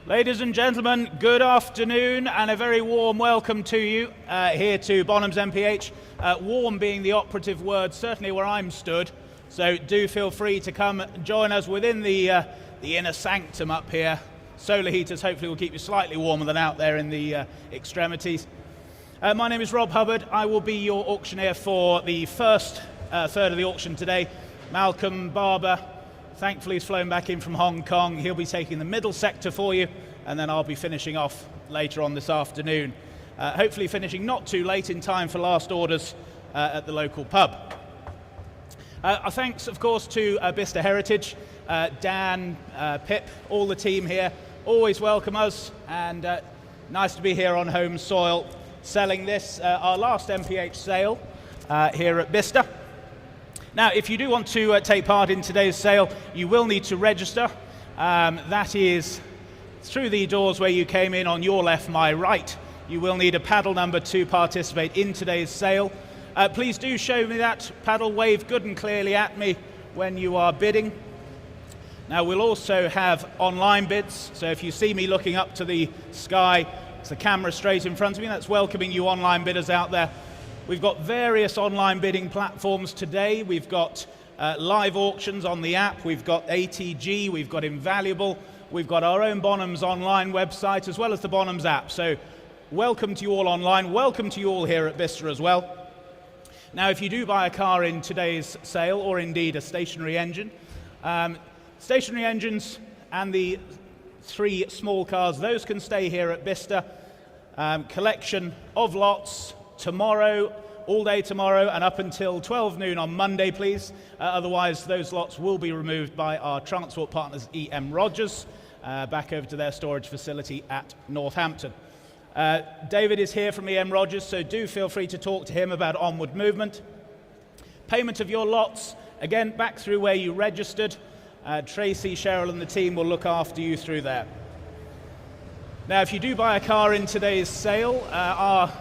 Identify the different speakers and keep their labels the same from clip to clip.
Speaker 1: Ladies and gentlemen, good afternoon and a very warm welcome to you here to Bonham's MPH. Warm being the operative word, certainly where I'm stood. So do feel free to come join us within the inner sanctum up here. Solar heaters hopefully will keep you slightly warmer than out there in the extremities. My name is Rob Hubbard. I will be your auctioneer for the first third of the auction today. Malcolm Barber, thankfully, he's flown back in from Hong Kong. He'll be taking the middle sector for you, and then I'll be finishing off later on this afternoon. Hopefully finishing not too late in time for last orders at the local pub. Our thanks, of course, to Bicester Heritage, Dan, Pip, all the team here. Always welcome us, and nice to be here on home soil, selling this, our last MPH sale here at Bicester. Now, if you do want to take part in today's sale, you will need to register. That is through the doors where you came in on your left, my right. You will need a paddle number to participate in today's sale. Please do show me that paddle, wave good and clearly at me when you are bidding. Now, we'll also have online bids, so if you see me looking up to the sky, it's the camera straight in front of me, that's welcoming you online bidders out there. We've got various online bidding platforms today. We've got live auctions on the app, we've got ATG, we've got Invaluable, we've got our own Bonham's online website as well as the Bonham's app. So welcome to you all online, welcome to you all here at Bicester as well. Now, if you do buy a car in today's sale, or indeed a stationary engine, stationary engines and the three small cars, those can stay here at Bicester. Collection of lots tomorrow, all day tomorrow, and up until 12 noon on Monday, please. Otherwise, those lots will be removed by our transport partners, EM Rogers, back over to their storage facility at Northampton. David is here from EM Rogers, so do feel free to talk to him about onward movement. Payment of your lots, again, back through where you registered. Tracy, Cheryl, and the team will look after you through there. Now, if you do buy a car in today's sale, our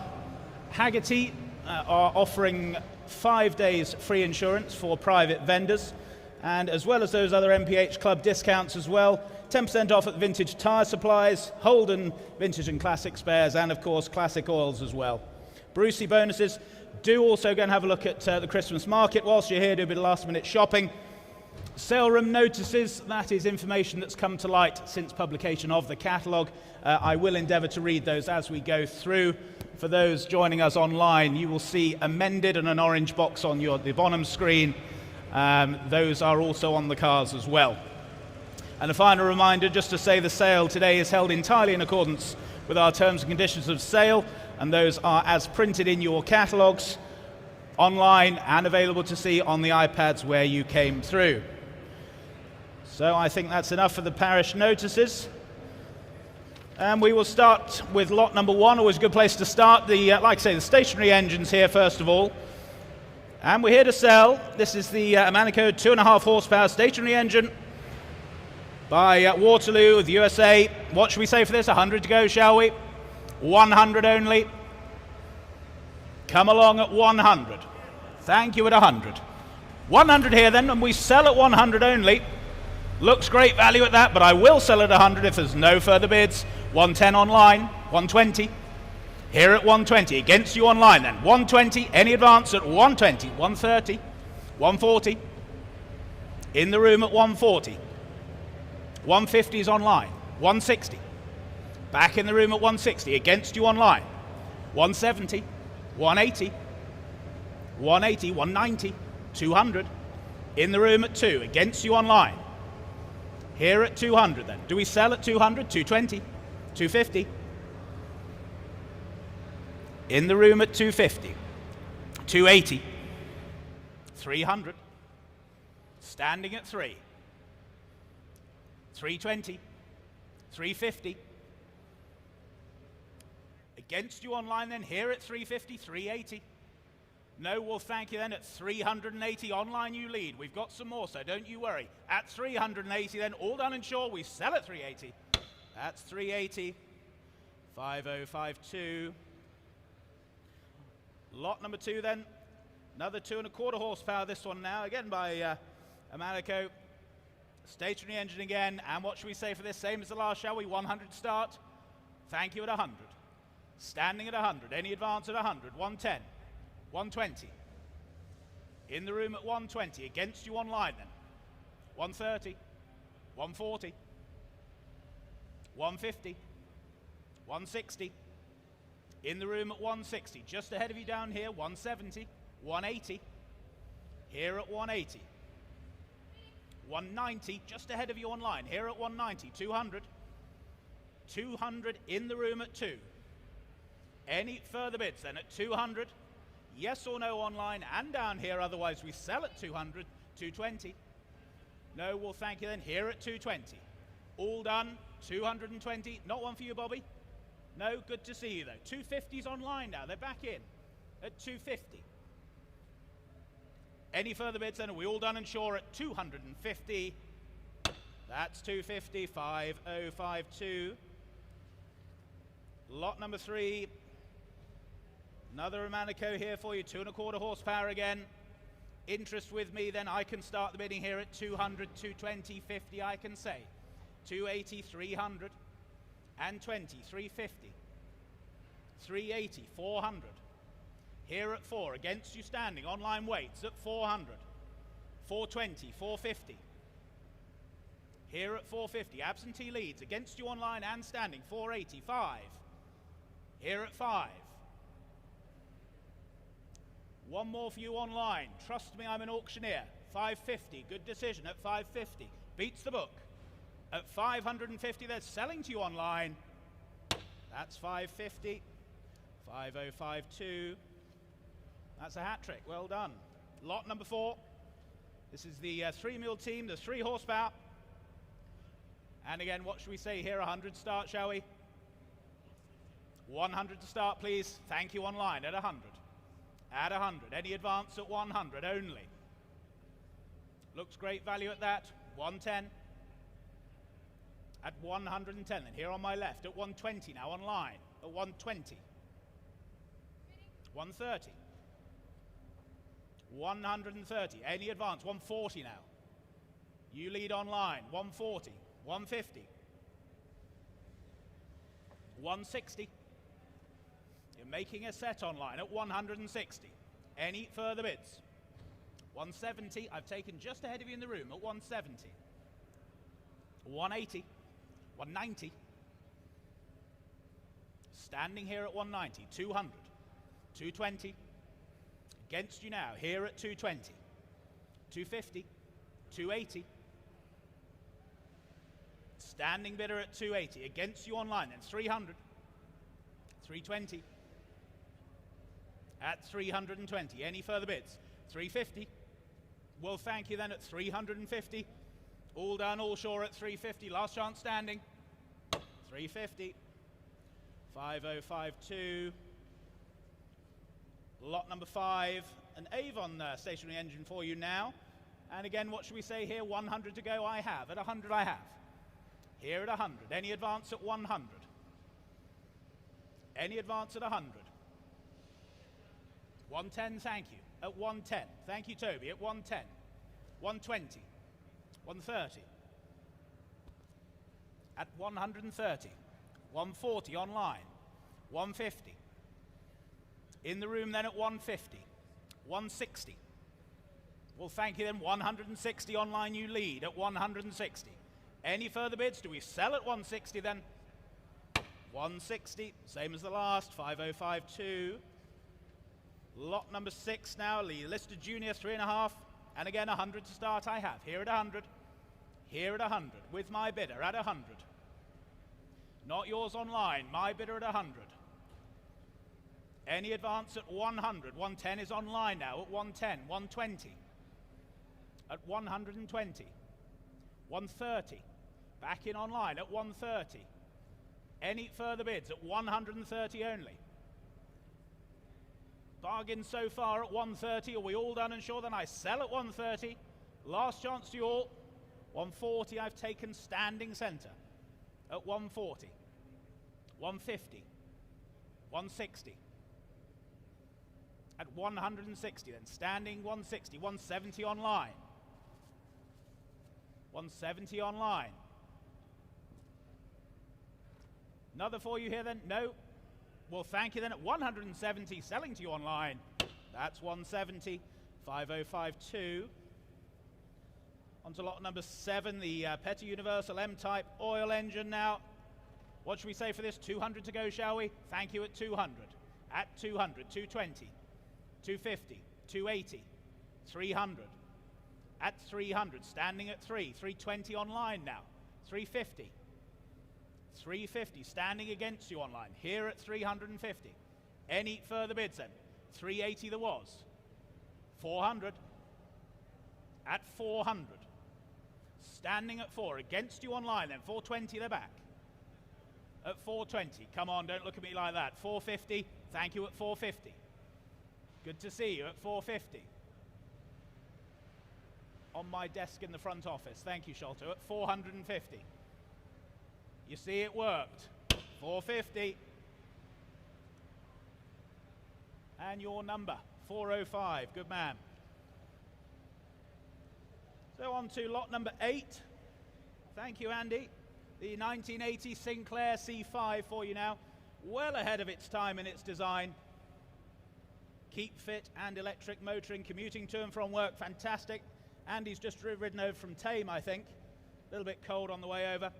Speaker 1: Haggerty are offering 5 days free insurance for private vendors, and as well as those other MPH Club discounts as well, 10% off at vintage tyre supplies, Holden vintage and classic spares, and of course classic oils as well. Brucey bonuses. Do also go and have a look at the Christmas market whilst you're here, do a bit of last minute shopping. Sale room notices, that is information that's come to light since publication of the catalogue. I will endeavour to read those as we go through. For those joining us online, you will see amended and an orange box on the Bonham screen. Those are also on the cars as well. And a final reminder, just to say the sale today is held entirely in accordance with our terms and conditions of sale, and those are as printed in your catalogues, online and available to see on the iPads where you came through. So I think that's enough for the parish notices. And we will start with lot number one, always a good place to start. Like I say, the stationary engines here first of all. And we're here to sell. This is the Amanico 2.5 horsepower stationary engine by Waterloo, the USA. What should we say for this? 100 to go, shall we? 100 only. Come along at 100. Thank you at 100. 100 here then, and we sell at 100 only. Looks great value at that, but I will sell at 100 if there's no further bids. 110 online, 120. Here at 120, against you online then. 120, any advance at 120, 130, 140. In the room at 140. 150 is online, 160. Back in the room at 160, against you online. 170, 180, 180, 190, 200. In the room at 2, against you online. Here at 200 then. Do we sell at 200? 220, 250. In the room at 250, 280, 300. Standing at 3. 320, 350. Against you online then, here at 350, 380. No, well, thank you then at 380. Online you lead. We've got some more, so don't you worry. At 380 then, all done and sure, we sell at 380. That's 380. 5052. Lot number 2 then. Another 2.25 horsepower, this one now, again by Amanico. Stationary engine again, and what should we say for this? Same as the last, shall we? 100 start. Thank you at 100. Standing at 100. Any advance at 100? 110. 120. In the room at 120. Against you online then. 130. 140. 150. 160. In the room at 160. Just ahead of you down here, 170. 180. Here at 180. 190, just ahead of you online. Here at 190, 200. 200 in the room at 2. Any further bids then at 200? Yes or no online and down here, otherwise we sell at 200. 220. No, well thank you then. Here at 220. All done. 220. Not one for you, Bobby? No, good to see you though. 250's online now. They're back in at 250. Any further bids then? Are we all done and sure at 250? That's 250. 5052. Lot number 3. Another Romanico here for you. 2.25 horsepower again. Interest with me, then I can start the bidding here at 200, 220, 50 I can say. 280, 300, and 20, 350, 380, 400. Here at 4, against you standing, online weights at 400, 420, 450. Here at 450, absentee leads, against you online and standing, 485. Here at 5. One more for you online. Trust me, I'm an auctioneer. 550, good decision at 550. Beats the book. At 550, they're selling to you online. That's 550. 5052. That's a hat trick. Well done. Lot number 4. This is the 3 mil team, the 3 horsepower. And again, what should we say here? 100 start, shall we? 100 to start, please. Thank you online at 100. At 100. Any advance at 100 only. Looks great value at that. 110. At 110 then. Here on my left at 120 now online. At 120. 130. 130. Any advance? 140 now. You lead online. 140. 150. 160. You're making a set online at 160. Any further bids? 170. I've taken just ahead of you in the room at 170. 180. 190. Standing here at 190. 200. 220. Against you now, here at 220. 250. 280. Standing bidder at 280. Against you online then, 300. 320. At 320. Any further bids? 350. Well, thank you then at 350. All done, all sure at 350. Last chance standing. 350. 5052. Lot number 5. An Avon stationary engine for you now. And again, what should we say here? 100 to go I have. At 100 I have. Here at 100. Any advance at 100? Any advance at 100? 110, thank you. At 110. Thank you, Toby. At 110. 120. 130. At 130. 140 online. 150. In the room then at 150. 160. Well, thank you then. 160 online, you lead at 160. Any further bids? Do we sell at 160 then? 160, same as the last, 5052. Lot number 6 now, Lee listed junior 3.5, and again 100 to start I have. Here at 100, here at 100, with my bidder at 100. Not yours online, my bidder at 100. Any advance at 100, 110 is online now at 110, 120. At 120, 130, back in online at 130. Any further bids at 130 only? Bargain so far at 130. Are we all done and sure? Then I sell at 130. Last chance to you all. 140 I've taken standing centre. At 140. 150. 160. At 160 then. Standing 160. 170 online. 170 online. Another for you here then? No. Well, thank you then at 170, selling to you online. That's 170, 5052. On to lot number 7, the Petty Universal M-Type oil engine now. What should we say for this? 200 to go, shall we? Thank you at 200. At 200, 220, 250, 280, 300. At 300, standing at 320 online now. 350. 350, standing against you online. Here at 350. Any further bids then? 380 there was. 400. At 400. Standing at 4, against you online then. 420 they're back. At 420, come on, don't look at me like that. 450, thank you at 450. Good to see you at 450. On my desk in the front office, thank you, Sholto, at 450. You see it worked. 450. And your number, 405, good man. So on to lot number 8. Thank you, Andy. The 1980 Sinclair C5 for you now. Well ahead of its time in its design. Keep fit and electric motoring, commuting to and from work, fantastic. Andy's just ridden over from Tame, I think. A little bit cold on the way over.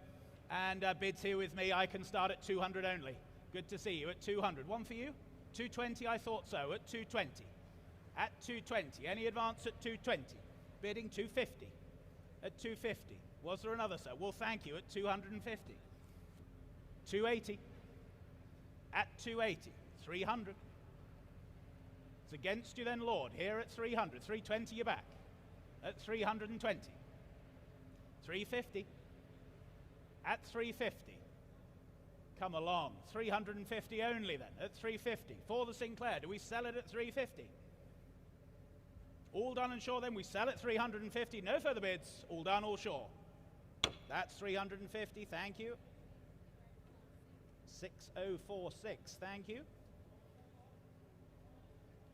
Speaker 1: And bids here with me, I can start at 200 only. Good to see you at 200. One for you? 220, I thought so, at 220. At 220, any advance at 220? Bidding 250. At 250. Was there another, sir? Well, thank you, at 250. 280. At 280. 300. It's against you then, Lord. Here at 300. 320, you're back. At 320. 350. At 350. Come along. 350 only then. At 350. For the Sinclair, do we sell it at 350? All done and sure then. We sell at 350. No further bids. All done, all sure. That's 350. Thank you. 6046. Thank you.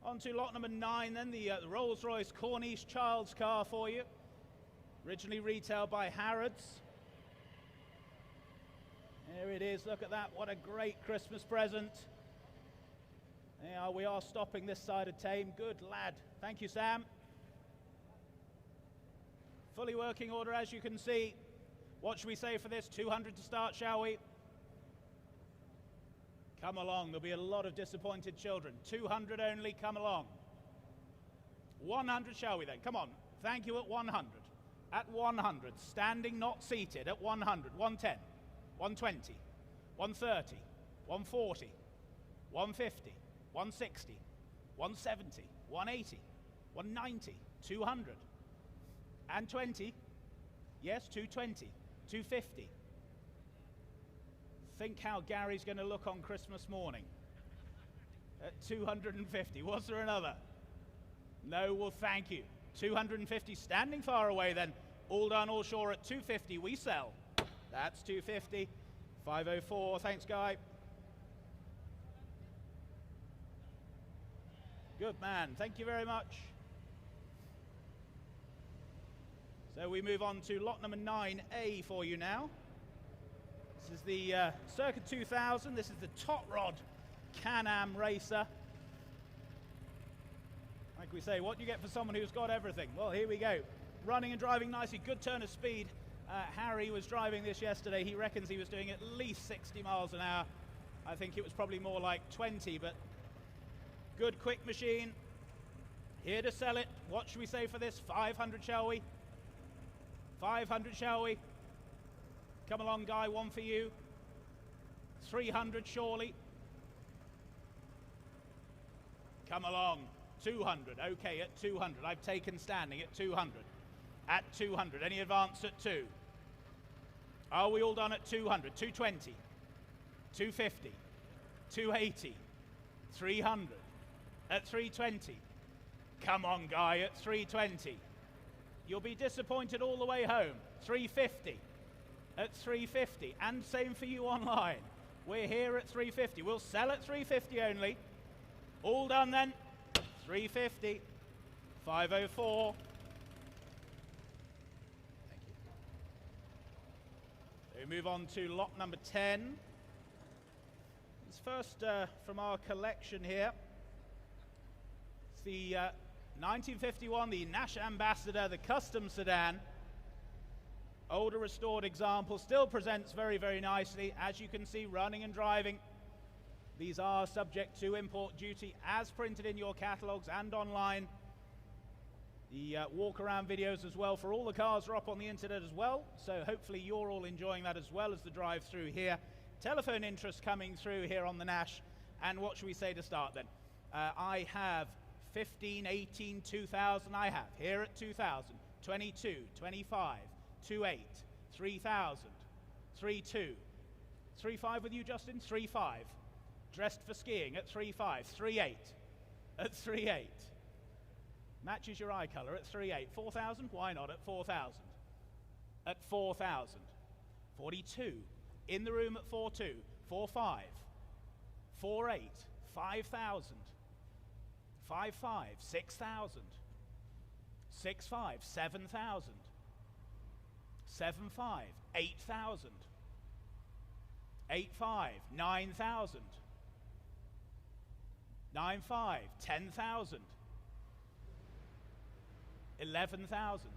Speaker 1: On to lot number 9 then. The Rolls-Royce Corniche Child's car for you. Originally retailed by Harrods. There it is, look at that, what a great Christmas present. We are stopping this side of Tame, good lad. Thank you, Sam. Fully working order, as you can see. What should we say for this? 200 to start, shall we? Come along, there'll be a lot of disappointed children. 200 only, come along. 100, shall we then? Come on, thank you at 100. At 100, standing, not seated, at 100, 110. 120, 130, 140, 150, 160, 170, 180, 190, 200, and 20, yes, 220, 250. Think how Gary's going to look on Christmas morning. At 250, was there another? No, well, thank you. 250, standing far away then. All done, all sure at 250, we sell. That's 250. 504. Thanks, Guy. Good man. Thank you very much. So we move on to lot number 9A for you now. This is the Circa 2000. This is the Tot Rod Can-Am racer. Like we say, what do you get for someone who's got everything? Well, here we go. Running and driving nicely. Good turn of speed. Harry was driving this yesterday. He reckons he was doing at least 60 miles an hour. I think it was probably more like 20, but good quick machine. Here to sell it. What should we say for this? 500, shall we? 500, shall we? Come along, Guy, one for you. 300, surely. Come along. 200, okay, at 200. I've taken standing at 200. At 200, any advance at 2? Are we all done at 200? 220, 250, 280, 300, at 320. Come on, Guy, at 320. You'll be disappointed all the way home. 350, at 350, and same for you online. We're here at 350. We'll sell at 350 only. All done then. 350, 504. We move on to lot number 10. It's first from our collection here. It's the 1951, the Nash Ambassador, the custom sedan. Older restored example, still presents very, very nicely. As you can see, running and driving. These are subject to import duty as printed in your catalogues and online. The walk-around videos as well for all the cars are up on the internet as well, so hopefully you're all enjoying that as well as the drive-through here. Telephone interest coming through here on the Nash, and what should we say to start then? I have 15, 18, 2000, I have here at 2000, 22, 25, 28, 3000, 32, 35 with you Justin, 35, dressed for skiing at 35, 38, at 38. Matches your eye colour at 3.8. 4,000? Why not at 4,000? At 4,000. 42. In the room at 4.2. 4.5. 4.8. 5,000. 5.5. 6,000. 6.5. 7,000. 7.5. 8,000. 8.5. 9,000. 9.5. 10,000. 11,000.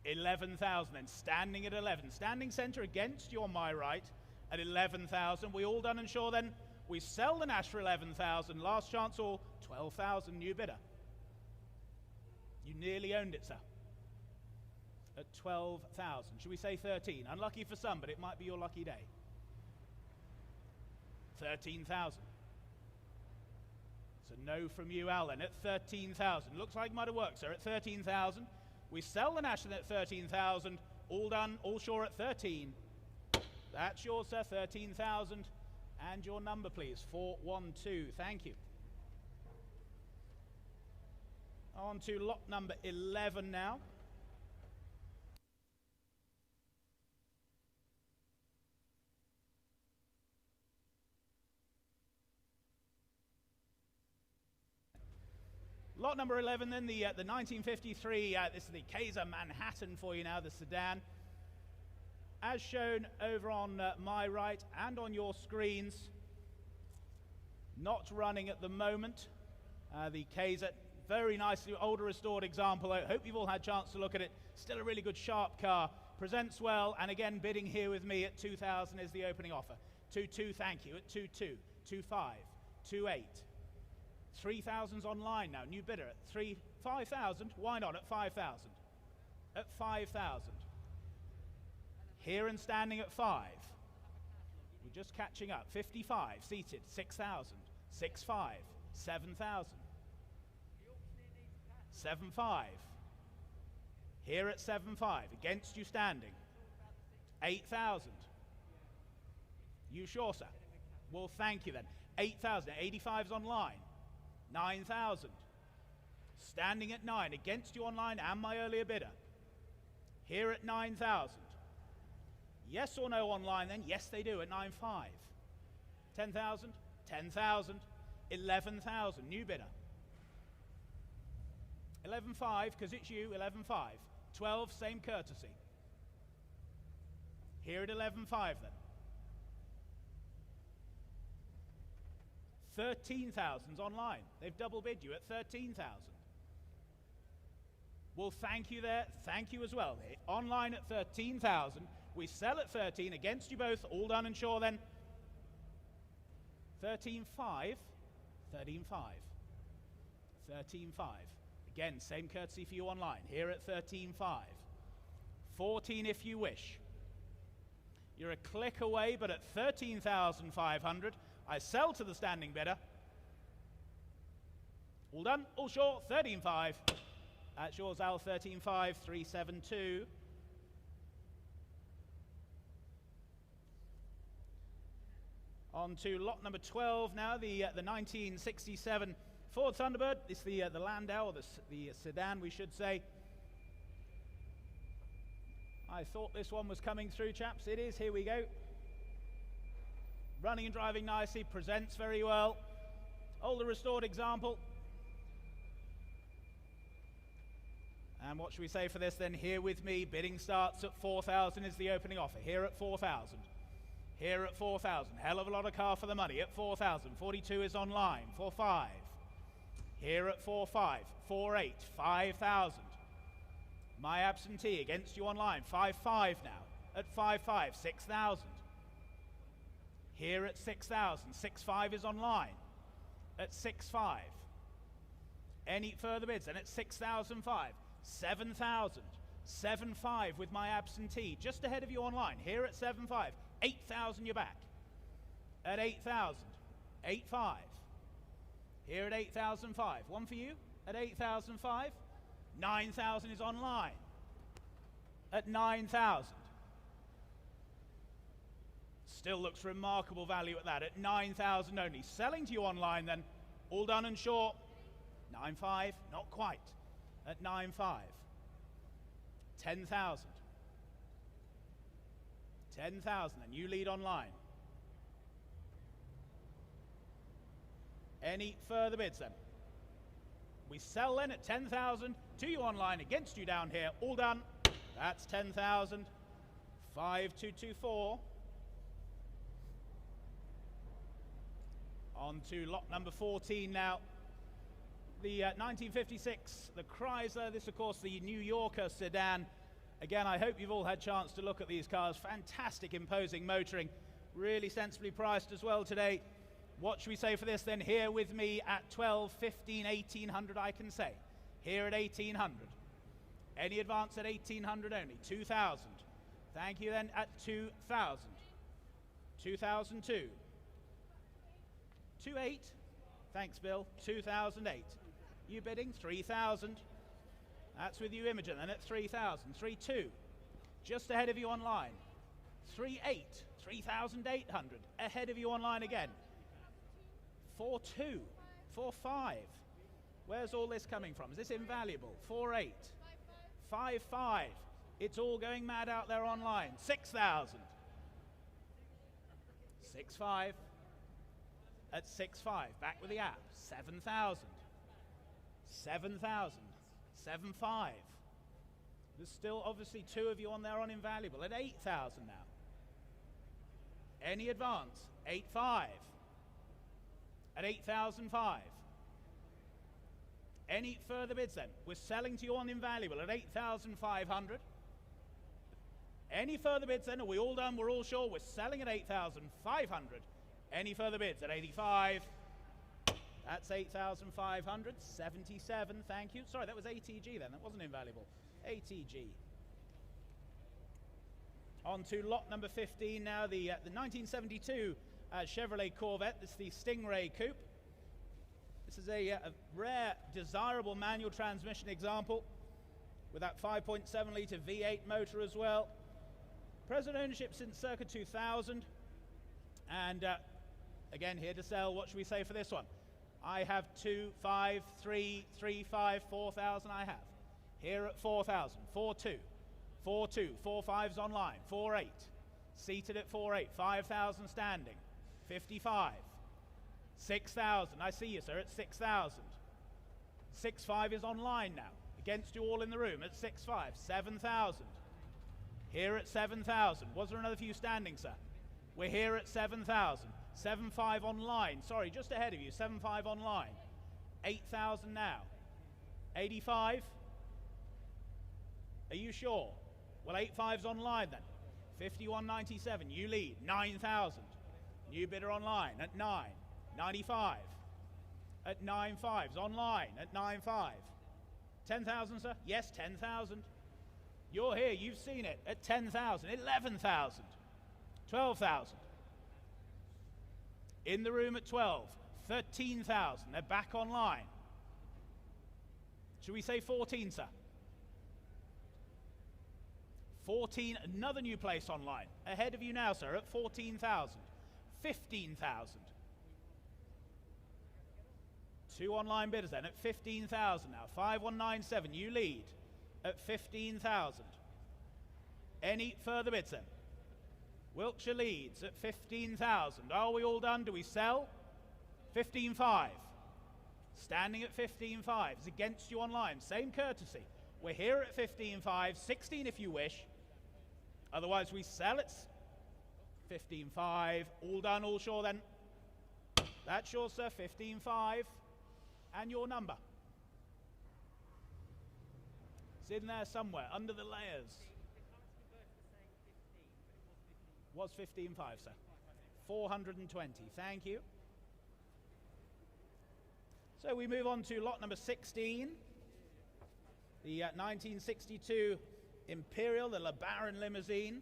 Speaker 1: 11,000, and standing at 11. Standing centre against you on my right at 11,000. We all done and sure then? We sell the Nash for 11,000. Last chance all, 12,000, new bidder. You nearly owned it, sir. At 12,000. Should we say 13? Unlucky for some, but it might be your lucky day. 13,000. So no from you, Alan, at 13,000. Looks like it might have worked, sir, at 13,000. We sell the Nash at 13,000. All done, all sure at 13. That's yours, sir, 13,000. And your number, please, 412. Thank you. On to lot number 11 now. Lot number 11 then, the 1953, this is the Kaiser Manhattan for you now, the sedan. As shown over on my right and on your screens, not running at the moment. The Kaiser, very nicely older restored example. I hope you've all had a chance to look at it. Still a really good sharp car, presents well, and again bidding here with me at 2,000 is the opening offer. 2.2, thank you, at 2.2, 2.5, 2.8. 3,000's online now, new bidder at 5,000, why not at 5,000? At 5,000. Here and standing at 5. We're just catching up. 55, seated, 6,000, 6.5, 7,000. 7.5. Here at 7.5, against you standing. 8,000. You sure, sir? Well, thank you then. 8,000, 85's online. 9,000. Standing at 9, against you online and my earlier bidder. Here at 9,000. Yes or no online then? Yes, they do at 9.5. 10,000, 10,000, 11,000, new bidder. 11.5, because it's you, 11.5. 12, same courtesy. Here at 11.5 then. 13,000's online. They've double bid you at 13,000. Well, thank you there. Thank you as well. Online at 13,000. We sell at 13 against you both. All done and sure then. 13.5. 13.5. 13.5. Again, same courtesy for you online. Here at 13.5. 14 if you wish. You're a click away, but at 13,500, I sell to the standing bidder. All done, all sure, 13.5. That's yours, Al, 13.5, 372. On to lot number 12 now, the 1967 Ford Thunderbird. It's the Landau, or the sedan, we should say. I thought this one was coming through, chaps. It is. Here we go. Running and driving nicely, presents very well. Older restored example. And what should we say for this then? Here with me, bidding starts at 4,000 is the opening offer. Here at 4,000. Here at 4,000. Hell of a lot of car for the money at 4,000. 42 is online. 4,5. Here at 4,5. 4,8. 5,000. My absentee against you online. 5,5 now. At 5,5. 6,000. Here at 6,000. 6,5 is online. At 6,5. Any further bids? And at 6,005. 7,000. 7,5 with my absentee. Just ahead of you online. Here at 7,5. 8,000 you're back. At 8,000. 8,5. Here at 8,005. One for you. At 8,005. 9,000 is online. At 9,000. Still looks remarkable value at that. At 9,000 only. Selling to you online then. All done and short. 9,5. Not quite. At 9,5. 10,000. 10,000 and you lead online. Any further bids then? We sell then at 10,000 to you online, against you down here. All done. That's 10,000. 5,224. On to lot number 14 now. The 1956, the Chrysler. This, of course, the New Yorker sedan. Again, I hope you've all had a chance to look at these cars. Fantastic, imposing motoring. Really sensibly priced as well today. What should we say for this then? Here with me at 12, 15, 1,800 I can say. Here at 1,800. Any advance at 1,800 only. 2,000. Thank you then at 2,000. 2,002. 2,8. Thanks, Bill. 2,008. You bidding? 3,000. That's with you, Imogen. Then at 3,000. 3,2. Just ahead of you online. 3,8. 3,800. Ahead of you online again. 4,2. 4,5. Where's all this coming from? Is this invaluable? 4,8. 5,5. It's all going mad out there online. 6,000. 6,5. At 6,5. Back with the app. 7,000. 7,000. 7,5. There's still obviously two of you on there on invaluable. At 8,000 now. Any advance? 8,5. At 8,005. Any further bids then? We're selling to you on invaluable at 8,500. Any further bids then? Are we all done? We're all sure. We're selling at 8,500. Any further bids at 85? That's 8,500. 77, thank you. Sorry, that was ATG then. That wasn't invaluable. ATG. On to lot number 15 now. The 1972 Chevrolet Corvette. This is the Stingray Coupe. This is a rare, desirable manual transmission example with that 5.7 litre V8 motor as well. Present ownership since circa 2000. And again, here to sell. What should we say for this one? I have 2, 5, 3, 3, 5, 4,000 I have. Here at 4,000. 4,2. 4,2. 4,5's online. 4,8. Seated at 4,8. 5,000 standing. 55. 6,000. I see you, sir, at 6,000. 6,5 is online now. Against you all in the room at 6,5. 7,000. Here at 7,000. Was there another few standing, sir? We're here at 7,000. 7,5 online. Sorry, just ahead of you. 7,5 online. 8,000 now. 85. Are you sure? Well, 8,5's online then. 51.97. You lead. 9,000. New bidder online at 9. 95. At 9,5's online at 9,5. 10,000, sir? Yes, 10,000. You're here. You've seen it at 10,000. 11,000. 12,000. In the room at 12. 13,000. They're back online. Should we say 14, sir? 14, another new place online. Ahead of you now, sir, at 14,000. 15,000. Two online bidders then at 15,000 now. 5197, you lead at 15,000. Any further bids then? Wiltshire leads at 15,000. Are we all done? Do we sell? 15,5. Standing at 15,5 is against you online. Same courtesy. We're here at 15.5, 16 if you wish. Otherwise we sell it. 15.5, all done, all sure then. That's yours, sir, 15.5. And your number. It's in there somewhere, under the layers. Was 15.5, sir. 420, thank you. So we move on to lot number 16. The 1962 Imperial, the LeBaron limousine.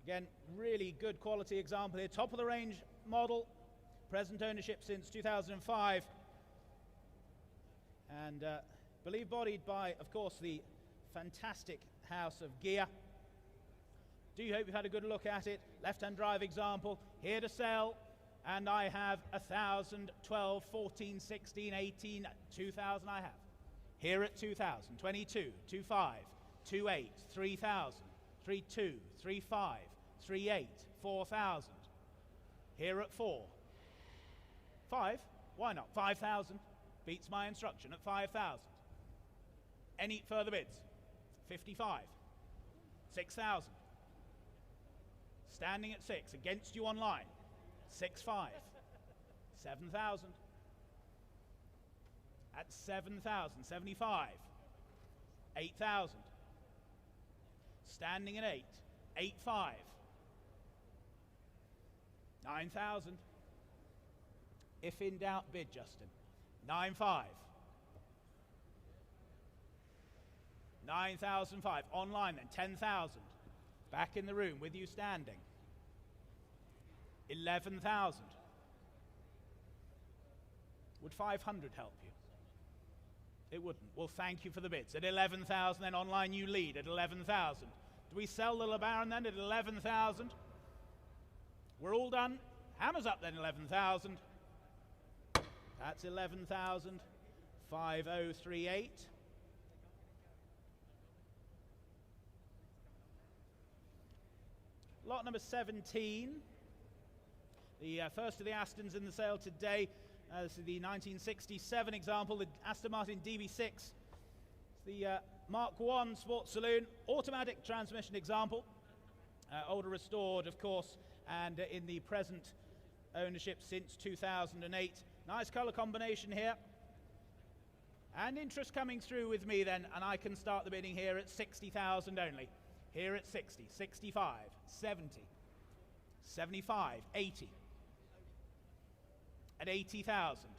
Speaker 1: Again, really good quality example here. Top of the range model, present ownership since 2005. And believe bodied by, of course, the fantastic house of Ghia. Do hope you've had a good look at it. Left-hand drive example, here to sell. And I have 1,000, 12, 14, 16, 18, 2,000 I have. Here at 2,000, 22, 25, 28, 3,000, 32, 35, 38, 4,000. Here at 4. 5? Why not? 5,000. Beats my instruction at 5,000. Any further bids? 55. 6,000. Standing at 6. Against you online. 6.5. 7,000. At 7,000. 75. 8,000. Standing at 8. 8.5. 9,000. If in doubt, bid, Justin. 9.5. 9,005. Online then. 10,000. Back in the room with you standing. 11,000. Would 500 help you? It wouldn't. Well, thank you for the bids. At 11,000, then online you lead at 11,000. Do we sell the LeBaron then at 11,000? We're all done. Hammers up then, 11,000. That's 11,000. 5038. Lot number 17. The first of the Astons in the sale today. This is the 1967 example, the Aston Martin DB6. It's the Mark I Sports Saloon, automatic transmission example. Older restored, of course, and in the present ownership since 2008. Nice colour combination here. And interest coming through with me then, and I can start the bidding here at 60,000 only. Here at 60, 65, 70, 75, 80. At 80,000.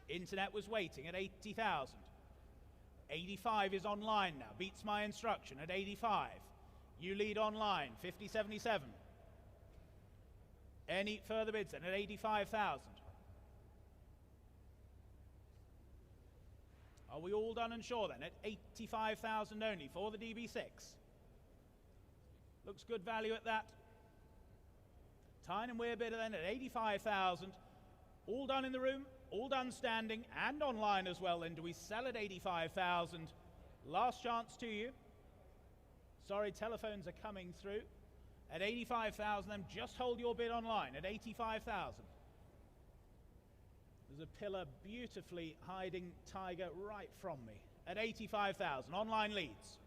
Speaker 1: Internet was waiting at 80,000. 85 is online now, beats my instruction at 85. You lead online, 5077. Any further bids then at 85,000. Are we all done and sure then at 85,000 only for the DB6? Looks good value at that. Tyne and Weir bidder then at 85,000. All done in the room, all done standing and online as well. Then do we sell at 85,000? Last chance to you. Sorry, telephones are coming through. At 85,000, then just hold your bid online at 85,000. There's a pillar beautifully hiding Tiger right from me. At 85,000, online leads.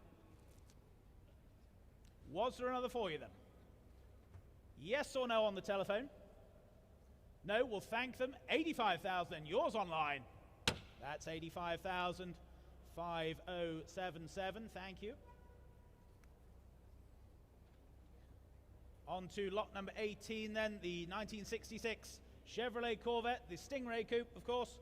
Speaker 1: Was there another for you then? Yes or no on the telephone? No, we'll thank them. 85,000, then yours online. That's 85,000. 5077, thank you. On to lot number 18 then, the 1966 Chevrolet Corvette, the Stingray coupe, of course.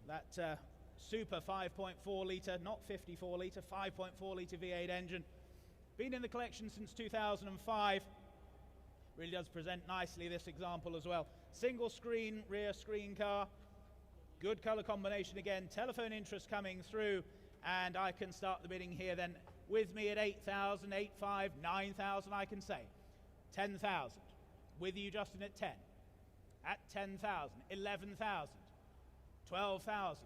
Speaker 1: That super 5.4 litre, not 54 litre, 5.4 litre V8 engine. Been in the collection since 2005. Really does present nicely, this example as well. Single screen, rear screen car. Good colour combination again. Telephone interest coming through. And I can start the bidding here then with me at 8,000, 8,500, 9,000 I can say. 10,000. With you, Justin, at 10. At 10,000. 11,000. 12,000.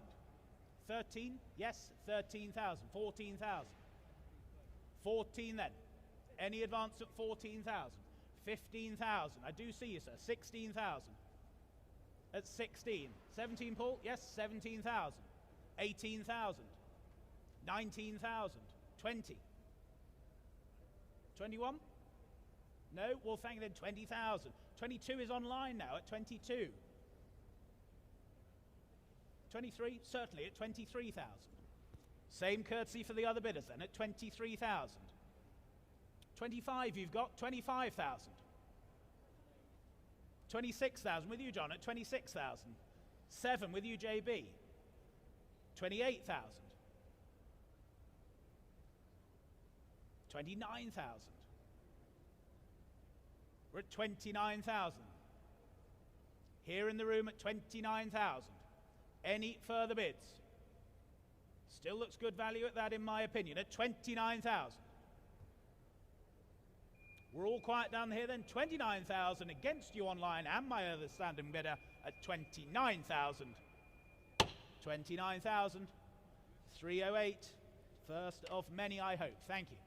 Speaker 1: 13? Yes, 13,000. 14,000. 14 then. Any advance at 14,000? 15,000. I do see you, sir. 16,000. at 16. 17, Paul? Yes, 17,000. 18,000. 19,000. 20. 21? No? Well, thank you then, 20,000. 22 is online now at 22. 23? Certainly at 23,000. Same courtesy for the other bidders then at 23,000. 25 you've got, 25,000. 26,000 with you, John, at 26,000. 7 with you, JB. 28,000. 29,000. We're at 29,000. Here in the room at 29,000. Any further bids? Still looks good value at that, in my opinion, at 29,000. We're all quiet down here then. 29,000 against you online and my other standing bidder at 29,000. 29,000. 308. First of many, I hope. Thank you.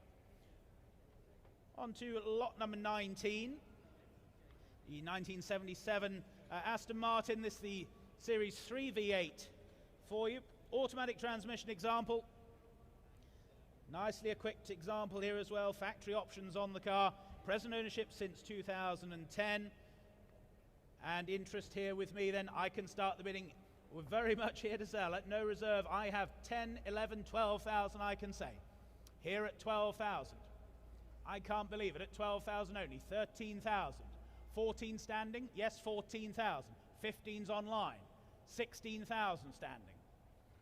Speaker 1: On to lot number 19. The 1977 Aston Martin. This is the Series 3 V8 for you. Automatic transmission example. Nicely equipped example here as well. Factory options on the car. Present ownership since 2010. And interest here with me then. I can start the bidding. We're very much here to sell at no reserve. I have 10, 11, 12,000 I can say. Here at 12,000. I can't believe it, at 12,000 only. 13,000. 14 standing? Yes, 14,000. 15's online. 16,000 standing.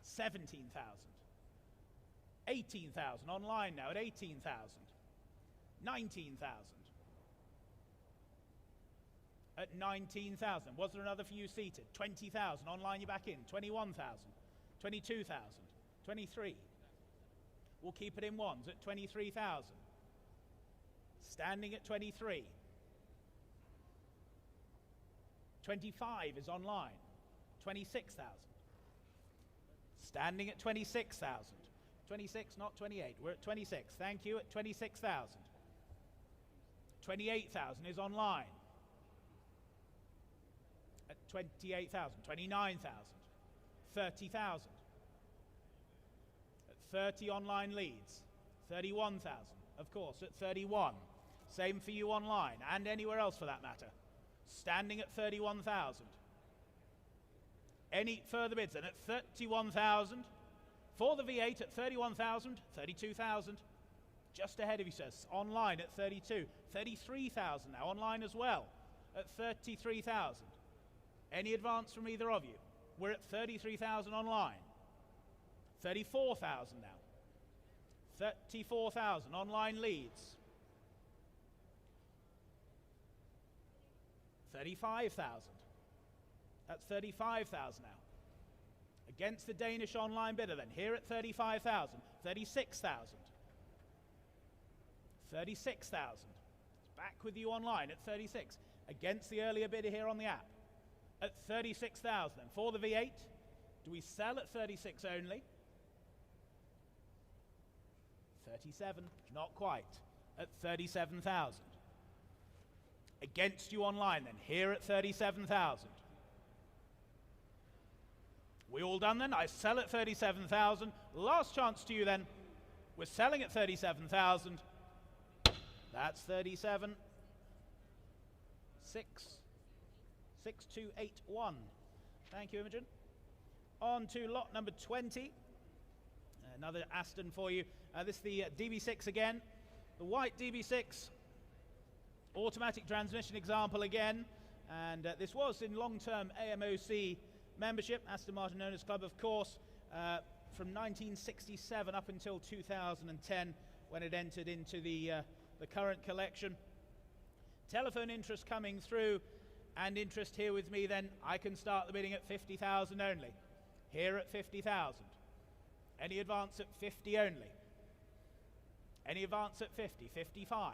Speaker 1: 17,000. 18,000 online now at 18,000. 19,000. At 19,000. Was there another few seated? 20,000. Online, you're back in. 21,000. 22,000. 23. We'll keep it in ones at 23,000. Standing at 23. 25 is online. 26,000. Standing at 26,000. 26, not 28. We're at 26. Thank you, at 26,000. 28,000 is online. At 28,000. 29,000. 30,000. At 30 online leads. 31,000, of course, at 31. Same for you online and anywhere else for that matter. Standing at 31,000. Any further bids then at 31,000. For the V8 at 31,000, 32,000. Just ahead of you, says. Online at 32. 33,000 now, online as well at 33,000. Any advance from either of you? We're at 33,000 online. 34,000 now. 34,000 online leads. 35,000. That's 35,000 now. Against the Danish online bidder then. Here at 35,000. 36,000. 36,000. It's back with you online at 36. Against the earlier bidder here on the app. At 36,000 then. For the V8, do we sell at 36 only? 37. Not quite. At 37,000. Against you online then. Here at 37,000. We all done then? I sell at 37,000. Last chance to you then. We're selling at 37,000. That's 37. 6281. Thank you, Imogen. On to lot number 20. Another Aston for you. This is the DB6 again. The white DB6. Automatic transmission example again. And this was in long-term AMOC membership, Aston Martin Owners Club, of course, from 1967 up until 2010 when it entered into the current collection. Telephone interest coming through and interest here with me then. I can start the bidding at 50,000 only. Here at 50,000. Any advance at 50 only. Any advance at 50, 55,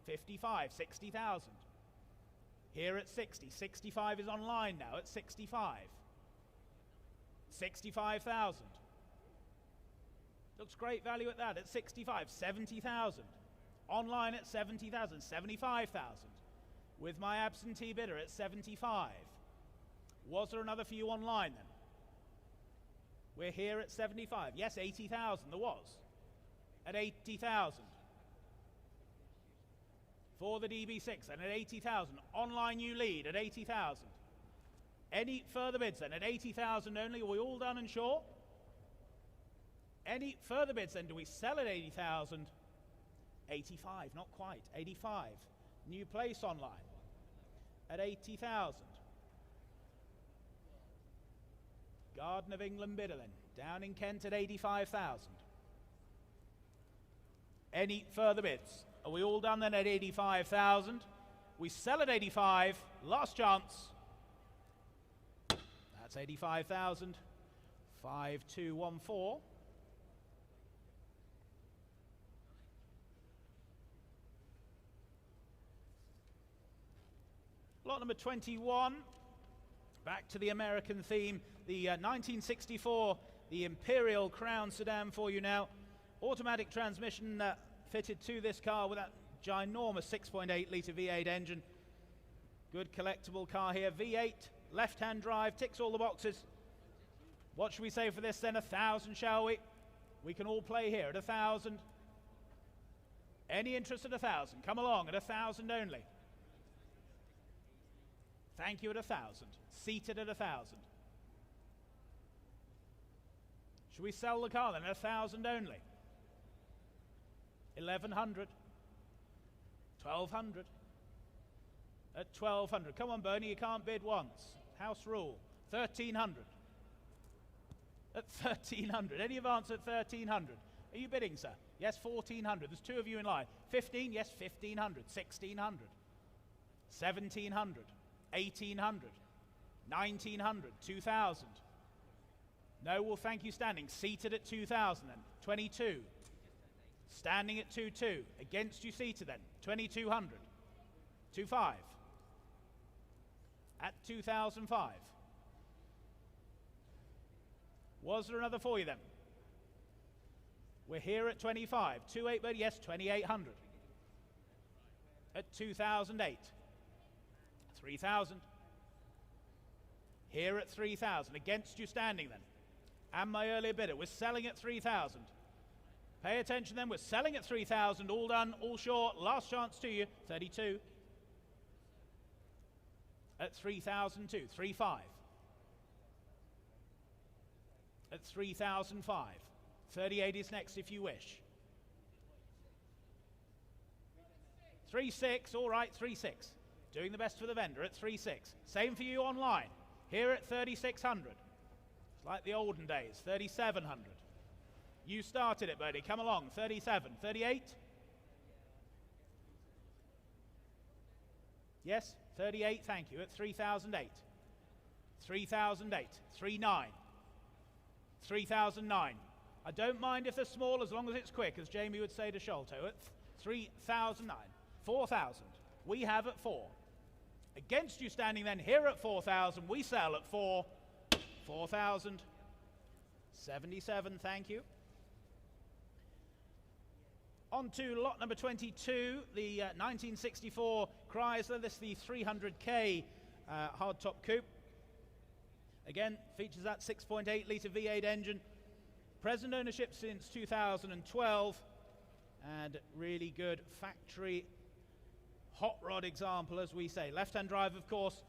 Speaker 1: 55, 60,000. Here at 60, 65 is online now at 65. 65,000. Looks great value at that, at 65, 70,000. Online at 70,000, 75,000. With my absentee bidder at 75. Was there another for you online then? We're here at 75. Yes, 80,000. There was. At 80,000. For the DB6 then at 80,000. Online you lead at 80,000. Any further bids then at 80,000 only? Are we all done and sure? Any further bids then? Do we sell at 80,000? 85, not quite. 85. New place online at 80,000. Garden of England bidder then, down in Kent at 85,000. Any further bids? Are we all done then at 85,000? We sell at 85, last chance. That's 85,000. 5214. Lot number 21. Back to the American theme, the 1964, the Imperial Crown sedan for you now. Automatic transmission fitted to this car with that ginormous 6.8 litre V8 engine. Good collectible car here. V8, left-hand drive, ticks all the boxes. What should we say for this then? 1,000, shall we? We can all play here at 1,000. Any interest at 1,000? Come along at 1,000 only. Thank you at 1,000. Seated at 1,000. Should we sell the car then at 1,000 only? 1,100. 1,200. At 1,200. Come on, Bernie, you can't bid once. House rule. 1,300. At 1,300. Any advance at 1,300? Are you bidding, sir? Yes, 1,400. There's two of you in line. 15? Yes, 1,500. 1,600. 1,700. 1,800, 1,900, 2,000. No, well, thank you standing. Seated at 2,000 then. 22. Standing at 2,2. Against you seated then. 2,200. 2,5. At 2,005. Was there another for you then? We're here at 25. 2,800, but yes, 2,800. At 2,008. 3,000. Here at 3,000. Against you standing then. And my earlier bidder. We're selling at 3,000. Pay attention then. We're selling at 3,000. All done. All short. Last chance to you. 32. At 3,002. 3,5. At 3,005. 38 is next if you wish. 3,6. All right. 3,6. Doing the best for the vendor at 3,600. Same for you online. Here at 3,600. It's like the olden days, 3,700. You started it, Bertie. Come along, 37. 38? Yes, 38, thank you, at 3,008. 3,008. 3,900. 3,009. I don't mind if they're small as long as it's quick, as Jamie would say to Sholto. At 3,009. 4,000. We have at 4. Against you standing then here at 4,000. We sell at 4. 4,000. 77, thank you. On to lot number 22, the 1964 Chrysler. This is the 300K hardtop coupe. Again, features that 6.8 litre V8 engine. Present ownership since 2012. And really good factory hot rod example, as we say. Left-hand drive, of course.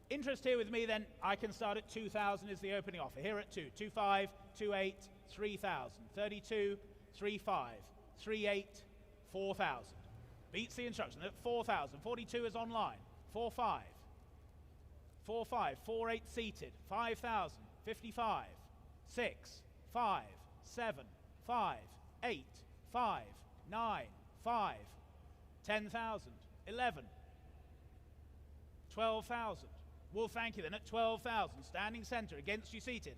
Speaker 1: Interest here with me, then, I can start at 2,000 is the opening offer. Here at 2. 2,500, 2,800, 3,000. 32, 3,500, 3,800, 4,000. Beats the instruction at 4,000. 42 is online. 4,500. 4,500, 4,800 seated. 5,000, 55. 6, 5, 7, 5, 8, 5, 9, 5. 10,000. 11. 12,000. Well, thank you then. At 12,000. Standing centre. Against you seated.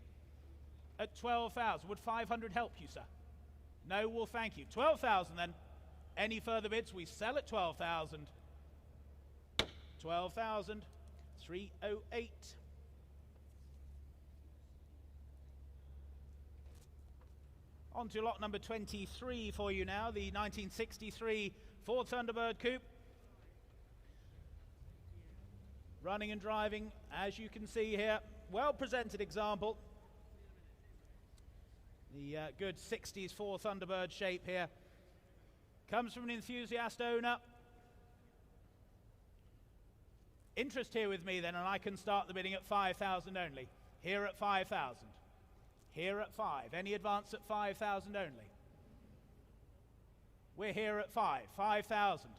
Speaker 1: At 12,000. Would 500 help you, sir? No, well, thank you. 12,000 then. Any further bids? We sell at 12,000. 12,000. 308. On to lot number 23 for you now. The 1963 Ford Thunderbird Coupe. Running and driving, as you can see here, well presented example. The good 60s Ford Thunderbird shape here. Comes from an enthusiast owner. Interest here with me then, and I can start the bidding at 5,000 only. Here at 5,000. Here at 5. Any advance at 5,000 only? We're here at 5,000.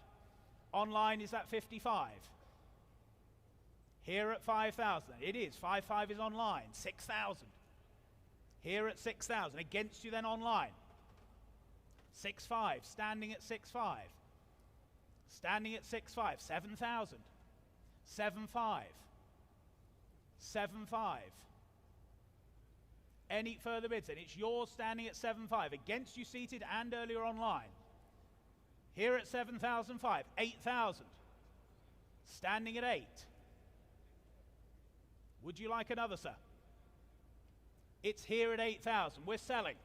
Speaker 1: Online is at 55. Here at 5,000. It is. 5,500 is online. 6,000. Here at 6,000. Against you then online. 6,500. Standing at 6,500. Standing at 6,500. 7,000. 7,500. 7,500. Any further bids? And it's yours standing at 7,500. Against you seated and earlier online. Here at 7,500. 8,000. Standing at 8. Would you like another, sir? It's here at 8,000. We're selling.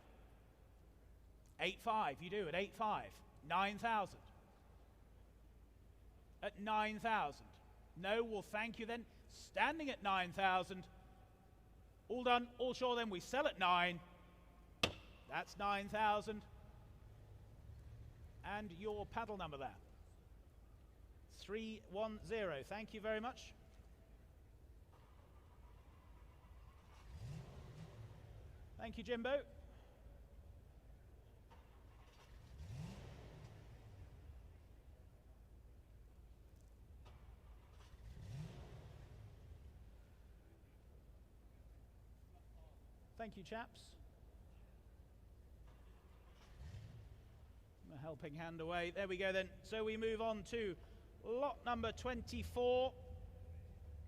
Speaker 1: 8,500. You do at 8,500. 9,000. At 9,000. No, well, thank you then. Standing at 9,000. All done, all sure then. We sell at 9. That's 9,000. And your paddle number there. 310. Thank you very much. Thank you, Jimbo. Thank you, chaps. A helping hand away. There we go then. So we move on to lot number 24.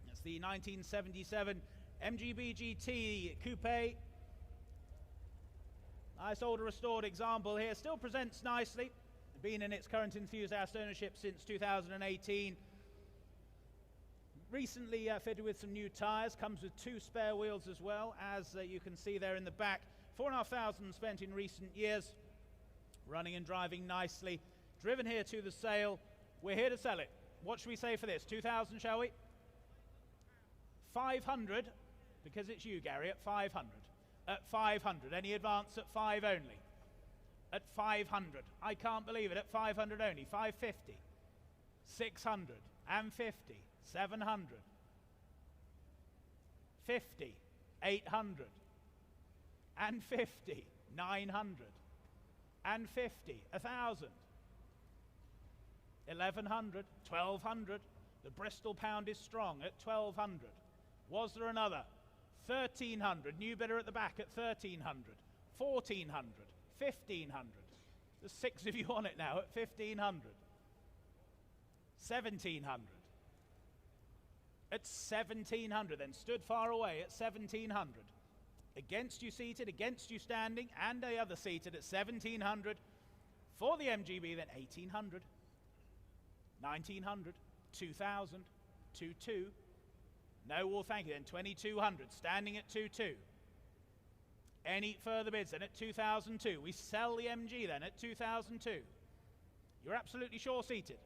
Speaker 1: That's the 1977 MGB GT Coupe. Nice older restored example here. Still presents nicely. Been in its current enthusiast ownership since 2018. Recently fitted with some new tyres. Comes with 2 spare wheels as well, as you can see there in the back. 4,500 spent in recent years. Running and driving nicely. Driven here to the sale. We're here to sell it. What should we say for this? 2,000, shall we? 500, because it's you, Gary, at 500. At 500. Any advance at 5 only? At 500. I can't believe it. At 500 only. 550. 600. And 50. 700. 50. 800. And 50. 900. And 50. 1,000. 1,100. 1,200. The Bristol pound is strong at 1,200. Was there another? 1,300. New bidder at the back at 1,300. 1,400. 1,500. There's 6 of you on it now at 1,500. 1,700. At 1,700 then. Stood far away at 1,700. Against you seated, against you standing, and the other seated at 1,700. For the MGB then 1,800. 1,900. 2,000. 2,200. No, well, thank you then. 2,200. Standing at 2,200. Any further bids then at 2,002. We sell the MG then at 2,002. You're absolutely sure seated.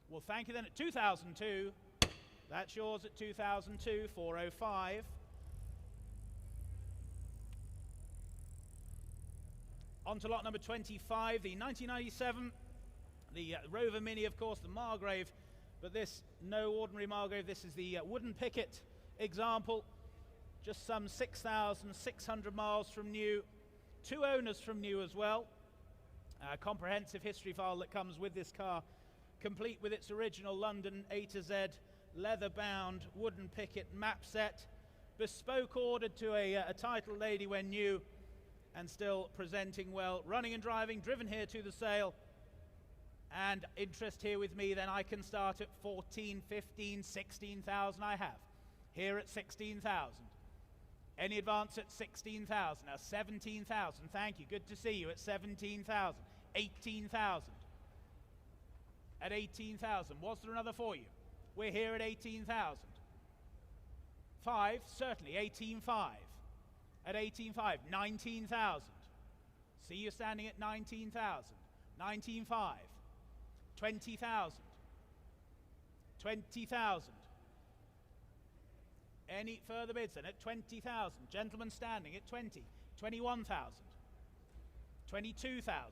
Speaker 1: Well, thank you then at 2,002. That's yours at 2,002. 405. On to lot number 25, the 1997, the Rover Mini, of course, the Margrave, but this, no ordinary Margrave, this is the wooden picket example, just some 6,600 miles from new, 2 owners from new as well, comprehensive history file that comes with this car, complete with its original London A to Z, leather-bound wooden picket map set, bespoke ordered to a title lady when new, and still presenting well, running and driving, driven here to the sale, and interest here with me, then I can start at 14, 15, 16,000 I have. Here at 16,000. Any advance at 16,000? Now 17,000, thank you, good to see you at 17,000. 18,000. At 18,000, was there another for you? We're here at 18,000. 5, certainly, 18,500. At 18,500, 19,000. See you standing at 19,000. 19,500. 20,000. 20,000. Any further bids then at 20,000? Gentlemen standing at 20, 21,000, 22,000,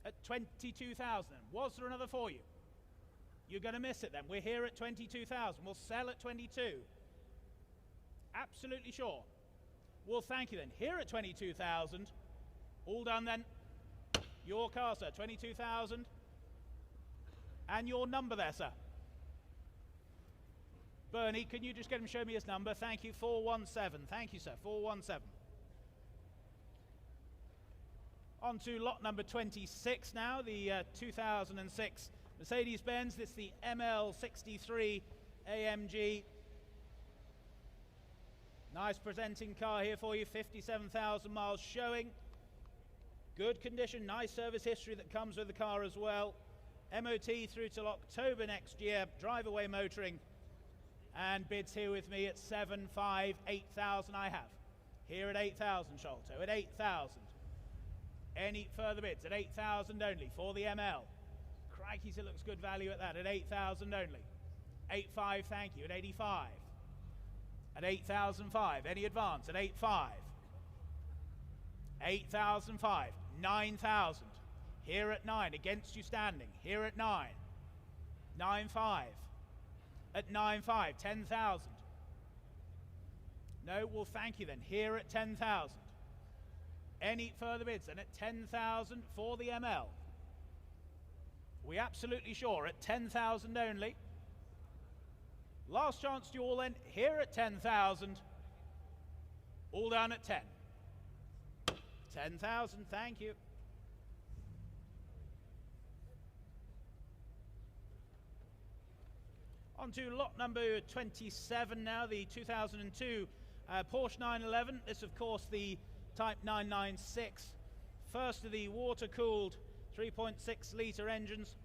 Speaker 1: at 22,000. Was there another for you? You're going to miss it then. We're here at 22,000. We'll sell at 22. Absolutely sure. Well, thank you then. Here at 22,000. All done then. Your car, sir, 22,000. And your number there, sir. Bernie, can you just get him to show me his number? Thank you, 417. Thank you, sir, 417. On to lot number 26 now, the 2006 Mercedes-Benz. This is the ML63 AMG. Nice presenting car here for you, 57,000 miles showing. Good condition, nice service history that comes with the car as well. MOT through till October next year, drive-away motoring. And bids here with me at 7, 5, 8,000 I have. Here at 8,000, Sholto, at 8,000. Any further bids at 8,000 only for the ML. Crikey, it looks good value at that, at 8,000 only. 8.5, thank you, at 85. At 8,005, any advance at 8.5. 8,005, 9,000. Here at 9, against you standing, here at 9. 9.5. At 9.5, 10,000. No, well, thank you then. Here at 10,000. Any further bids then at 10,000 for the ML? We absolutely sure at 10,000 only. Last chance to you all then. Here at 10,000. All down at 10. 10,000, thank you. On to lot number 27 now, the 2002 Porsche 911. This, of course, the Type 996. First of the water-cooled 3.6 litre engines.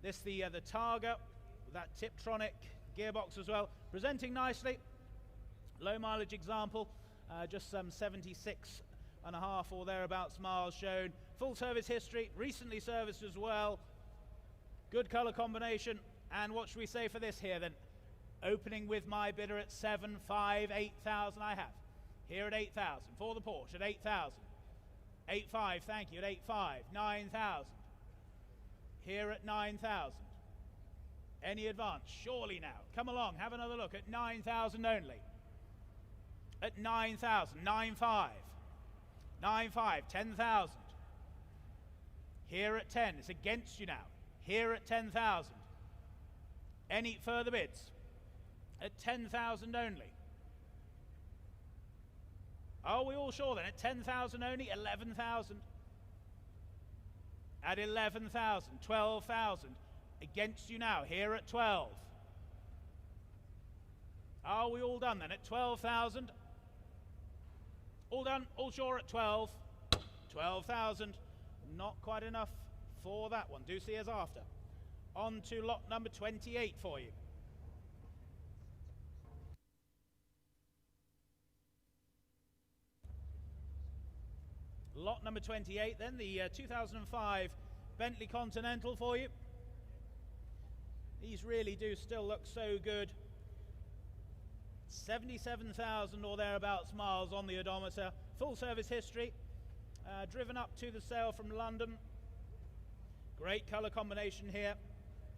Speaker 1: This the Targa, with that Tiptronic gearbox as well. Presenting nicely. Low mileage example, just some 76.5 or thereabouts miles shown. Full service history, recently serviced as well. Good colour combination. And what should we say for this here then? Opening with my bidder at 7, 5, 8,000 I have. Here at 8,000 for the Porsche at 8,000. 8.5, thank you, at 8.5. 9,000. Here at 9,000. Any advance? Surely now. Come along, have another look at 9,000 only. At 9,000, 9.5. 9.5, 10,000. Here at 10, it's against you now. Here at 10,000. Any further bids? At 10,000 only. Are we all sure then? At 10,000 only, 11,000. At 11,000, 12,000. Against you now, here at 12. Are we all done then? At 12,000. All done, all sure at 12. 12,000. Not quite enough for that one. Do see us after. On to lot number 28 for you. Lot number 28 then, the 2005 Bentley Continental for you. These really do still look so good. 77,000 or thereabouts miles on the odometer. Full service history. Driven up to the sale from London. Great colour combination here.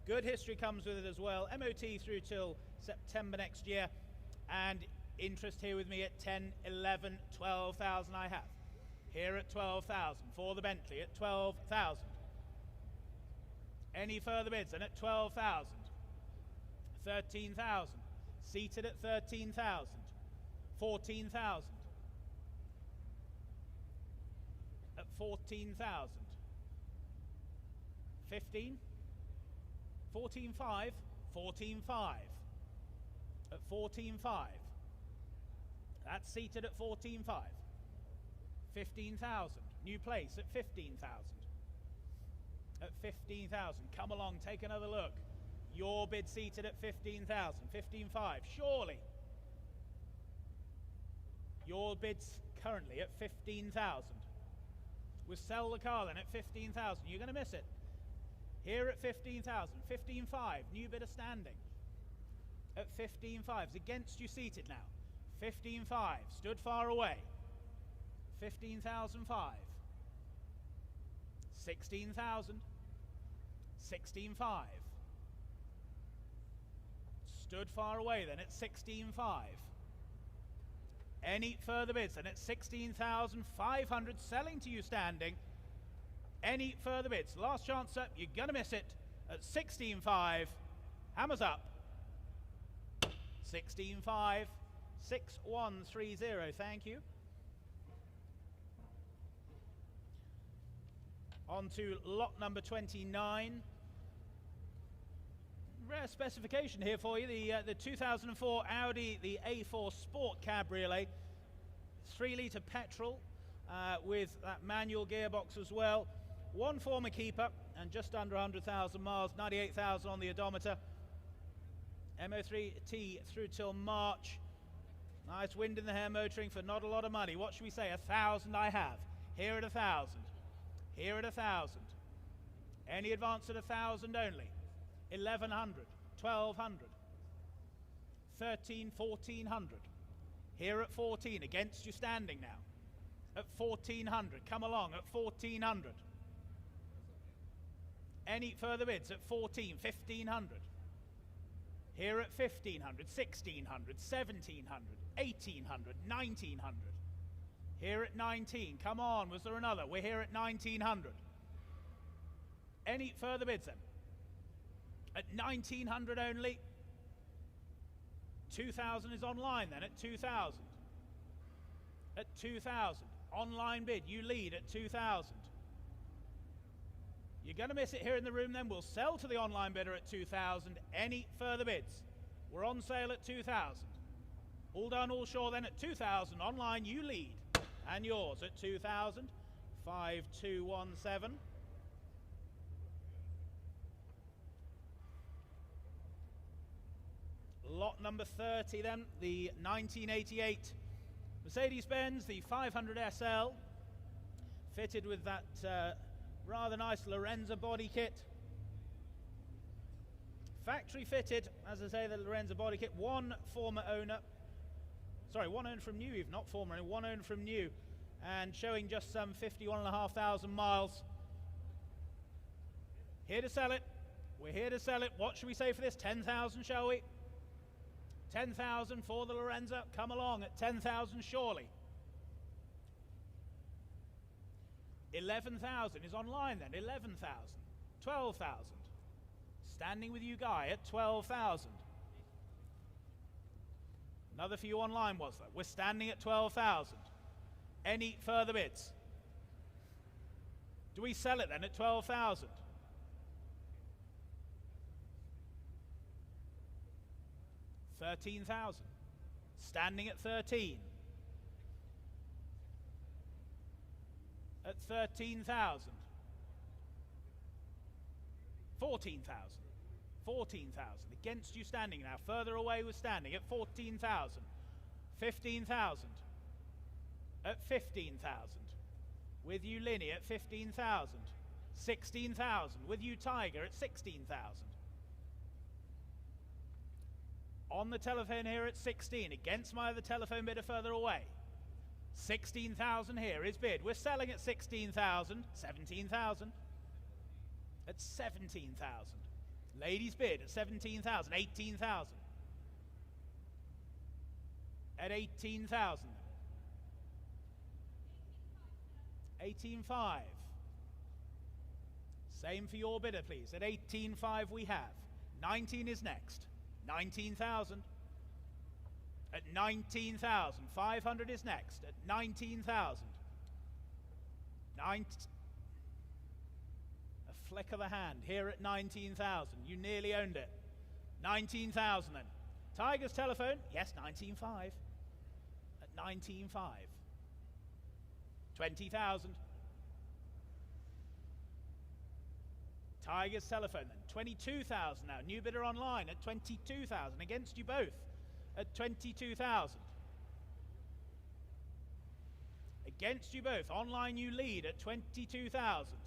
Speaker 1: Good history comes with it as well. MOT through till September next year. And interest here with me at 10, 11, 12,000 I have. Here at 12,000 for the Bentley at 12,000. Any further bids? And at 12,000. 13,000. Seated at 13,000. 14,000. At 14,000. 15. 14.5. 14.5. At 14.5. That's seated at 14.5. 15,000. New place at 15,000. At 15,000. Come along, take another look. Your bid seated at 15,000. 15.5. Surely. Your bid's currently at 15,000. We'll sell the car then at 15,000. You're going to miss it. Here at 15,000. 15.5. New bidder standing. at 15.5. It's against you seated now. 15.5. Stood far away. 15,005. 16,000. 16.5. Stood far away then at 16.5. Any further bids then at 16,500, selling to you standing. Any further bids? Last chance up, you're going to miss it at 16.5. Hammers up. 16.5. 6130, thank you. On to lot number 29. Rare specification here for you, the 2004 Audi, the A4 Sport Cabriolet, 3-litre petrol with that manual gearbox as well. One former keeper and just under 100,000 miles, 98,000 on the odometer. MO3T through till March. Nice wind in the hair motoring for not a lot of money. What should we say? 1,000 I have. Here at 1,000. Here at 1,000. Any advance at 1,000 only. 1,100, 1,200, 13, 1,400. Here at 14, against you standing now. At 1,400, come along at 1,400. Any further bids at 14, 1,500. Here at 1,500, 1,600, 1,700, 1,800, 1,900. Here at 19, come on, was there another? We're here at 1,900. Any further bids then? At 1,900 only. 2,000 is online then at 2,000. At 2,000. Online bid, you lead at 2,000. You're going to miss it here in the room then. We'll sell to the online bidder at 2,000. Any further bids? We're on sale at 2,000. All done, all sure then at 2,000. Online, you lead. And yours at 2,000. 5217. Lot number 30 then, the 1988 Mercedes-Benz, the 500 SL, fitted with that rather nice Lorenzo body kit. Factory fitted, as I say, the Lorenzo body kit. One former owner, sorry, one owner from new, even not former, one owner from new, and showing just some 51,500 miles. Here to sell it. We're here to sell it. What should we say for this? 10,000, shall we? 10,000 for the Lorenzo. Come along at 10,000 surely. 11,000 is online then. 11,000. 12,000. Standing with you, Guy, at 12,000. Another for you online, was there? We're standing at 12,000. Any further bids? Do we sell it then at 12,000? 13,000. Standing at 13. At 13,000. 14,000. 14,000. Against you standing now. Further away we're standing at 14,000. 15,000. At 15,000. With you, Linny, at 15,000. 16,000. With you, Tiger, at 16,000. On the telephone here at 16, against my other telephone bidder further away. 16,000 here is bid. We're selling at 16,000, 17,000. At 17,000. Ladies bid at 17,000, 18,000. At 18,000. 18,500. Same for your bidder, please. At 18,500 we have. 19 is next. 19,000. At 19,000. 500 is next. At 19,000. A flick of the hand here at 19,000. You nearly owned it. 19,000 then. Tiger's telephone. Yes, 19,500. At 19,500. 20,000. Tiger's telephone then. 22,000 now. New bidder online at 22,000. Against you both at 22,000. Against you both. Online you lead at 22,000.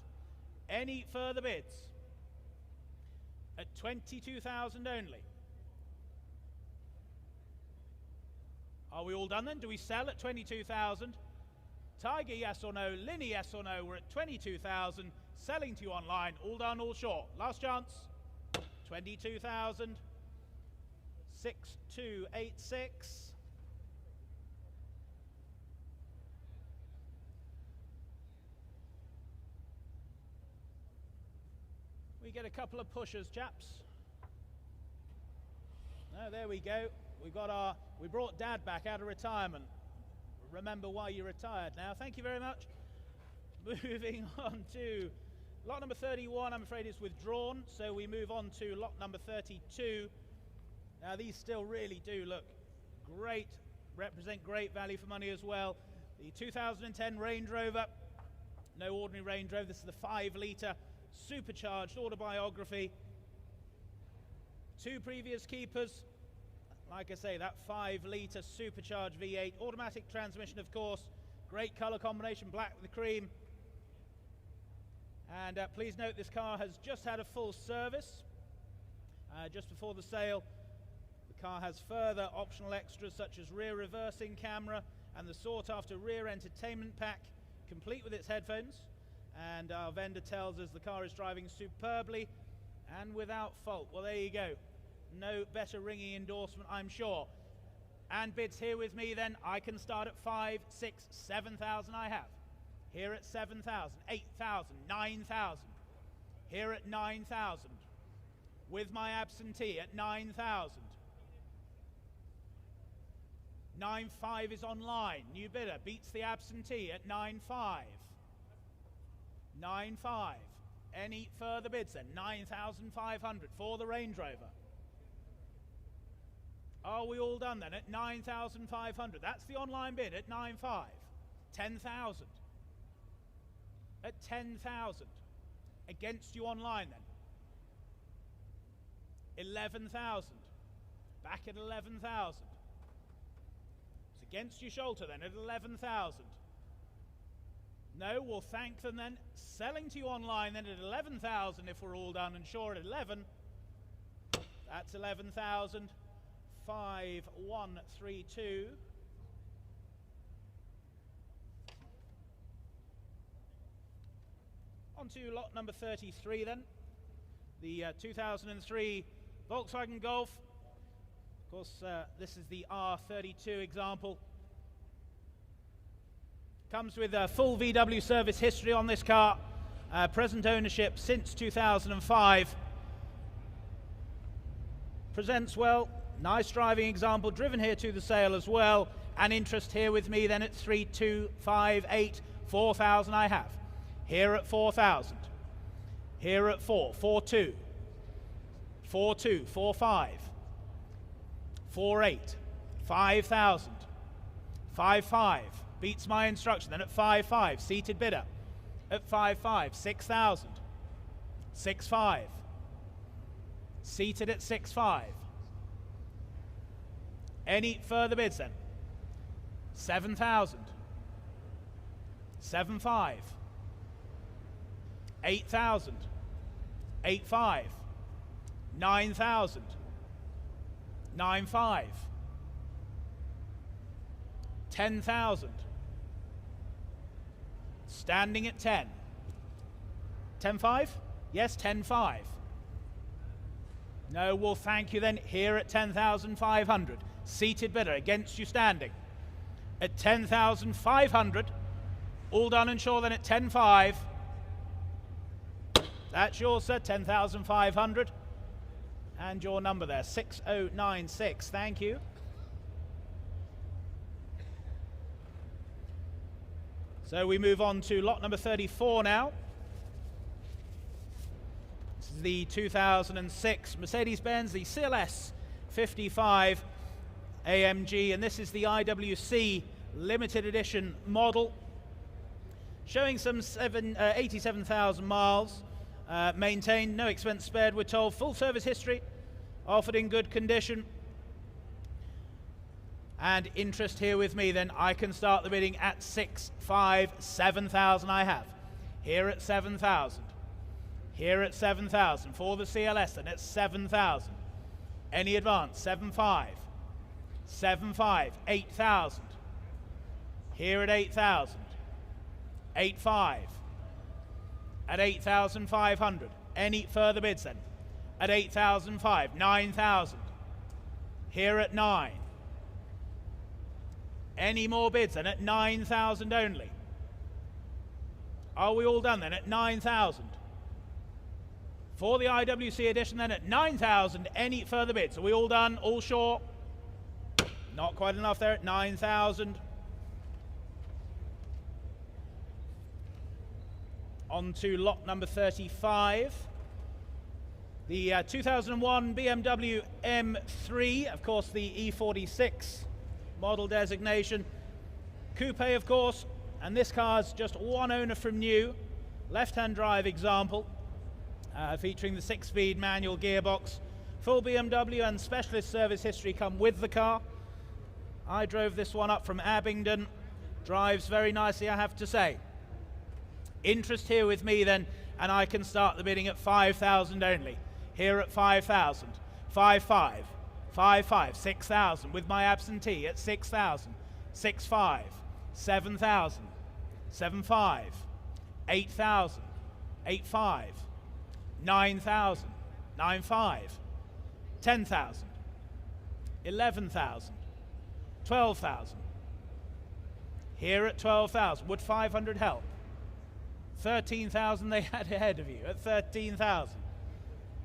Speaker 1: Any further bids? At 22,000 only. Are we all done then? Do we sell at 22,000? Tiger, yes or no? Linny, yes or no? We're at 22,000. Selling to you online. All done, all short. Last chance. 22,000. 6286. We get a couple of pushers, chaps. Oh, there we go. We brought Dad back out of retirement. Remember why you retired now. Thank you very much. Moving on to lot number 31, I'm afraid is withdrawn. So we move on to lot number 32. Now these still really do look great, represent great value for money as well. The 2010 Range Rover, no ordinary Range Rover. This is the 5-litre supercharged autobiography. 2 previous keepers. Like I say, that 5-litre supercharged V8, automatic transmission, of course. Great colour combination, black with cream. And please note this car has just had a full service just before the sale. The car has further optional extras such as rear reversing camera and the sought-after rear entertainment pack, complete with its headphones. And our vendor tells us the car is driving superbly and without fault. Well, there you go. No better ringing endorsement, I'm sure. And bids here with me then. I can start at 5, 6, 7,000 I have. Here at 7,000, 8,000, 9,000. Here at 9,000. With my absentee at 9,000. 9.5 is online. New bidder beats the absentee at 9.5. 9.5. Any further bids then? 9,500 for the Range Rover. Are we all done then at 9,500? That's the online bid at 9.5. 10,000. At 10,000. Against you online then. 11,000. Back at 11,000. It's against you Sholto then at 11,000. No, we'll thank them then. Selling to you online then at 11,000 if we're all done, and sure at 11. That's 11,000. 5132. On to lot number 33 then. The 2003 Volkswagen Golf. Of course, this is the R32 example. Comes with a full VW service history on this car. Present ownership since 2005. Presents well. Nice driving example, driven here to the sale as well. And interest here with me then at 3,258, 4,000 I have. Here at 4,000. Here at 4, 4,2. 4,2, 4,5. 4,8. 5,000. 5,5. Beats my instruction then at 5,5. Seated bidder at 5,5. 6,000. 6,5. Seated at 6,5. Any further bids then? 7,000. 7,5. 8,000. 8,5. 9,000. 9,5. 10,000. Standing at 10. 10,5? Yes, 10,5. No, well, thank you then. Here at 10,500. Seated bidder against you standing. At 10,500. All done and sure then at 10,5. That's yours, sir. 10,500. And your number there, 6096. Thank you. So we move on to lot number 34 now. This is the 2006 Mercedes-Benz, the CLS 55 AMG, and this is the IWC limited edition model, showing some 87,000 miles, maintained, no expense spared, we're told, full service history, offered in good condition. And interest here with me, then I can start the bidding at 6,500, 7,000 I have. Here at 7,000. Here at 7,000 for the CLS, and at 7,000. Any advance? 7,500. 7.5, 8,000. Here at 8,000. 8.5. At 8,500. Any further bids then? At 8,005, 9,000. Here at 9. Any more bids then? At 9,000 only. Are we all done then? At 9,000. For the IWC edition then at 9,000. Any further bids? Are we all done? All sure? Not quite enough there at 9,000. On to lot number 35. The 2001 BMW M3, of course the E46 model designation. Coupe, of course, and this car's just one owner from new. Left-hand drive example, featuring the 6-speed manual gearbox. Full BMW and specialist service history come with the car. I drove this one up from Abingdon. Drives very nicely, I have to say. Interest here with me then, and I can start the bidding at 5,000 only. Here at 5,000, 5.5, 5.5, 6,000 with my absentee at 6,000, 6.5, 7,000, 7.5, 8,000, 8.5, 9,000, 9.5, 10,000, 11,000, 12,000. Here at 12,000, would 500 help? 13,000 they had ahead of you at 13,000.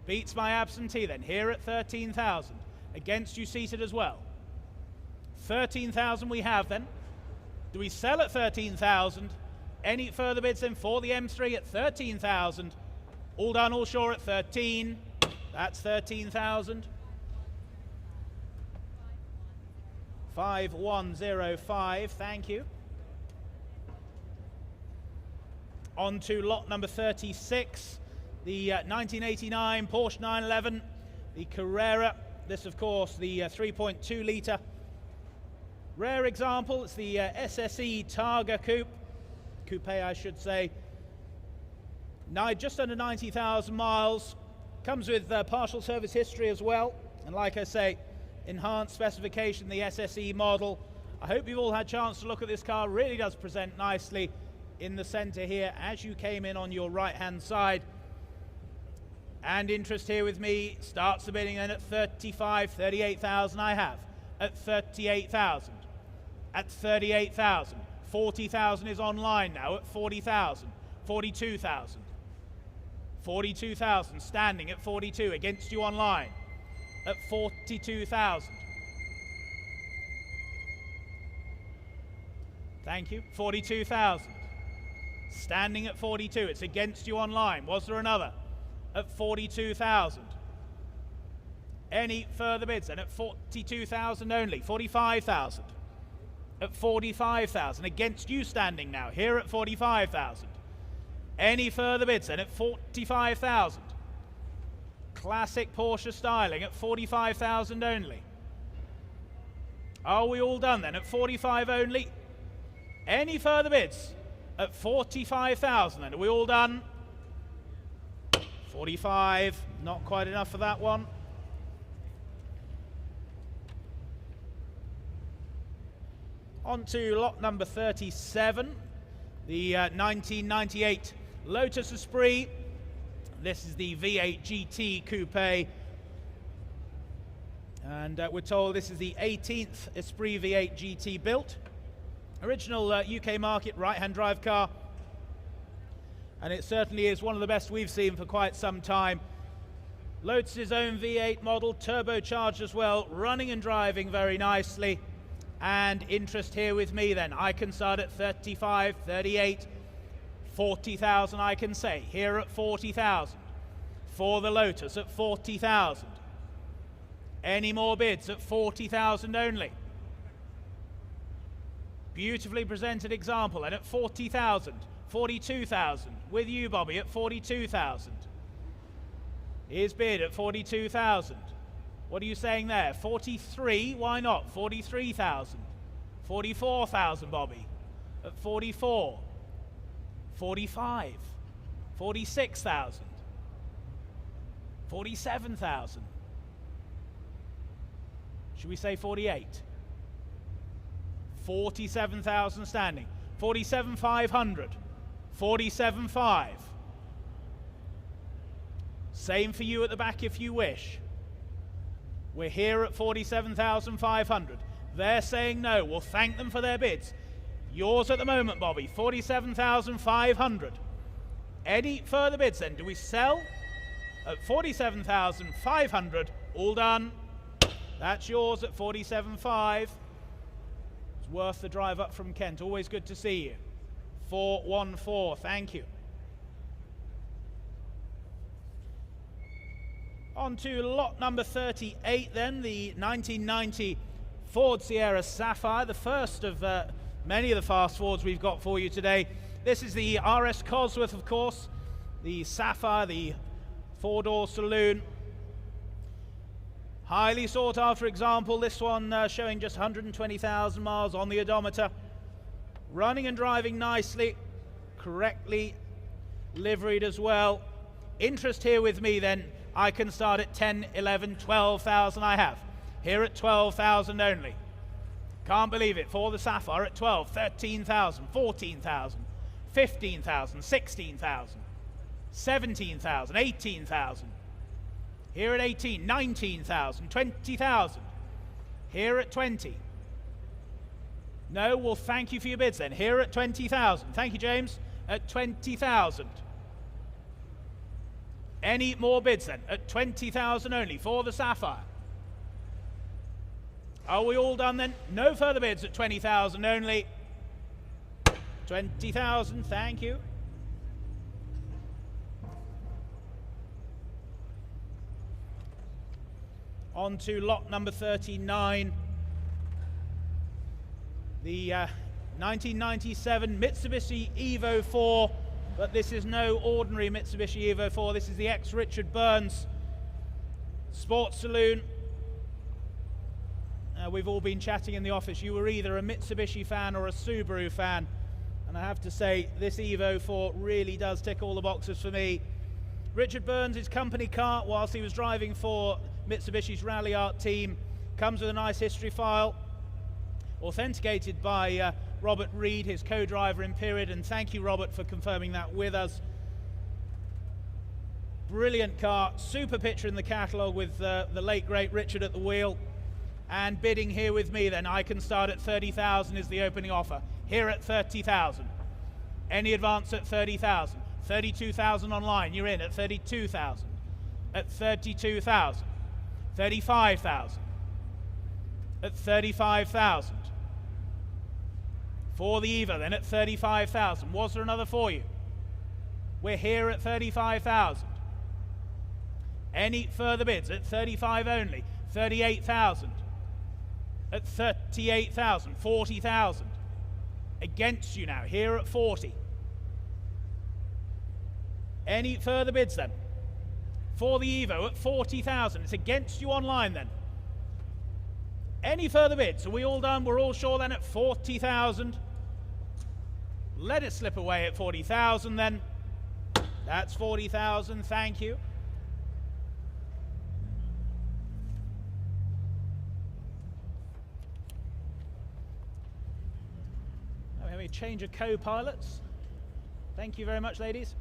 Speaker 1: Beats my absentee then, here at 13,000. Against you seated as well. 13,000 we have then. Do we sell at 13,000? Any further bids then for the M3 at 13,000? All done, all sure at 13. That's 13,000. 5105, thank you. On to lot number 36. The 1989 Porsche 911, the Carrera. This, of course, the 3.2 litre. Rare example, it's the SSE Targa Coupe, I should say. Now, just under 90,000 miles. Comes with partial service history as well. And like I say, enhanced specification, the SSE model. I hope you've all had a chance to look at this car. Really does present nicely in the centre here as you came in on your right-hand side. And interest here with me starts the bidding then at 35, 38,000 I have. At 38,000. At 38,000. 40,000 is online now at 40,000. 42,000. 42,000 standing at 42 against you online. At 42,000. Thank you. 42,000. Standing at 42. It's against you online. Was there another? At 42,000. Any further bids then? At 42,000 only. 45,000. At 45,000. Against you standing now. Here at 45,000. Any further bids then? At 45,000. Classic Porsche styling at 45,000 only. Are we all done then? At 45 only. Any further bids? At 45,000 then. Are we all done? 45, not quite enough for that one. On to lot number 37, the 1998 Lotus Esprit. This is the V8 GT Coupe. And we're told this is the 18th Esprit V8 GT built. Original UK market right-hand drive car. And it certainly is one of the best we've seen for quite some time. Lotus's own V8 model, turbocharged as well, running and driving very nicely. And interest here with me then. I can start at 35, 38, 40,000 I can say. Here at 40,000. For the Lotus at 40,000. Any more bids at 40,000 only. Beautifully presented example. And at 40,000. 42,000 with you, Bobby, at 42,000. Here's bid at 42,000. What are you saying there? 43? Why not? 43,000. 44,000, Bobby. At 44. 45. 46,000. 47,000. Should we say 48? 47,000 standing. 47,500. 47,500. Same for you at the back if you wish. We're here at 47,500. They're saying no. We'll thank them for their bids. Yours at the moment, Bobby, 47,500. Any further bids then? Do we sell at 47,500? All done. That's yours at 47,500. It's worth the drive up from Kent. Always good to see you. 414. Thank you. On to lot number 38 then, the 1990 Ford Sierra Sapphire, the first of many of the fast Fords we've got for you today. This is the RS Cosworth, of course, the Sapphire, the four-door saloon. Highly sought after example, this one showing just 120,000 miles on the odometer. Running and driving nicely, correctly liveried as well. Interest here with me then, I can start at 10, 11, 12,000 I have. Here at 12,000 only. Can't believe it, for the Sapphire at 12, 13,000, 14,000, 15,000, 16,000, 17,000, 18,000. Here at 18, 19,000, 20,000. Here at 20. No, well, thank you for your bids then. Here at 20,000. Thank you, James. At 20,000. Any more bids then? At 20,000 only for the Sapphire. Are we all done then? No further bids at 20,000 only. 20,000, thank you. On to lot number 39. The 1997 Mitsubishi Evo 4, but this is no ordinary Mitsubishi Evo 4. This is the ex-Richard Burns Sports Saloon. We've all been chatting in the office. You were either a Mitsubishi fan or a Subaru fan. And I have to say, this Evo 4 really does tick all the boxes for me. Richard Burns' company car, whilst he was driving for Mitsubishi's Rally Art team, comes with a nice history file, authenticated by Robert Reed, his co-driver in period, and thank you, Robert, for confirming that with us. Brilliant car, super picture in the catalogue with the late great Richard at the wheel. And bidding here with me then, I can start at 30,000 is the opening offer. Here at 30,000. Any advance at 30,000. 32,000 online, you're in at 32,000. At 32,000. 35,000. At 35,000. For the Evo then at 35,000. Was there another for you? We're here at 35,000. Any further bids at 35 only. 38,000. At 38,000. 40,000. Against you now, here at 40. Any further bids then? For the Evo at 40,000. It's against you online then. Any further bids? Are we all done? We're all sure then at 40,000. Let it slip away at 40,000 then. That's 40,000, thank you. Now we change of co-pilots. Thank you very much, ladies.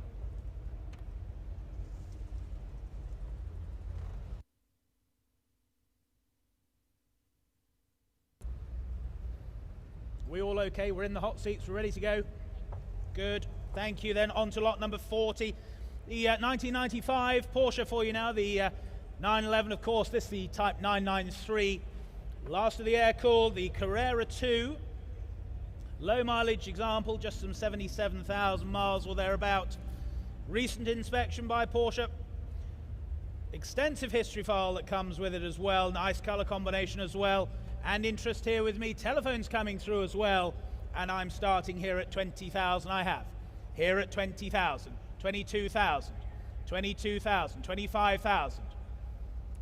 Speaker 1: We all okay? We're in the hot seats. We're ready to go. Good. Thank you. Then on to lot number 40. The 1995 Porsche for you now. The 911, of course. This is the Type 993. Last of the air-cooled. The Carrera 2. Low mileage example. Just some 77,000 miles or thereabout. Recent inspection by Porsche. Extensive history file that comes with it as well. Nice colour combination as well. And interest here with me. Telephones coming through as well. And I'm starting here at 20,000 I have. Here at 20,000. 22,000. 22,000. 25,000.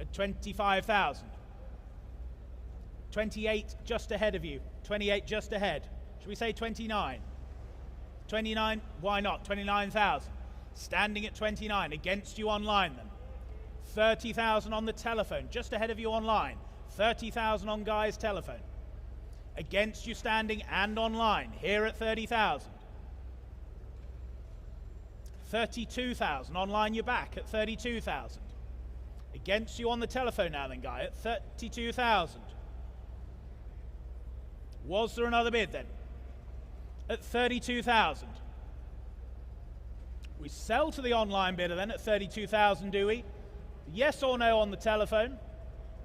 Speaker 1: At 25,000. 28 just ahead of you. 28 just ahead. Should we say 29? 29, why not? 29,000. Standing at 29. Against you online then. 30,000 on the telephone. Just ahead of you online. 30,000 on Guy's telephone. against you standing and online, here at 30,000. 32,000, online you're back at 32,000. Against you on the telephone now then, guy, at 32,000. Was there another bid then? At 32,000. We sell to the online bidder then at 32,000, do we? Yes or no on the telephone?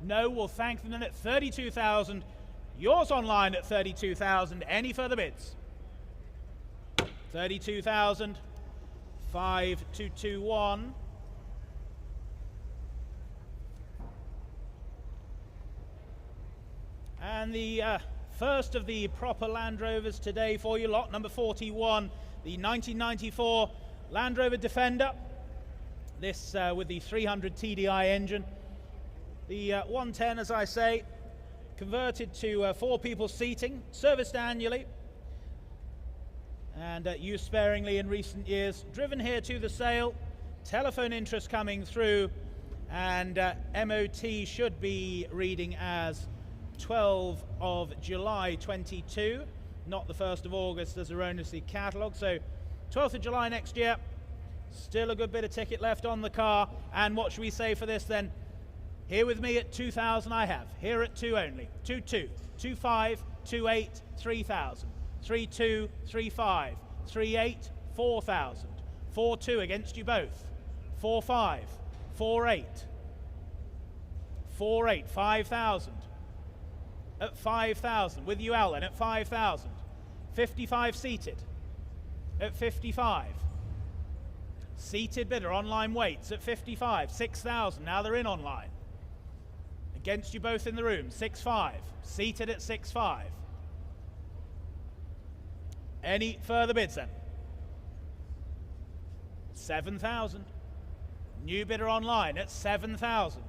Speaker 1: No, we'll thank them then at 32,000. Yours online at 32,000. Any further bids? 32,000. 5221. And the first of the proper Land Rovers today for you, lot number 41, the 1994 Land Rover Defender. This with the 300 TDI engine. The 110, as I say, converted to 4 people seating, serviced annually, and used sparingly in recent years. Driven here to the sale, telephone interest coming through, and MOT should be reading as 12 of July 22, not the 1st of August as erroneously catalogued. So 12th of July next year. Still a good bit of ticket left on the car. And what should we say for this then? Here with me at 2,000 I have. Here at 2 only. 2-2, 2-5, 2-8, 3,000. 3-2, 3-5, 3-8, 4,000. 4-2 against you both. 4-5, 4-8, 4-8, 5,000. At 5,000, with you Alan at 5,000. 55 seated at 55. Seated bidder, online waits at 55, 6,000, now they're in online. Against you both in the room, 6.5, seated at 6.5. Any further bids then? 7,000. New bidder online at 7,000.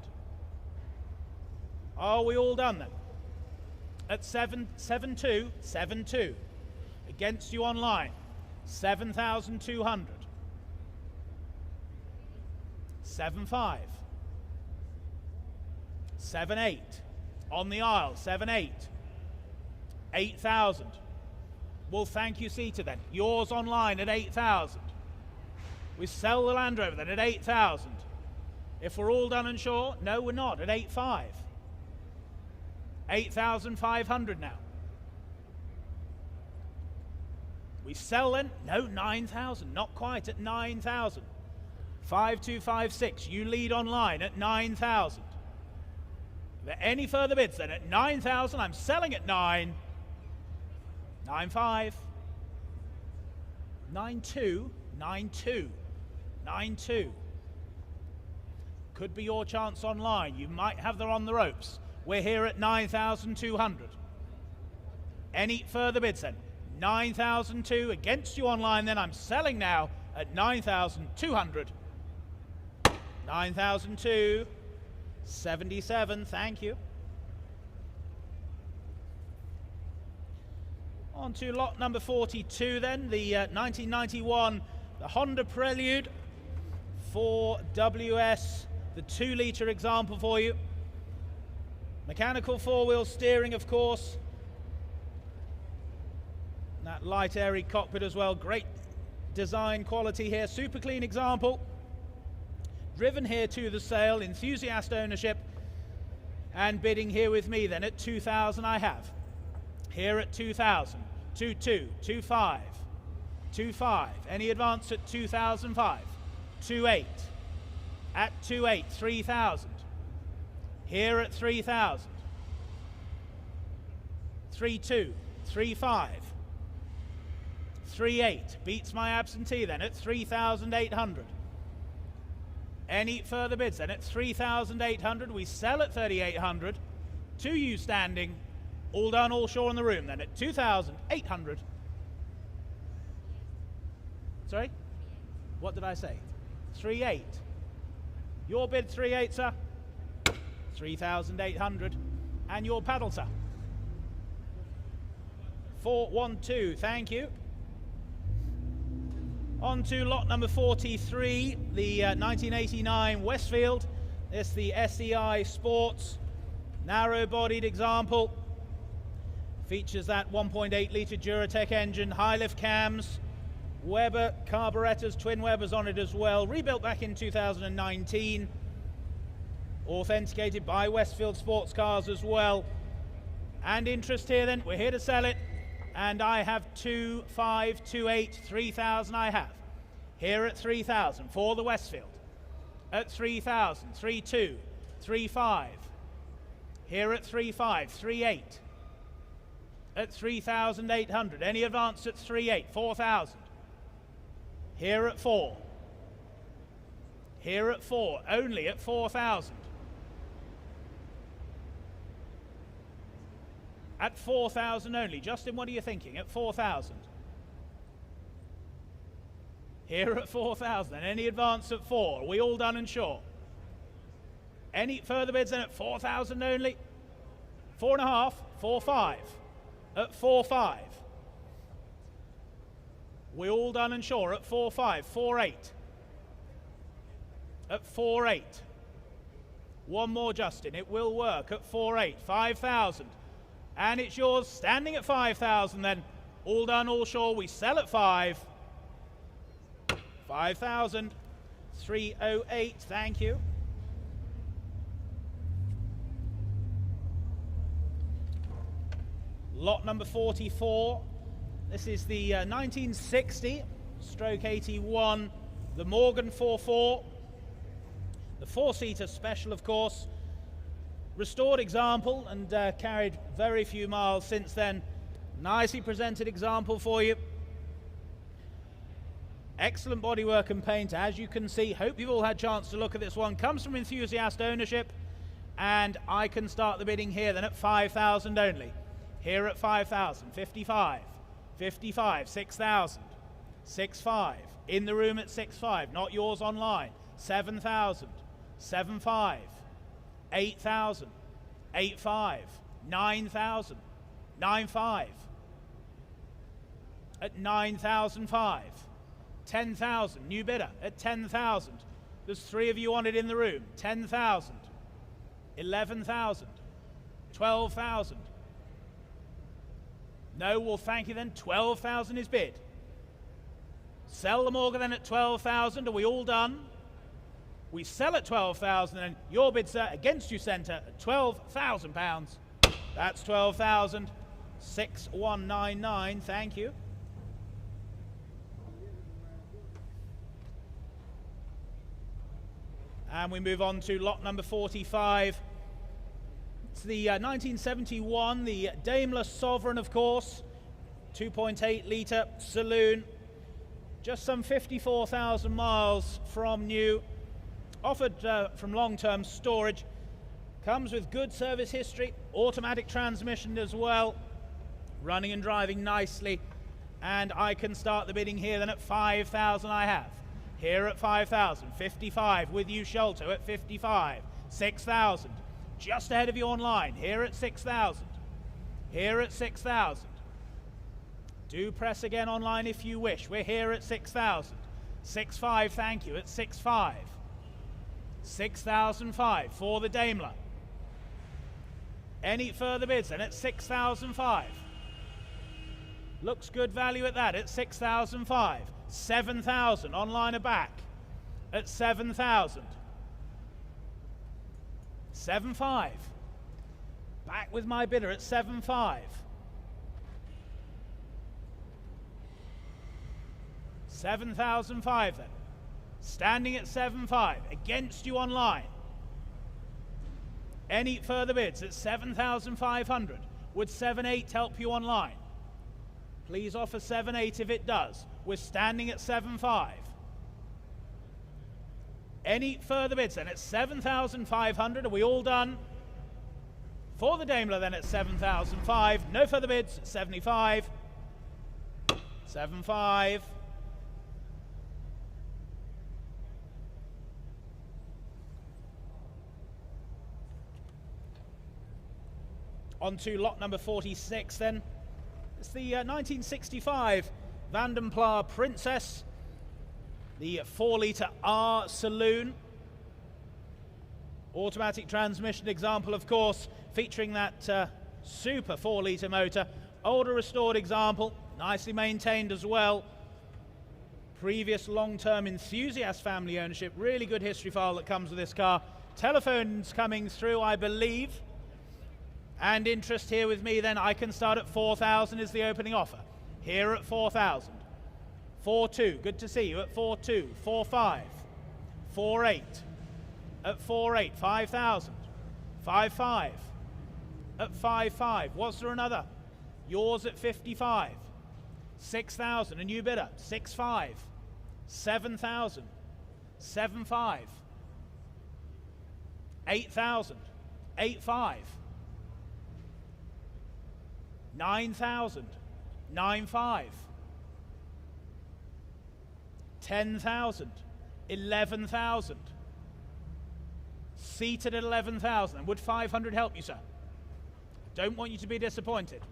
Speaker 1: Are we all done then? At 7.2, 7.2. Against you online, 7,200. 7.5. 7.8. On the aisle, 7.8. 8,000. Well, thank you, seated then. Yours online at 8,000. We sell the Land Rover then at 8,000. If we're all done and sure, no, we're not, at 8.5. 8,500 now. We sell then, no, 9,000, not quite, at 9,000. 5,256, you lead online at 9,000. Are there any further bids then? At 9,000, I'm selling at 9. 9.5. 9.2, 9.2, 9.2. Could be your chance online. You might have them on the ropes. We're here at 9,200. Any further bids then? 9,002 against you online then. I'm selling now at 9,200. 9,002. 77, thank you. On to lot number 42 then, the 1991, the Honda Prelude 4WS, the 2-litre example for you. Mechanical 4-wheel steering, of course. That light airy cockpit as well, great design quality here, super clean example. Driven here to the sale, enthusiast ownership, and bidding here with me then at 2,000 I have. Here at 2,000, 2.2, 2.5, 2.5, any advance at 2,005, 2.8, at 2.8, 3,000, here at 3,000, 3.2, 3.5, 3.8, beats my absentee then at 3,800. Any further bids then at 3,800, we sell at 3,800, to you standing, all done, all sure in the room then at 2,800. Sorry? What did I say? 3.8. Your bid 3.8, sir. 3,800. And your paddle, sir. 412, thank you. On to lot number 43, the 1989 Westfield. This the SEI Sports, narrow-bodied example. Features that 1.8 litre Duratec engine, high lift cams, Weber carburetors, twin Webers on it as well. Rebuilt back in 2019. Authenticated by Westfield Sports Cars as well. And interest here then, we're here to sell it. And I have 2,528, 3,000 I have. Here at 3,000 for the Westfield. At 3,000, 3,2, 3,5. Here at 3,5, 3,8. At 3,800. Any advance at 3,8, 4,000. Here at 4. Here at 4, only at 4,000. At 4,000 only. Justin, what are you thinking? At 4,000. Here at 4,000. Any advance at 4? Are we all done and sure? Any further bids then at 4,000 only? 4.5, 4.5. At 4.5. We all done and sure at 4.5, 4.8. At 4.8. One more, Justin. It will work at 4.8. 5,000. And it's yours, standing at 5,000 then. All done, all sure. We sell at 5. 5,000. 308. Thank you. Lot number 44. This is the 1960/81, the Morgan 4.4. The four-seater special, of course. Restored example and carried very few miles since then. Nicely presented example for you. Excellent bodywork and paint, as you can see. Hope you've all had a chance to look at this one. Comes from enthusiast ownership, and I can start the bidding here then at 5,000 only. Here at 5,000, 55, 55, 6,000, 6.5. In the room at 6.5, not yours online. 7,000, 7.5. 8,000, 8.5, 9,000, 9.5, at 9,005, 10,000, new bidder at 10,000. There's 3 of you on it in the room. 10,000, 11,000, 12,000. No, well, thank you then. 12,000 is bid. Sell the Morgan then at 12,000. Are we all done? We sell at 12,000 and your bid, sir, against you centre at £12,000. That's 12,000. 6199. Thank you. And we move on to lot number 45. It's the 1971, the Daimler Sovereign, of course. 2.8 litre saloon. Just some 54,000 miles from new. Offered from long-term storage. Comes with good service history, automatic transmission as well. Running and driving nicely. And I can start the bidding here then at 5,000 I have. Here at 5,000, 55 with you Sholto at 55, 6,000. Just ahead of you online, here at 6,000. Here at 6,000. Do press again online if you wish. We're here at 6,000. 6.5, thank you, at 6.5. 6,005 for the Daimler. Any further bids then at 6,005. Looks good value at that at 6,005. 7,000 online or back at 7,000. 7.5. Back with my bidder at 7.5. 7,005 then. Standing at 7.5, against you online. Any further bids at 7,500? Would 7.8 help you online? Please offer 7.8 if it does. We're standing at 7.5. Any further bids then at 7,500? Are we all done? For the Daimler then at 7,005. No further bids at 75. 7.5. On to lot number 46 then. It's the 1965 Vanden Plas Princess, the 4-litre R Saloon. Automatic transmission example, of course, featuring that Super 4-litre motor. Older restored example, nicely maintained as well. Previous long-term enthusiast family ownership. Really good history file that comes with this car. Telephones coming through, I believe. And interest here with me then. I can start at 4,000 is the opening offer. Here at 4,000. 4.2, good to see you at 4.2. 4.5. 4.8. At 4.8. 5,000. 5.5. At 5.5. Was there another? Yours at 55. 6,000. A new bidder. 6.5. 7,000. 7.5. 8,000. 8.5. 9,000. 9.5. 10,000. 11,000. Seated at 11,000. Would 500 help you, sir? Don't want you to be disappointed.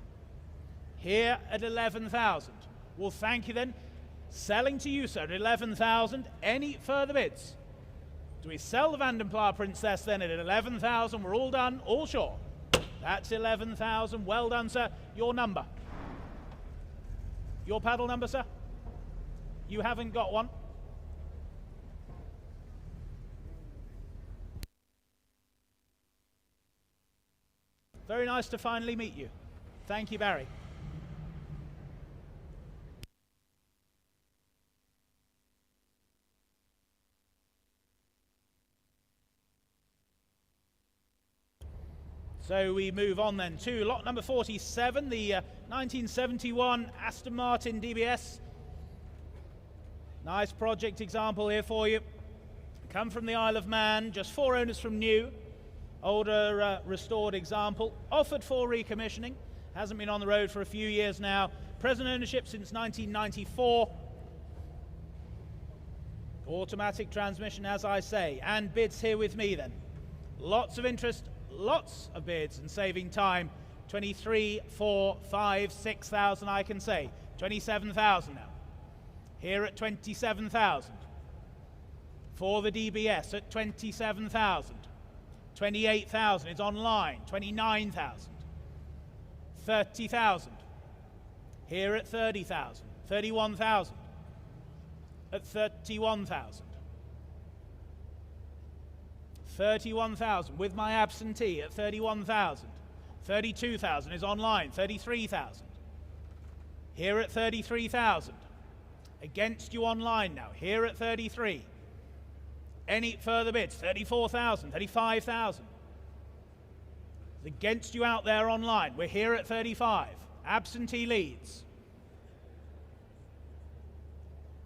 Speaker 1: Here at 11,000. Well, thank you then. Selling to you, sir, at 11,000. Any further bids? Do we sell the Vandenpla Princess then at 11,000? We're all done, all sure. That's 11,000. Well done, sir. Your number. Your paddle number, sir? You haven't got one. Very nice to finally meet you. Thank you, Barry. So we move on then to lot number 47, the 1971 Aston Martin DBS. Nice project example here for you. Come from the Isle of Man, just 4 owners from new. Older restored example, offered for recommissioning, hasn't been on the road for a few years now. Present ownership since 1994. Automatic transmission, as I say, and bids here with me then. Lots of interest, lots of bids and saving time. 23, 4, 5, 6,000 I can say. 27,000 now. Here at 27,000. For the DBS at 27,000. 28,000, it's online. 29,000. 30,000. Here at 30,000. 31,000. At 31,000. 31,000 with my absentee at 31,000. 32,000 is online. 33,000. Here at 33,000. Against you online now. Here at 33. Any further bids? 34,000, 35,000. Against you out there online. We're here at 35. Absentee leads.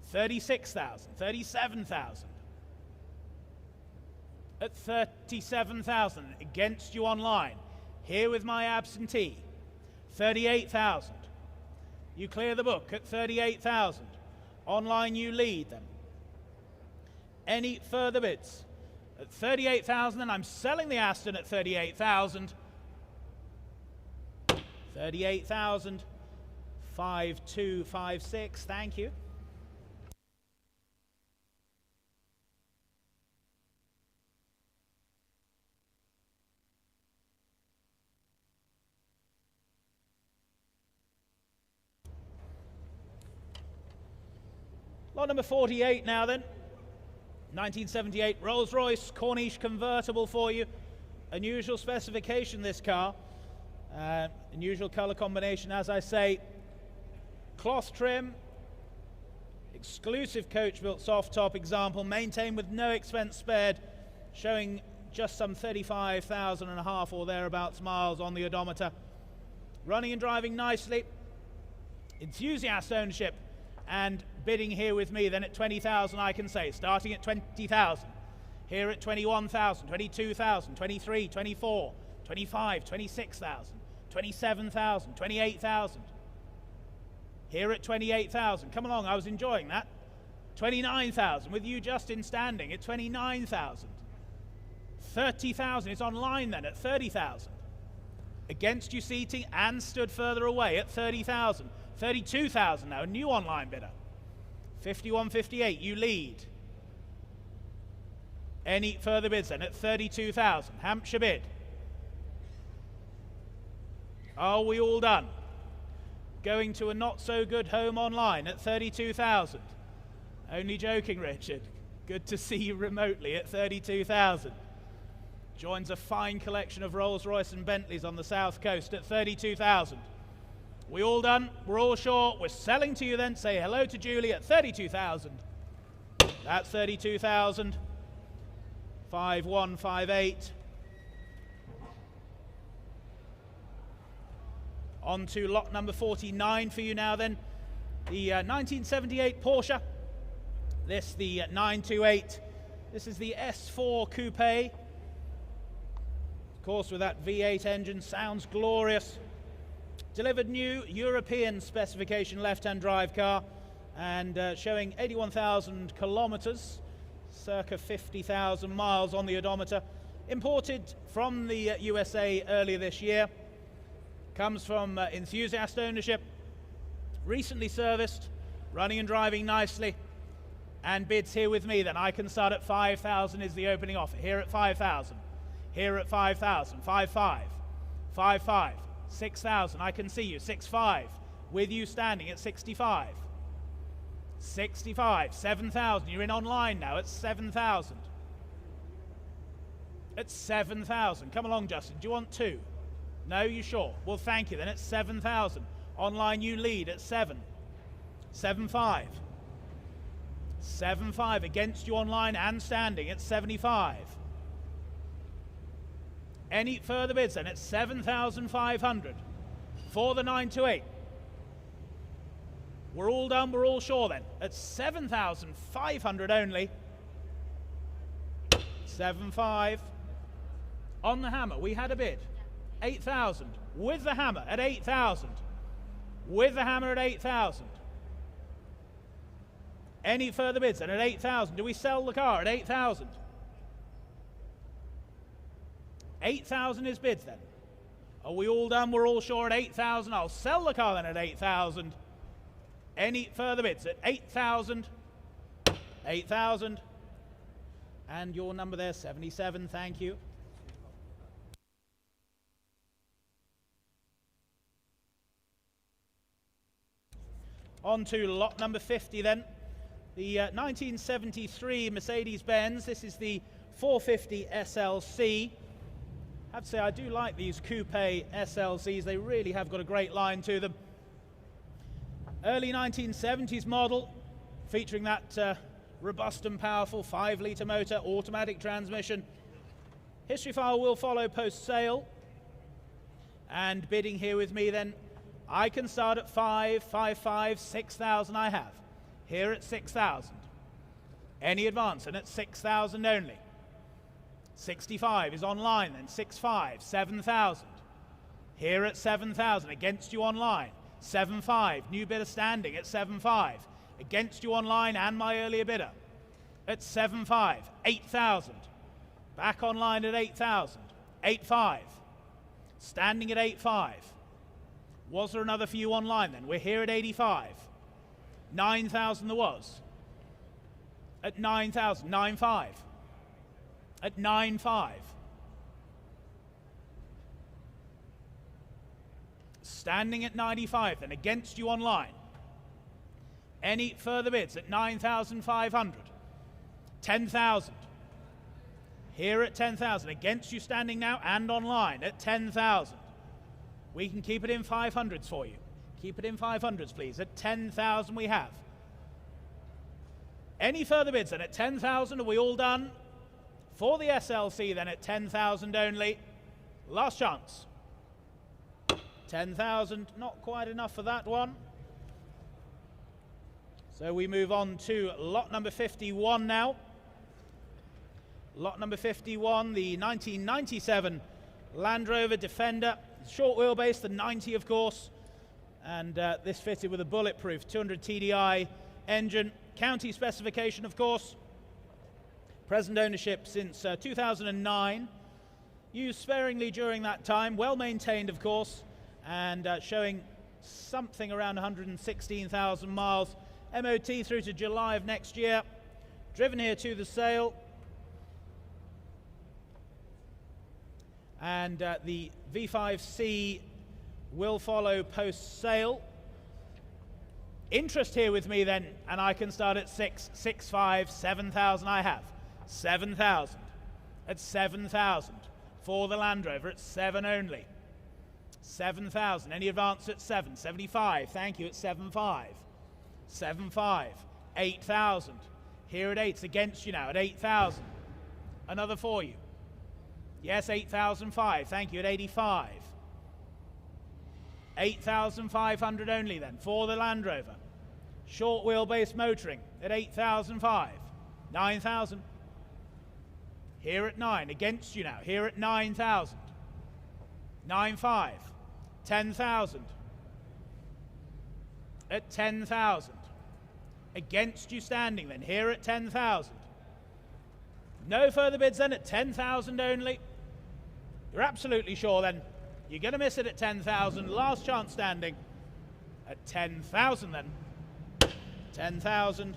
Speaker 1: 36,000, 37,000. At 37,000. Against you online. Here with my absentee. 38,000. You clear the book at 38,000. Online you lead them. Any further bids? At 38,000, and I'm selling the Aston at 38,000. 38,000. 5256, thank you. Lot number 48 now then. 1978 Rolls-Royce Corniche convertible for you. Unusual specification this car. Unusual colour combination, as I say. Cloth trim. Exclusive coach built soft top example. Maintained with no expense spared. Showing just some 35,000 and a half or thereabouts miles on the odometer. Running and driving nicely. Enthusiast ownership. And bidding here with me then at 20,000 I can say, starting at 20,000. Here at 21,000, 22,000, 23, 24, 25, 26,000, 27,000, 28,000. Here at 28,000, come along, I was enjoying that. 29,000 with you Justin standing at 29,000. 30,000, it's online then at 30,000. Against you seating and stood further away at 30,000. 32,000 now, a new online bidder. 51.58, you lead. Any further bids then at 32,000? Hampshire bid. Are we all done? Going to a not so good home online at 32,000. Only joking, Richard. Good to see you remotely at 32,000. Joins a fine collection of Rolls-Royce and Bentleys on the south coast at 32,000. We all done? We're all sure? We're selling to you then. Say hello to Julie at 32,000. That's 32,000. 5158. On to lot number 49 for you now then. The 1978 Porsche. This the 928. This is the S4 Coupe. Of course, with that V8 engine, sounds glorious. Delivered new European specification left-hand drive car and showing 81,000 kilometers, circa 50,000 miles on the odometer. Imported from the USA earlier this year. Comes from enthusiast ownership. Recently serviced, running and driving nicely. And bids here with me then. I can start at 5,000 is the opening offer. Here at 5,000. Here at 5,000. 5,500. 5,500. 6,000. I can see you. 6,500. With you standing at 65. 65. 7,000. You're in online now at 7,000. At 7,000. Come along, Justin. Do you want 2? No, you sure? Well, thank you then. At 7,000. Online you lead at 7. 7,500. 7,500 against you online and standing at 75. Any further bids then at 7,500 for the 928. We're all done, we're all sure then. At 7,500 only. 7,500. On the hammer, we had a bid. 8,000 with the hammer at 8,000. With the hammer at 8,000. Any further bids then at 8,000? Do we sell the car at 8,000? 8,000 is bids then. Are we all done? We're all sure at 8,000. I'll sell the car then at 8,000. Any further bids at 8,000? 8,000. And your number there, 77. Thank you. On to lot number 50 then. The 1973 Mercedes-Benz. This is the 450 SLC. I have to say I do like these coupe SLCs. They really have got a great line to them. Early 1970s model, featuring that robust and powerful 5-litre motor, automatic transmission. History file will follow post-sale. And bidding here with me then, I can start at 5, 5,500, 6,000 I have. Here at 6,000. Any advance, and at 6,000 only. 65 is online then, 6,500, 7,000. Here at 7,000, against you online. 7,500, new bidder standing at 7,500. Against you online and my earlier bidder. At 7,500, 8,000. Back online at 8,000. 8,500. Standing at 8,500. Was there another for you online then? We're here at 85. 9,000 there was. At 9,000, 9,500. At 9,500. Standing at 95 then, against you online. Any further bids at 9,500. 10,000. Here at 10,000, against you standing now and online at 10,000. We can keep it in 500s for you. Keep it in 500s, please. At 10,000 we have. Any further bids then at 10,000? Are we all done? For the SLC then at 10,000 only. Last chance. 10,000, not quite enough for that one. So we move on to lot number 51 now. Lot number 51, the 1997 Land Rover Defender. Short wheelbase, the 90 of course. And this fitted with a bulletproof 200 TDI engine. County specification of course. Present ownership since 2009. Used sparingly during that time. Well maintained of course. And showing something around 116,000 miles. MOT through to July of next year. Driven here to the sale. And the V5C will follow post-sale. Interest here with me then, and I can start at 6, 6, 5, 7,000 I have. 7,000. At 7,000. For the Land Rover at 7 only. 7,000. Any advance at 7? 75. Thank you at 7.5. 7.5. 8,000. Here at 8. It's against you now at 8,000. Another for you. Yes, 8,005. Thank you at 85. 8,500 only then for the Land Rover. Short wheelbase motoring at 8,005. 9,000. Here at 9. Against you now. Here at 9,000. 9.5. 10,000. At 10,000. Against you standing then. Here at 10,000. No further bids then at 10,000 only. You're absolutely sure then. You're going to miss it at 10,000. Last chance standing at 10,000 then. 10,000.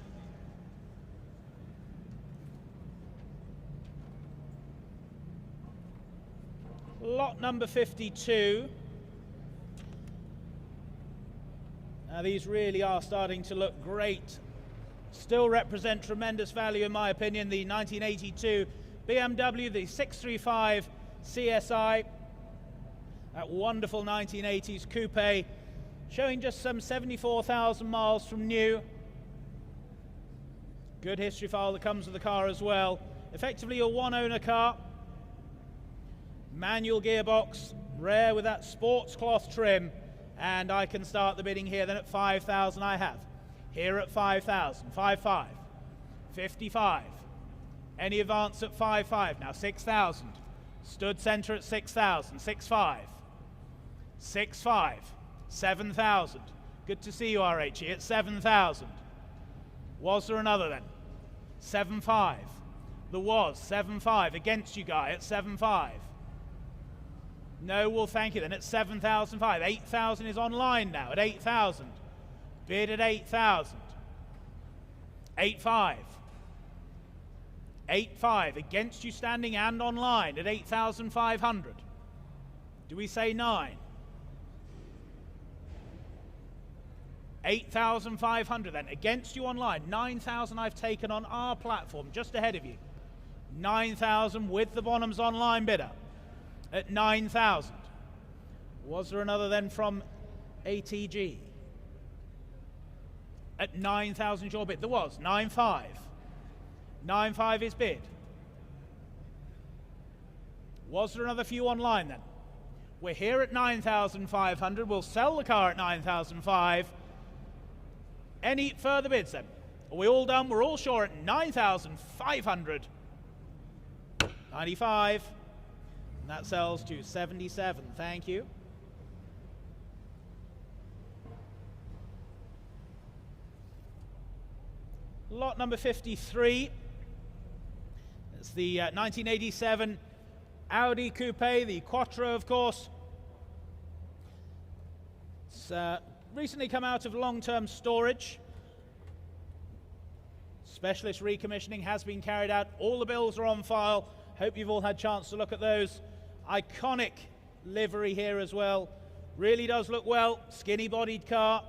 Speaker 1: Lot number 52. Now these really are starting to look great. Still represent tremendous value in my opinion. The 1982 BMW, the 635 CSI, that wonderful 1980s coupe, showing just some 74,000 miles from new. Good history file that comes with the car as well. Effectively a one-owner car. Manual gearbox, rare with that sports cloth trim. And I can start the bidding here then at 5,000 I have. Here at 5,000, 5.5, 55. Any advance at 5.5 now, 6,000. Stood centre at 6,000, 6.5, 6.5, 7,000. Good to see you, RHE, at 7,000. Was there another then? 7.5. There was, 7.5. Against you, Guy, at 7.5. No, well, thank you then, at 7,005. 8,000 is online now, at 8,000. Bid at 8,000. 8.5. 8.5. Against you standing and online at 8,500. Do we say 9? 8,500 then. Against you online. 9,000 I've taken on our platform, just ahead of you. 9,000 with the Bonhams online bidder at 9,000. Was there another then from ATG? At 9,000 your bid. There was. 9.5. 9.5 is bid. Was there another few online then? We're here at 9,500. We'll sell the car at 9,005. Any further bids then? Are we all done? We're all sure at 9,500. 95. And that sells to 77. Thank you. Lot number 53. It's the 1987 Audi coupe, the Quattro, of course. It's recently come out of long-term storage. Specialist recommissioning has been carried out. All the bills are on file. Hope you've all had a chance to look at those. Iconic livery here as well. Really does look well. Skinny-bodied car.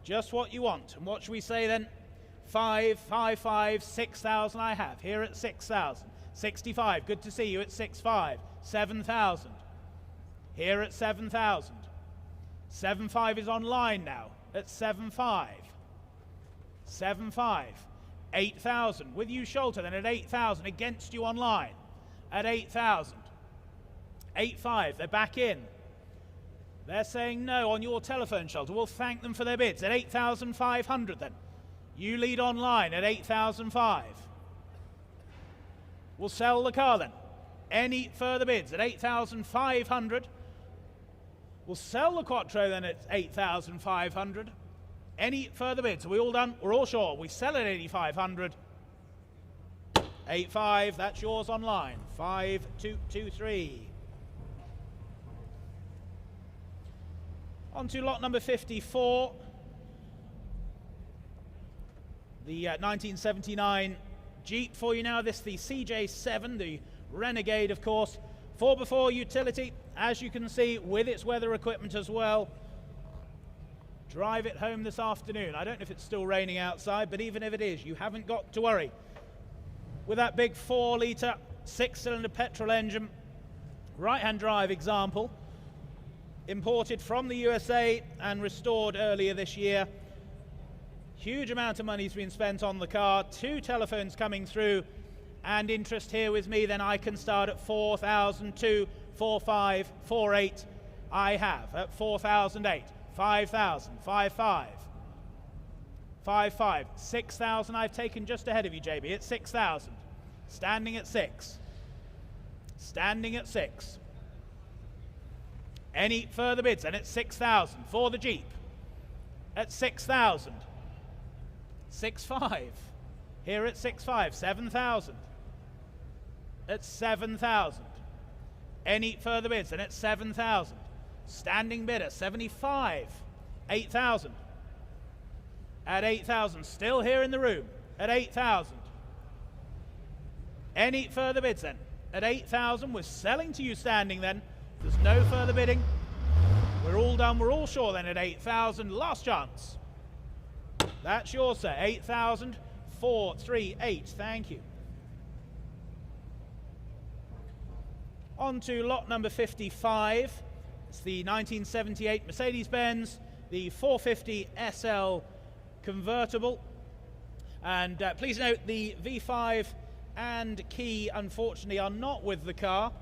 Speaker 1: Just what you want. And what should we say then? 5, 6,000 I have. Here at 6,000. 65. Good to see you at 6.5. 7,000. Here at 7,000. 7.5 is online now at 7.5. 7.5. 8,000. With you, Sholto, then at 8,000. Against you online at 8,000. 8.5. They're back in. They're saying no on your telephone, Sholto. We'll thank them for their bids at 8,500 then. You lead online at 8,005. We'll sell the car then. Any further bids at 8,500. We'll sell the Quattro then at 8,500. Any further bids? Are we all done? We're all sure. We sell at 8,500. 8.5. That's yours online. 5,223. On to lot number 54. The 1979 Jeep for you now. This the CJ7, the Renegade, of course. 4x4 utility, as you can see, with its weather equipment as well. Drive it home this afternoon. I don't know if it's still raining outside, but even if it is, you haven't got to worry. With that big 4-litre, 6-cylinder petrol engine, right-hand drive example, imported from the USA and restored earlier this year. Huge amount of money's been spent on the car. 2 telephones coming through, and interest here with me, then I can start at 4,002, 45, 48. I have at 4,008, 5,000, 55, 55, 6,000. I've taken just ahead of you, JB, at 6,000. Standing at 6. Standing at 6. Any further bids? And it's 6,000 for the Jeep. At 6,000. 6,500. Here at 6,500. 7,000. At 7,000. Any further bids? And it's 7,000. Standing bidder 75. 8,000. At 8,000. Still here in the room. At 8,000. Any further bids then? At 8,000. We're selling to you standing then. There's no further bidding. We're all done. We're all sure then at 8,000. Last chance. That's yours, sir. 8,000. 438. Thank you. On to lot number 55. It's the 1978 Mercedes-Benz, the 450 SL convertible. And please note the V5 and key, unfortunately, are not with the car.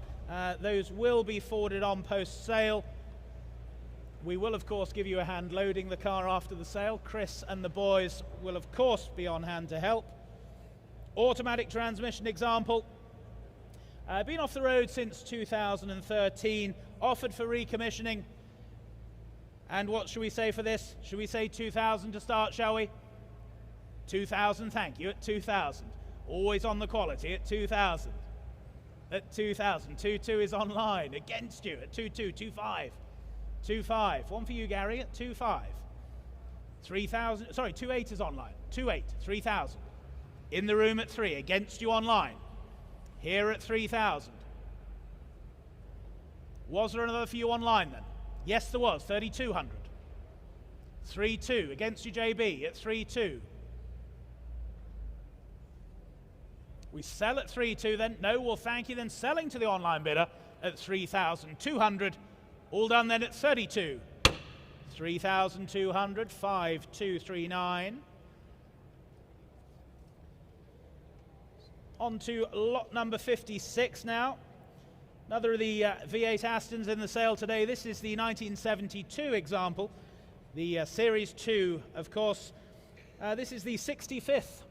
Speaker 1: Those will be forwarded on post-sale. We will, of course, give you a hand loading the car after the sale. Chris and the boys will, of course, be on hand to help. Automatic transmission example. Been off the road since 2013. Offered for recommissioning. And what should we say for this? Should we say 2,000 to start, shall we? 2,000, thank you, at 2,000. Always on the quality at 2,000. At 2,000. 2.2 is online. Against you at 2.2, 2.5. 2.5. One for you, Gary, at 2.5. 3,000. Sorry, 2.8 is online. 2.8. 3,000. In the room at 3. Against you online. Here at 3,000. Was there another for you online then? Yes, there was. 3,200. 3.2. Against you, JB, at 3.2. We sell at 3.2 then. No, well, thank you then. Selling to the online bidder at 3,200. All done then at 32. 3,200. 5,239. On to lot number 56 now. Another of the V8 Astons in the sale today. This is the 1972 example. The Series 2, of course. This is the 65th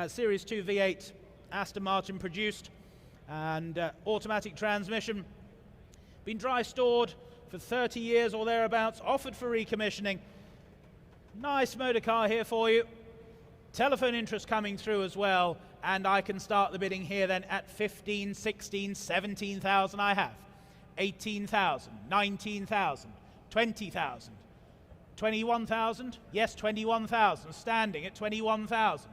Speaker 1: Series 2 V8 Aston Martin produced, and automatic transmission. Been dry stored for 30 years or thereabouts, offered for recommissioning. Nice motor car here for you. Telephone interest coming through as well, and I can start the bidding here then at 15, 16, 17,000 I have. 18,000, 19,000, 20,000, 21,000, yes, 21,000, standing at 21,000.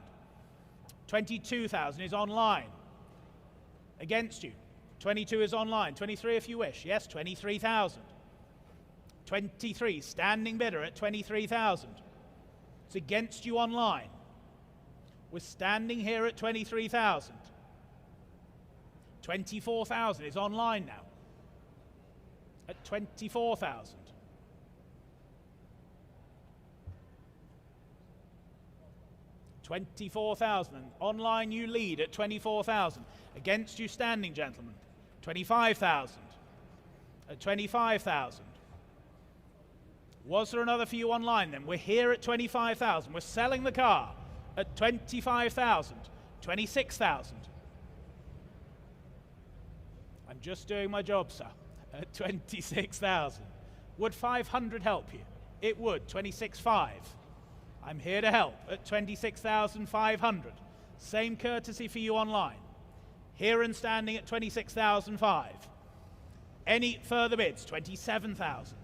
Speaker 1: 22,000 is online. Against you. 22 is online. 23 if you wish. Yes, 23,000. 23, standing bidder at 23,000. It's against you online. We're standing here at 23,000. 24,000 is online now. At 24,000. 24,000. Online you lead at 24,000. Against you standing, gentlemen. 25,000. At 25,000. Was there another for you online then? We're here at 25,000. We're selling the car at 25,000. 26,000. I'm just doing my job, sir. At 26,000. Would 500 help you? It would. 26,500. I'm here to help at 26,500. Same courtesy for you online. Here and standing at 26,500. Any further bids? 27,000.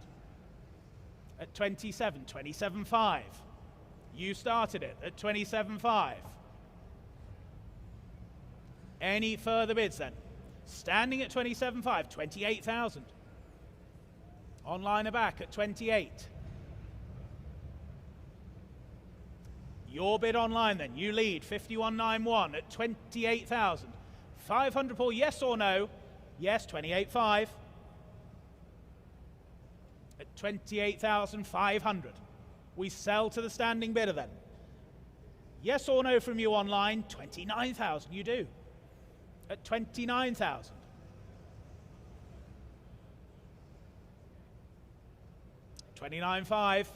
Speaker 1: At 27, 27,500. You started it at 27,500. Any further bids then? Standing at 27.5, 28,000. Online are back at 28. Your bid online then, you lead 51.91 at 28,000. 500 Paul, yes or no? Yes, 28.5. At 28,500. We sell to the standing bidder then. Yes or no from you online? 29,000, you do. At 29,000. $29,500.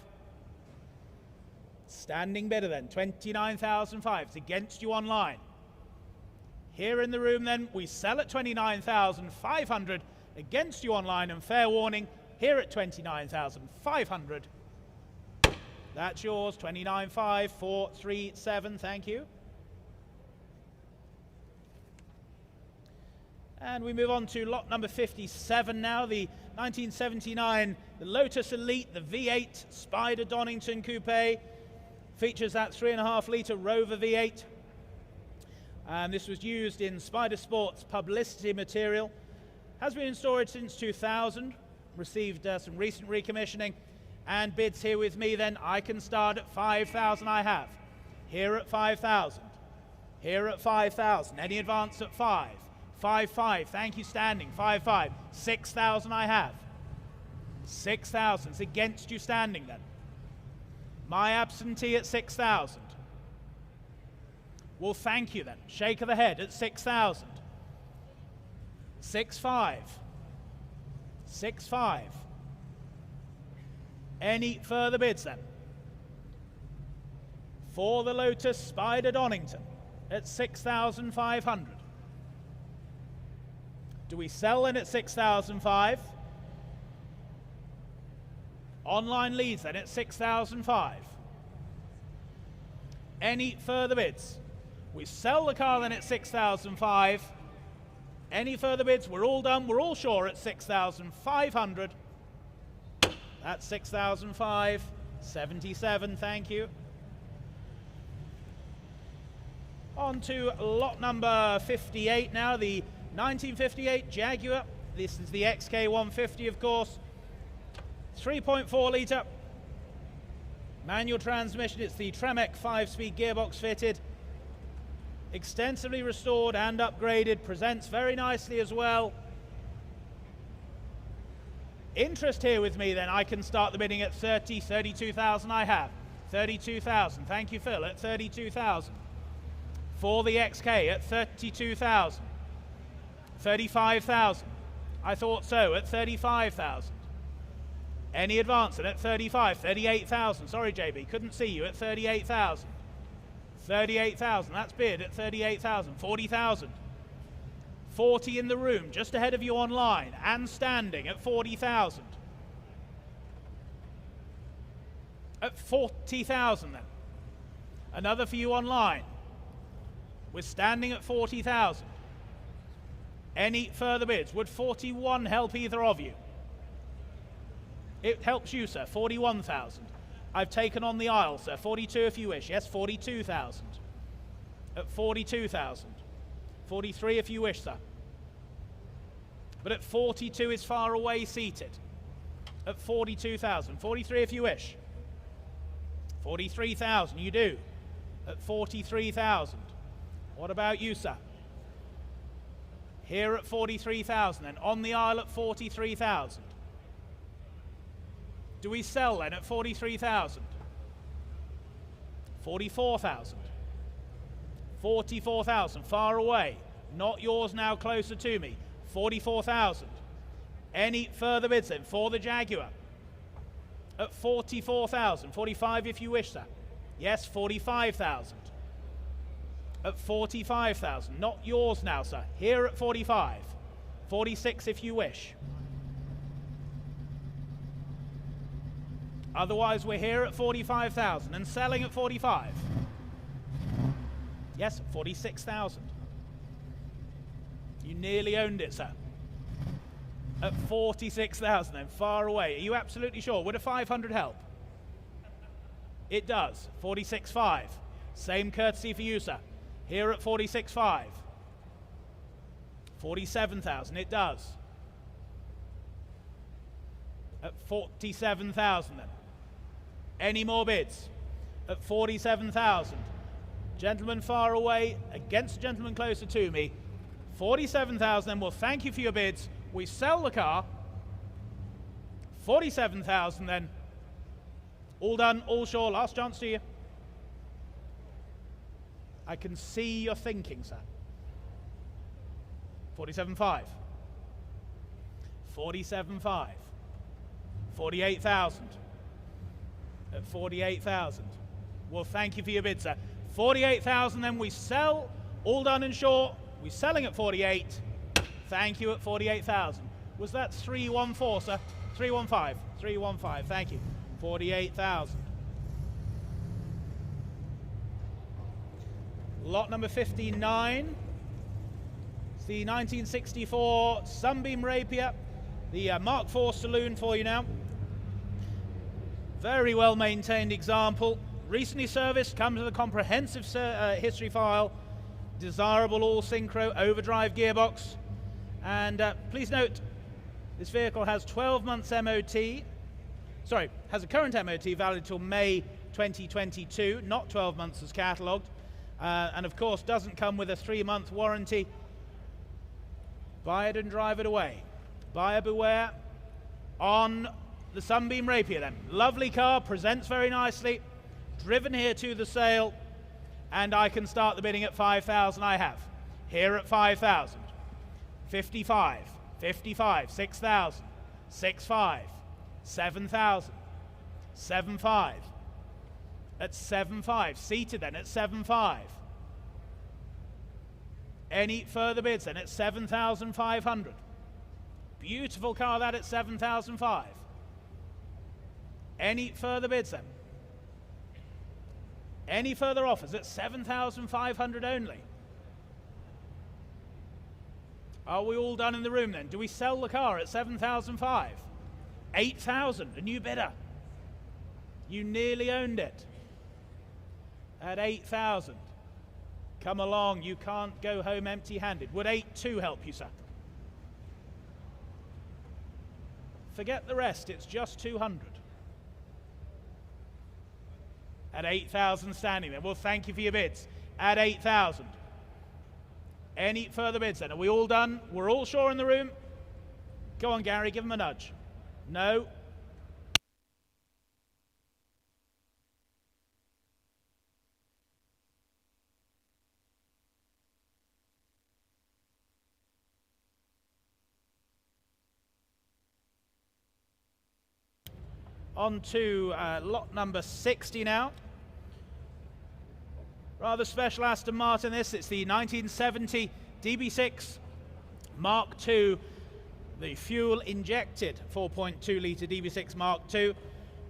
Speaker 1: Standing bidder then, 29,500. It's against you online. Here in the room then, we sell at 29,500 against you online, and fair warning, here at 29,500. That's yours, 29,537, thank you. And we move on to lot number 57 now, the 1979 the Lotus Elite, the V8 Spider Donington Coupe. Features that 3.5 litre Rover V8. And this was used in Spider Sports publicity material. Has been in storage since 2000. Received some recent recommissioning. And bids here with me then. I can start at 5,000 I have. Here at 5,000. Here at 5,000. Any advance at 5. 5,500. Thank you, standing. 5,500. 6,000 I have. 6,000. It's against you standing then. My absentee at 6,000. Well, thank you then. Shake of the head at 6,000. 6,500. 6,500. Any further bids then? For the Lotus Spider Donington at 6,500. Do we sell then at 6,500? Online leads then at 6,500. Any further bids? We sell the car then at 6,500. Any further bids? We're all done. We're all sure at 6,500. That's 6,577. Thank you. On to lot number 58 now, the 1958 Jaguar. This is the XK150, of course. 3.4 litre manual transmission. It's the Tremec 5-speed gearbox fitted, extensively restored and upgraded, presents very nicely as well. Interest here with me then, I can start the bidding at 32,000 I have. 32,000, thank you Phil, at 32,000. For the XK at 32,000. 35,000, I thought so, at 35,000. Any advance at 35, 38,000. Sorry, JB, couldn't see you at 38,000. 38,000, that's bid at 38,000. 40,000. 40 in the room, just ahead of you online and standing at 40,000. At 40,000 then. Another for you online. We're standing at 40,000. Any further bids? Would 41 help either of you? It helps you, sir. 41,000. I've taken on the aisle, sir. 42 if you wish. Yes, 42,000. At 42,000. 43 if you wish, sir. But at 42 is far away seated. At 42,000. 43 if you wish. 43,000, you do. At 43,000. What about you, sir? Here at 43,000 and on the aisle at 43,000. Do we sell then at 43,000? 44,000. 44,000, far away. Not yours now, closer to me. 44,000. Any further bids then for the Jaguar? At 44,000. 45 if you wish, sir. Yes, 45,000. At 45,000. Not yours now, sir. Here at 45. 46 if you wish. Otherwise, we're here at 45,000 and selling at 45. Yes, 46,000. You nearly owned it, sir. At 46,000 then, far away. Are you absolutely sure? Would a 500 help? It does. 46.5. Same courtesy for you, sir. Here at 46.5. 47,000, it does. At 47,000 then. Any more bids? At 47,000. Gentleman far away against gentleman closer to me. 47,000 then. Well, thank you for your bids. We sell the car. 47,000 then. All done, all sure. Last chance to you. I can see you're thinking, sir. 47.5. 47.5. 48,000. At 48,000. Well, thank you for your bid, sir. 48,000 then. We sell. All done and short. We're selling at 48. Thank you at 48,000. Was that 314, sir? 315. 315. Thank you. 48,000. Lot number 59. It's the 1964 Sunbeam Rapier. The Mark IV saloon for you now. Very well maintained example. Recently serviced, comes with a comprehensive history file. Desirable all synchro overdrive gearbox. And please note, this vehicle has 12 months MOT. Sorry, has a current MOT valid till May 2022, not 12 months as catalogued. And of course doesn't come with a 3-month warranty. Buy it and drive it away. Buyer beware on the Sunbeam Rapier then. Lovely car, presents very nicely. Driven here to the sale, and I can start the bidding at 5,000. I have. Here at 5,000. 55, 55, 6,000, 6,5, 7,000, 7,5. At 7,5. Seated then at 7,5. Any further bids then at 7,500. Beautiful car that at 7,005. Any further bids then? Any further offers at 7,500 only? Are we all done in the room then? Do we sell the car at 7,005? 8,000, a new bidder. You nearly owned it. At 8,000. Come along, you can't go home empty-handed. Would 8.2 help you, sir? Forget the rest, it's just 200. At 8,000 standing there. Well, thank you for your bids. At 8,000. Any further bids then? Are we all done? We're all sure in the room? Go on, Gary, give him a nudge. No. On to lot number 60 now. Rather special Aston Martin this. It's the 1970 DB6 Mark II, the fuel-injected 4.2-litre DB6 Mark II.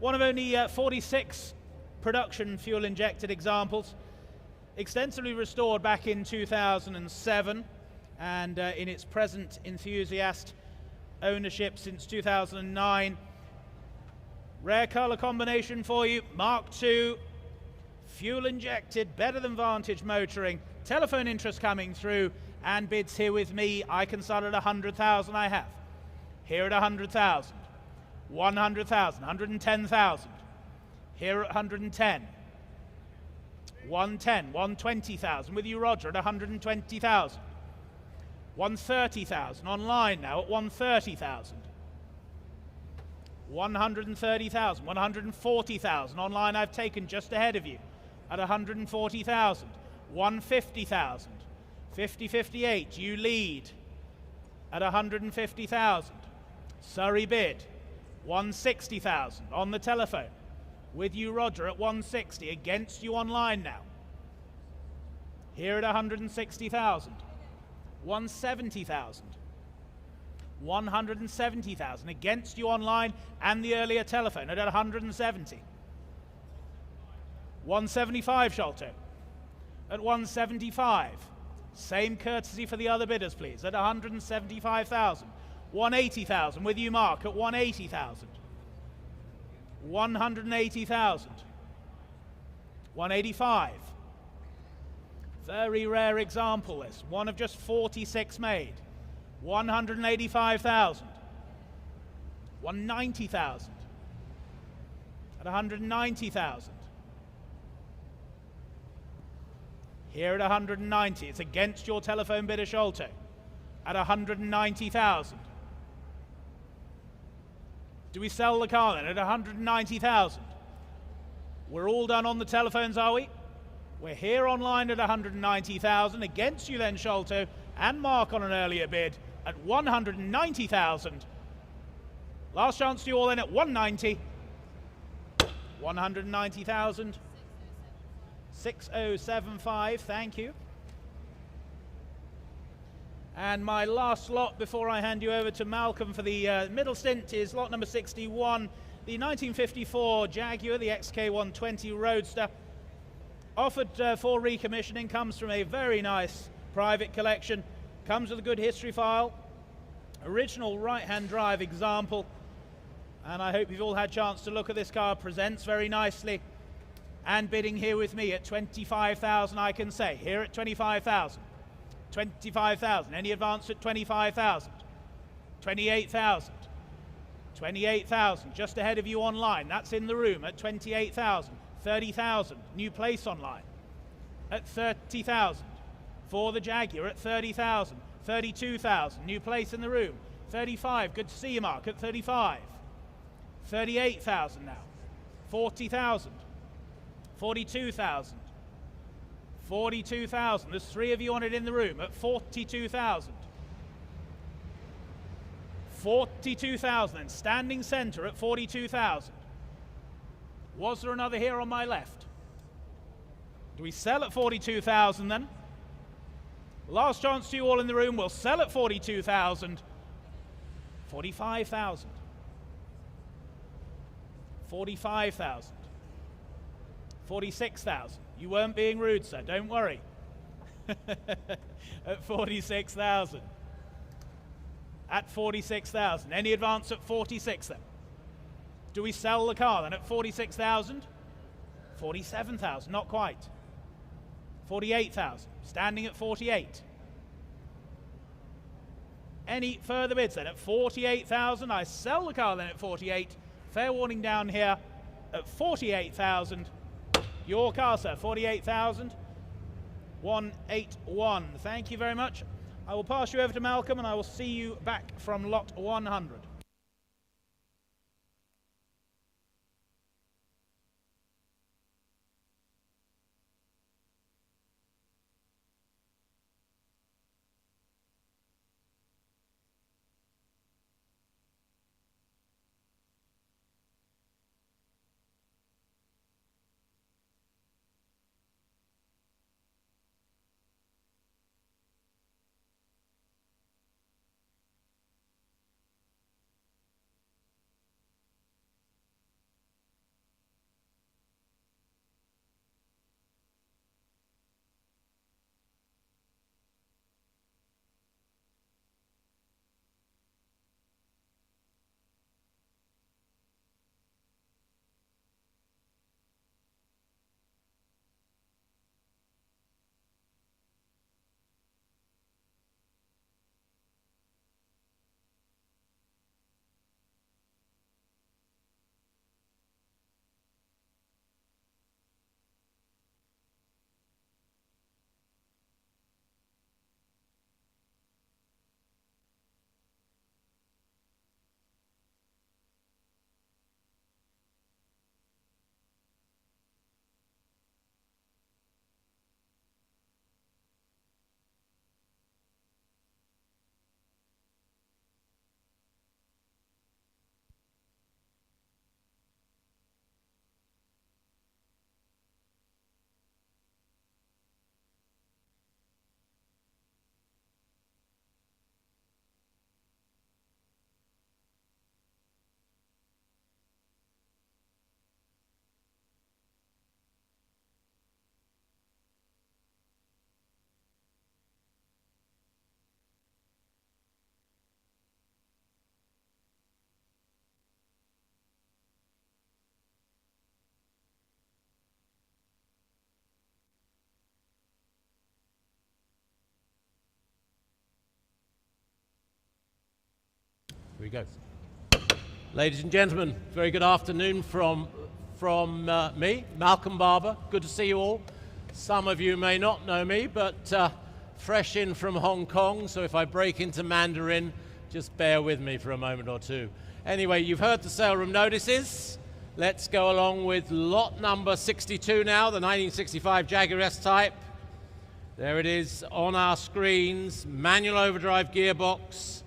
Speaker 1: One of only 46 production fuel-injected examples. Extensively restored back in 2007 and in its present enthusiast ownership since 2009. Rare colour combination for you, Mark II, fuel injected, better than Vantage motoring, telephone interest coming through, and bids here with me. I can start at 100,000, I have. Here at 100,000, 100,000, 110,000. Here at 110, 110, 120,000 with you, Roger, at 120,000. 130,000 online now at 130,000. 130,000, 140,000 online I've taken just ahead of you at 140,000, 150,000, 50-58 you lead at 150,000. Surrey bid 160,000 on the telephone with you, Roger, at 160, against you online now. Here at 160,000, 170,000. 170,000 against you online and the earlier telephone at 170. 175, Sholto. At 175. Same courtesy for the other bidders, please, at 175,000. 180,000 with you, Mark, at 180,000. 180,000. 185. Very rare example, this. One of just 46 made. 185,000. 190,000. At 190,000. Here at 190, it's against your telephone bidder, Sholto. At 190,000. Do we sell the car then at 190,000? We're all done on the telephones, are we? We're here online at 190,000. Against you then, Sholto, and Mark on an earlier bid at 190,000. Last chance to you all then at 190. 190,000. 6075, thank you. And my last lot before I hand you over to Malcolm for the middle stint is lot number 61, the 1954 Jaguar, the XK120 Roadster. Offered for recommissioning, comes from a very nice private collection, comes with a good history file, original right-hand drive example, and I hope you've all had a chance to look at this car. Presents very nicely. And bidding here with me at 25,000, I can say. Here at 25,000. 25,000. Any advance at 25,000? 28,000. 28,000. Just ahead of you online. That's in the room at 28,000. 30,000. New place online. At 30,000. For the Jaguar at 30,000. 32,000. New place in the room. 35. Good to see you, Mark. At 35. 38,000 now. 40,000. 42,000. 42,000. There's three of you on it in the room at 42,000. 42,000. And standing centre at 42,000. Was there another here on my left? Do we sell at 42,000 then? Last chance to you all in the room. We'll sell at 42,000. 45,000. 45,000. 46,000. You weren't being rude, sir. Don't worry. At 46,000. At 46,000. Any advance at 46 then? Do we sell the car then at 46,000? 47,000. Not quite. 48,000. Standing at 48. Any further bids then? At 48,000. I sell the car then at 48. Fair warning down here at 48,000. Your car, sir, 48,000. 181. Thank you very much. I will pass you over to Malcolm and I will see you back from lot 100.
Speaker 2: we go. Ladies and gentlemen, very good afternoon from me, Malcolm Barber. Good to see you all. Some of you may not know me, but fresh in from Hong Kong, so if I break into Mandarin, just bear with me for a moment or two. Anyway, you've heard the sale room notices. Let's go along with lot number 62 now, the 1965 Jaguar S-Type. There it is on our screens, manual overdrive gearbox,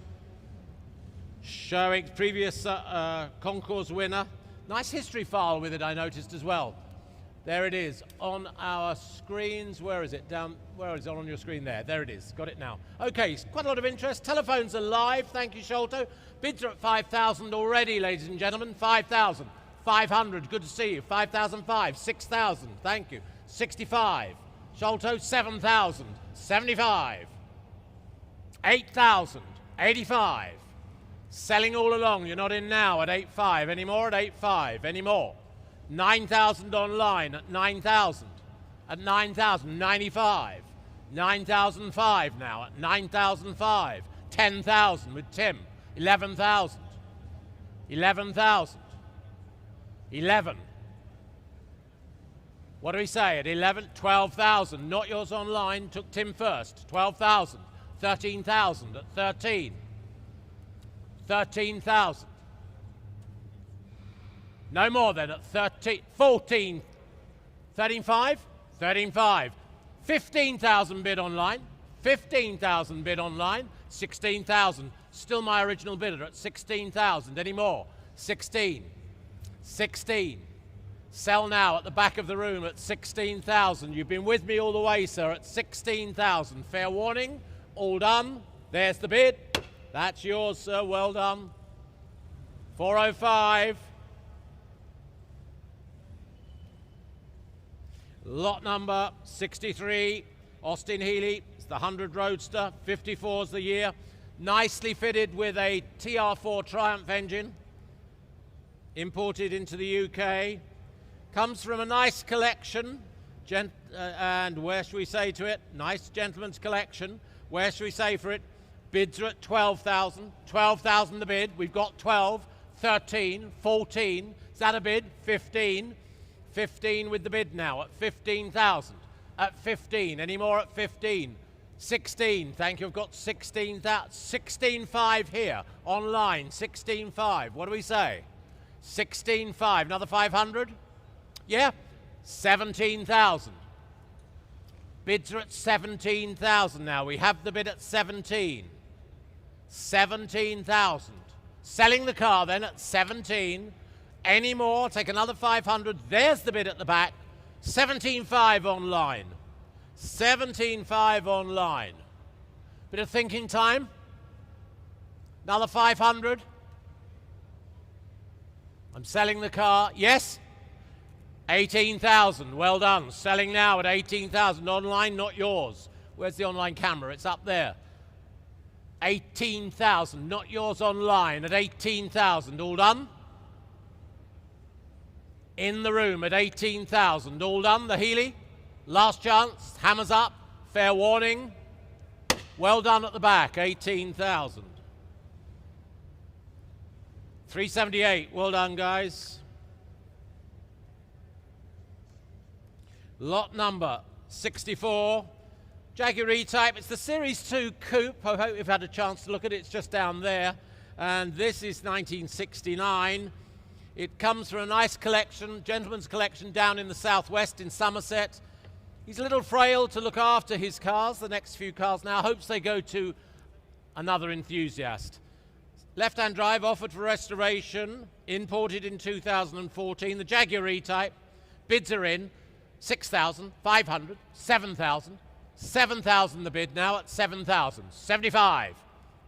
Speaker 2: showing previous concours winner. Nice history file with it, I noticed as well. There it is on our screens. Where is it? Down, where is it on your screen there? There it is, got it now. Okay, quite a lot of interest. Telephones are live, thank you, Sholto. Bids are at 5,000 already, ladies and gentlemen. 5,000, 500, good to see you. 5,005, 6,000, thank you. 65, Sholto, 7,000, 75, 8,000, 85. Selling all along, you're not in now at 8.5, any more at 8.5, any more. 9,000 online at 9,000, at 9,000, 95, 9,005 now at 9,005, 10,000 with Tim, 11,000, 11,000, 11. What do we say at 11? 12,000, not yours online, took Tim first, 12,000, 13,000 at 13, 13,000. No more then at 13, 14, 13.5, 13.5, 15,000 bid online, 15,000 bid online, 16,000, still my original bidder at 16,000, any more? 16, 16, sell now at the back of the room at 16,000, you've been with me all the way, sir, at 16,000, fair warning, all done, there's the bid, that's yours, sir, well done, 405, lot number 63, Austin Healy, it's the 100 Roadster, 54's the year, nicely fitted with a TR4 Triumph engine, imported into the UK, comes from a nice collection, and where should we say to it? Nice gentleman's collection, where should we say for it? Bids are at 12,000, 12,000 the bid, we've got 12, 13, 14, is that a bid? 15, 15 with the bid now at 15,000, at 15, any more at 15, 16, thank you, I've got 16,000, 16.5 here, online, 16.5, what do we say? 16.5, another 500? Yeah, 17,000. Bids are at 17,000 now, we have the bid at 17, 17,000. Selling the car then at 17, any more, take another 500, there's the bid at the back, 17.5 online, 17.5 online. Bit of thinking time, another 500. I'm selling the car, yes, 18,000, well done, selling now at 18,000, online, not yours. Where's the online camera? It's up there. 18,000, not yours online, at 18,000, all done? In the room at 18,000, all done, the Healy, last chance, hammers up, fair warning, well done at the back, 18,000. 378, well done guys. Lot number 64, Jaguar E-Type, it's the Series 2 Coupe, I hope you've had a chance to look at it, it's just down there, and this is 1969. It comes from a nice collection, gentleman's collection down in the southwest in Somerset. He's a little frail to look after his cars, the next few cars now, hopes they go to another enthusiast. Left-hand drive offered for restoration, imported in 2014, the Jaguar E-Type, bids are in, 6,000, 500, 7,000, 7,000 the bid now at 7,000, 75,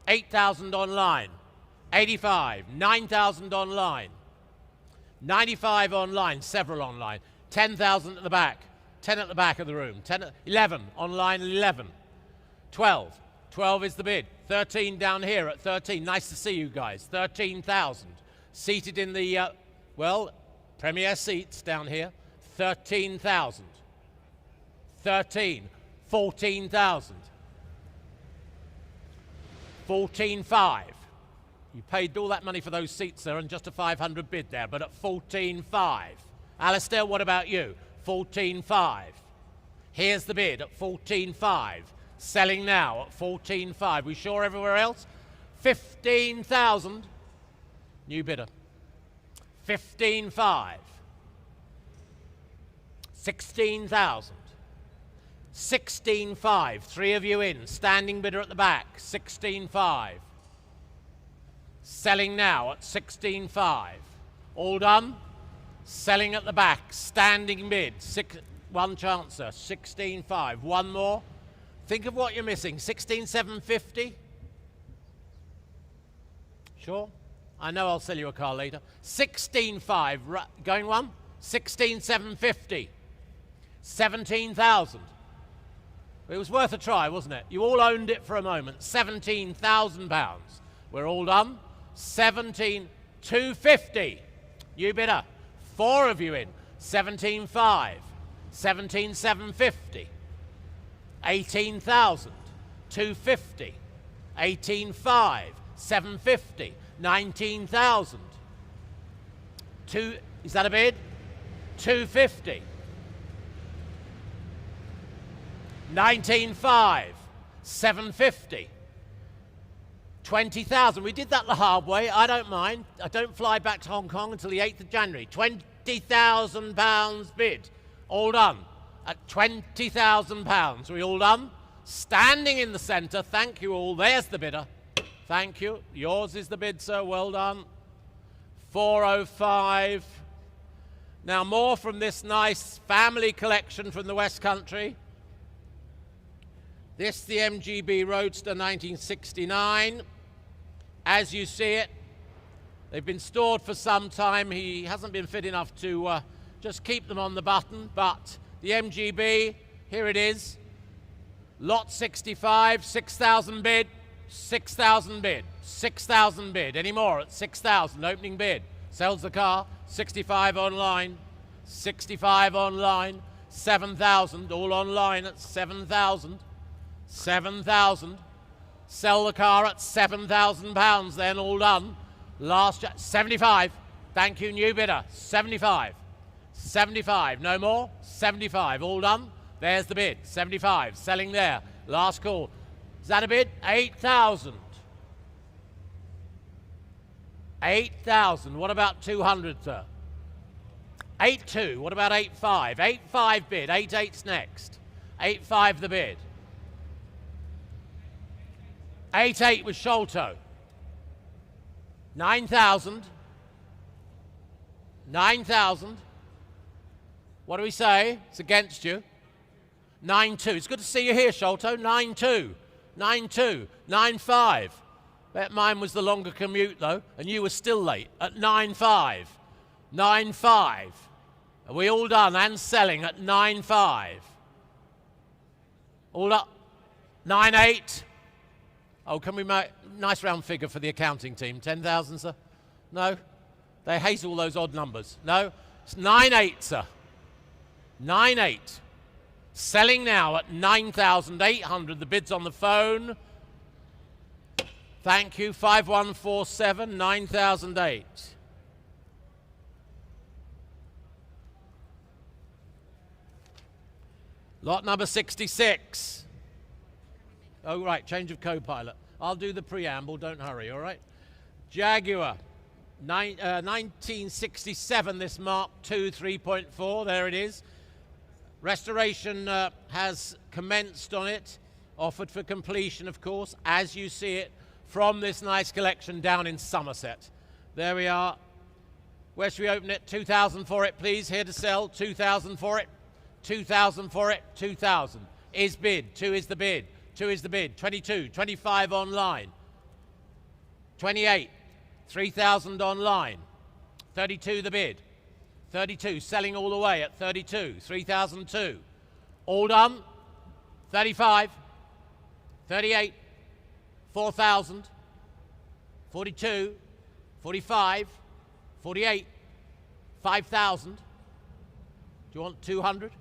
Speaker 2: 8,000 online, 85, 9,000 online, 95 online, several online, 10,000 at the back, 10 at the back of the room, 10, 11 online, 11, 12, 12 is the bid, 13 down here at 13, nice to see you guys, 13,000, seated in the, well, premier seats down here, 13,000, 13, 14,000, 14.5, You paid all that money for those seats, sir, and just a 500 bid there, but at 14.5. Alistair, what about you? 14.5. Here's the bid at 14.5. Selling now at 14.5. We sure everywhere else? 15,000. New bidder. 15.5. 16,000. 16.5. 3 of you in. Standing bidder at the back. 16.5. Selling now at 16.5. All done? Selling at the back. Standing bid. One chancer. 16.5. One more. Think of what you're missing. 16,750. Sure? I know I'll sell you a car later. 16.5. Going one? 16,750. 17,000. It was worth a try, wasn't it? You all owned it for a moment. £17,000. We're all done. 17,250. New bidder. 4 of you in. 17.5. 17,750. 18,000. 250. 18.5. 750. 19,000. Is that a bid? 250. 19.5. 750. 20,000. We did that the hard way. I don't mind. I don't fly back to Hong Kong until the 8th of January. £20,000 bid. All done. At £20,000. We all done? Standing in the centre. Thank you all. There's the bidder. Thank you. Yours is the bid, sir. Well done. 405. Now more from this nice family collection from the West Country. This, the MGB Roadster 1969. As you see it, they've been stored for some time. He hasn't been fit enough to just keep them on the button, but the MGB, here it is. Lot 65, 6,000 bid, 6,000 bid, 6,000 bid. Any more at 6,000, opening bid. Sells the car, 65 online, 65 online, 7,000, all online at 7,000, 7,000. Sell the car at £7,000 then, all done. Last, 75. Thank you, new bidder. 75. 75. No more? 75. All done? There's the bid. 75. Selling there. Last call. Is that a bid? 8,000. 8,000. What about 200, sir? 8.2. What about 8.5? 8.5 bid. 8.8's next. 8.5 the bid. 8.8 with Sholto. 9,000. 9,000. What do we say? It's against you. 9.2. It's good to see you here, Sholto. 9.2. 9.2. 9.5. Bet mine was the longer commute, though, and you were still late at 9.5. 9.5. Are we all done and selling at 9.5? All up. 9.8. Oh, can we make a nice round figure for the accounting team? 10,000, sir? No? They hate all those odd numbers. No? It's 9.8, sir. 9.8. Selling now at 9,800. The bid's on the phone. Thank you. 5147, 9,008. Lot number 66. Oh, right, change of co-pilot. I'll do the preamble, don't hurry, all right? Jaguar, 1967, this Mark II 3.4, there it is. Restoration has commenced on it, offered for completion, of course, as you see it, from this nice collection down in Somerset. There we are. Where should we open it? 2,000 for it, please. Here to sell. 2,000 for it. 2,000 for it. 2,000. Is bid. 2 is the bid. 2 is the bid. 22. 25 online. 28. 3,000 online. 32 the bid. 32. Selling all the way at 32. 3,002. All done. 35. 38. 4,000. 42. 45. 48. 5,000. Do you want 200?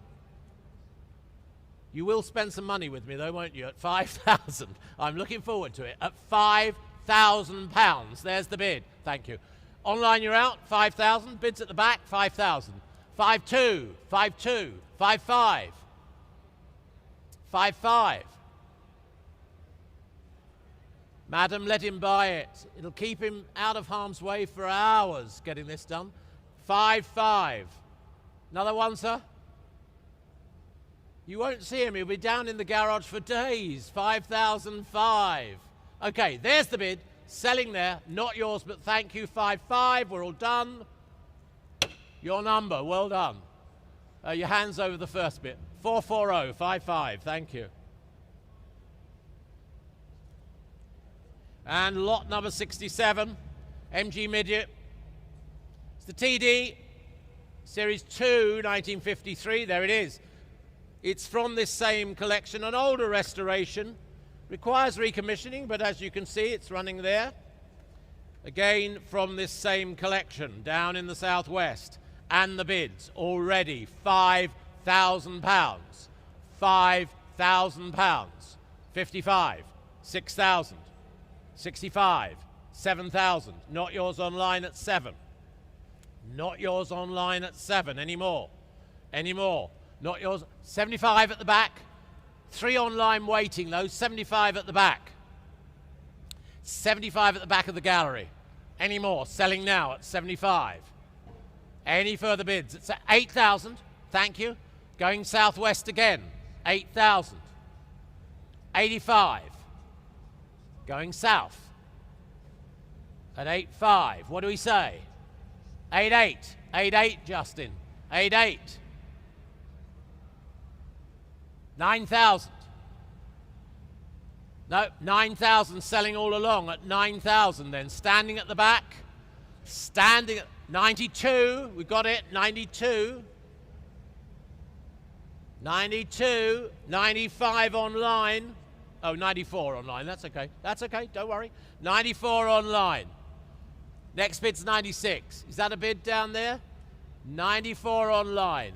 Speaker 2: You will spend some money with me though, won't you? At 5,000. I'm looking forward to it. At 5,000. £5,000. There's the bid. Thank you. Online, you're out. 5,000. Bids at the back. 5,000. 5,200. 5,200. 5,500. 5,500. Madam, let him buy it. It'll keep him out of harm's way for hours getting this done. 5,500. Another one, sir? You won't see him. He'll be down in the garage for days. 5,500. Okay, there's the bid. Selling there. Not yours, but thank you. 5,500. We're all done. Your number. Well done. Your hands over the first bit. 440. 5,500. Thank you. And lot number 67. MG Midget. It's the TD. Series 2, 1953. There it is. It's from this same collection, an older restoration. Requires recommissioning, but as you can see, it's running there. Again, from this same collection, down in the southwest. And the bids already, £5,000. £5,000. 55. 6,000. 65. 7,000. Not yours online at 7. Not yours online at 7 anymore. Anymore. Not yours. 75 at the back. 3 online waiting though. 75 at the back. 75 at the back of the gallery. Any more? Selling now at 75. Any further bids? It's at 8,000. Thank you. Going southwest again. 8,000. 85. Going south. At 8,500. What do we say? 8,800. 8,800, Justin. 8,800. 9,000. No, 9,000 selling all along at 9,000 then. Standing at the back. Standing at 92. We got it. 92. 92. 95 online. Oh, 94 online. That's okay. That's okay. Don't worry. 94 online. Next bid's 96. Is that a bid down there? 94 online.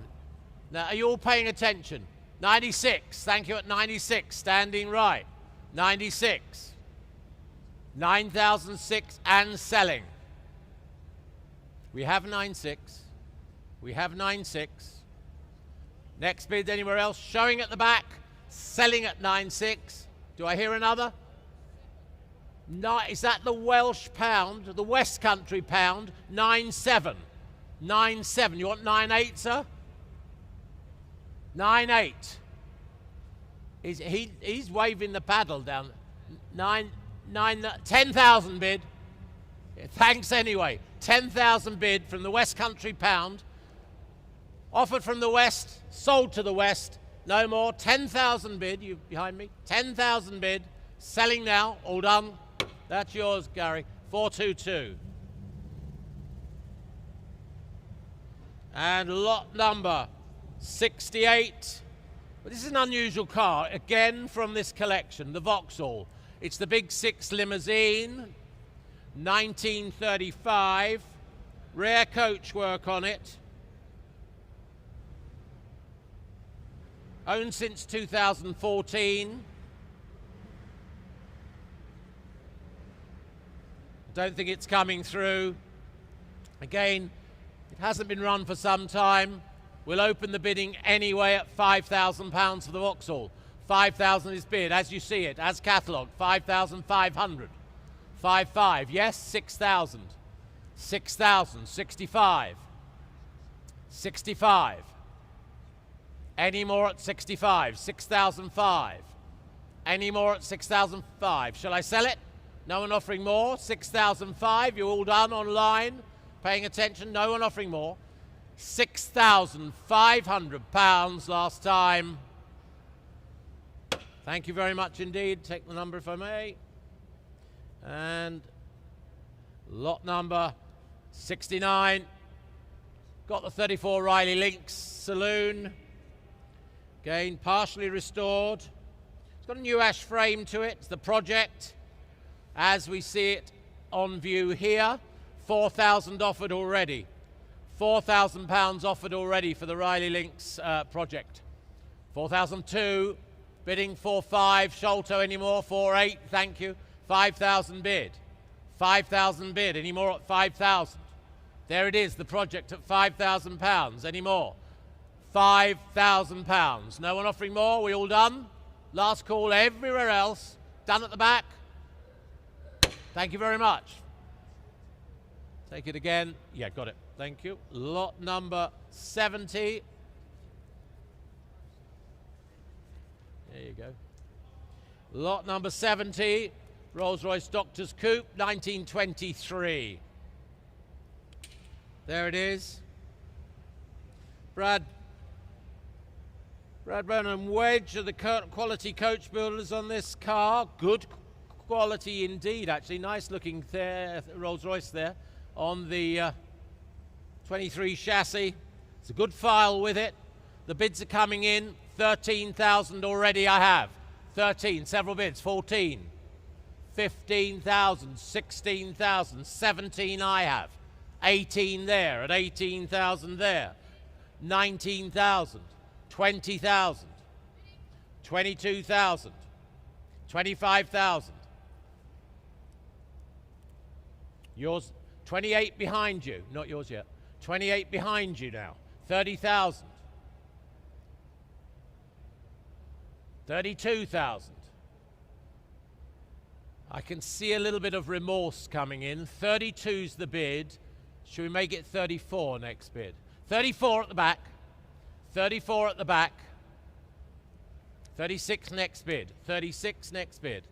Speaker 2: Now, are you all paying attention? 96. Thank you at 96. Standing right. 96. 9,006 and selling. We have 96. We have 96. Next bid anywhere else? Showing at the back. Selling at 96. Do I hear another? No, is that the Welsh pound, the West Country pound? 9,700. 9,700. You want 9,800, sir? 9,800. He's waving the paddle down. 10,000 bid. Thanks anyway. 10,000 bid from the West Country pound. Offered from the West, sold to the West. No more. 10,000 bid. You behind me? 10,000 bid. Selling now. All done. That's yours, Gary. 422. And lot number 68. Well, this is an unusual car, again from this collection, the Vauxhall. It's the Big Six limousine, 1935. Rare coach work on it. Owned since 2014. Don't think it's coming through. Again, it hasn't been run for some time. We'll open the bidding anyway at £5,000 for the Vauxhall. 5,000 is bid, as you see it, as catalogued. 5,500. 5,500. Yes, 6,000. 6,000. 65. 65. Any more at 65? 6,005. Any more at 6,005? Shall I sell it? No one offering more. 6,005. You're all done online. Paying attention. No one offering more. £6,500 last time. Thank you very much indeed. Take the number if I may. And lot number 69. Got the 34 Riley Links saloon. Again, partially restored. It's got a new ash frame to it. It's the project as we see it on view here. 4,000 offered already. £4,000 offered already for the Riley Links project. 4,002, bidding 4,500. Sholto anymore, 4,800, thank you. 5,000 bid. 5,000 bid. Any more at 5,000? There it is, the project at £5,000. Any more? £5,000. No one offering more? We all done? Last call everywhere else. Done at the back? Thank you very much. Take it again. Yeah, got it. Thank you. Lot number 70. There you go. Lot number 70. Rolls-Royce Doctor's Coupe, 1923. There it is. Brad Brown Wedge are the quality coach builders on this car. Good quality indeed, actually. Nice looking there, Rolls-Royce there on the 23 chassis. It's a good file with it. The bids are coming in. 13,000 already I have. 13, several bids. 14. 15,000, 16,000, 17 I have. 18 there, at 18,000 there. 19,000, 20,000, 22,000, 25,000. Yours, 28 behind you, not yours yet. 28 behind you now. 30,000. 32,000. I can see a little bit of remorse coming in. 32's the bid. Should we make it 34 next bid? 34 at the back. 34 at the back. 36 next bid. 36 next bid.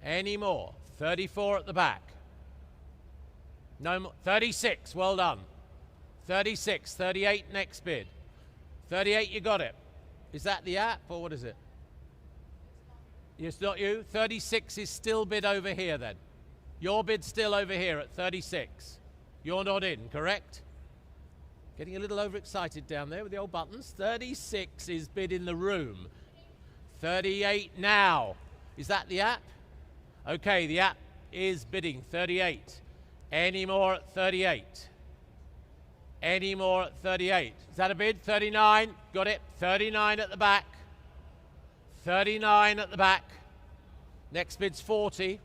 Speaker 2: Any more? 34 at the back. No more. 36, well done. 36, 38 next bid. 38, you got it. Is that the app or what is it? It's not you. 36 is still bid over here then. Your bid's still over here at 36. You're not in, correct? Getting a little overexcited down there with the old buttons. 36 is bid in the room. 38 now. Is that the app? Okay, the app is bidding 38. Any more at 38? Any more at 38? Is that a bid? 39. Got it. 39 at the back. 39 at the back. Next bid's 40.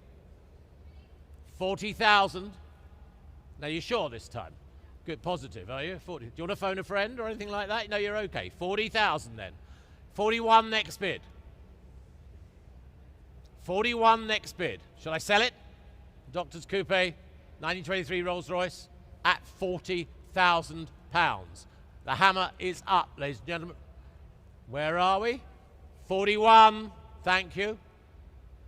Speaker 2: 40,000. Now you're sure this time? Good, positive, are you? 40. Do you want to phone a friend or anything like that? No, you're okay. 40,000 then. 41 next bid. 41 next bid. Shall I sell it? Doctor's Coupe, 1923 Rolls-Royce at £40,000. The hammer is up, ladies and gentlemen. Where are we? 41. Thank you.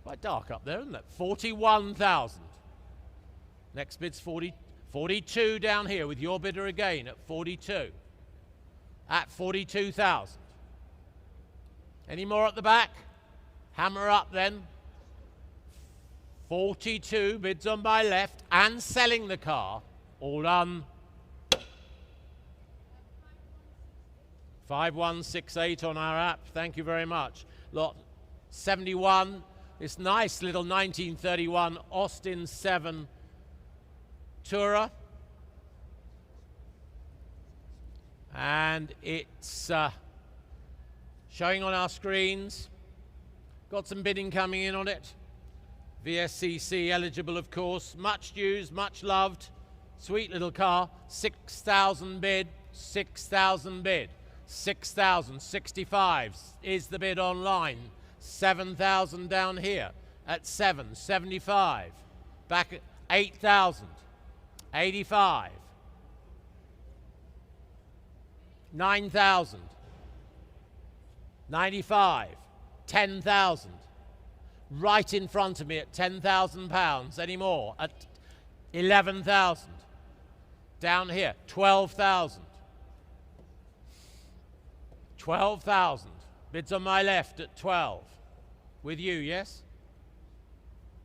Speaker 2: Quite dark up there, isn't it? 41,000. Next bid's 40. 42 down here with your bidder again at 42. At 42,000. Any more at the back? Hammer up then. 42 bids on my left and selling the car. All done. 5168 on our app. Thank you very much. Lot 71. This nice little 1931 Austin 7 Tourer. And it's showing on our screens. Got some bidding coming in on it. VSCC eligible, of course. Much used, much loved. Sweet little car. 6,000 bid. 6,000 bid. 6,000. 65 is the bid online. 7,000 down here at 7. 75. Back at 8,000. 85. 9,000. 95. 10,000. Right in front of me at £10,000. Any more? At 11,000. Down here, 12,000. 12,000. Bids on my left at 12. With you, yes?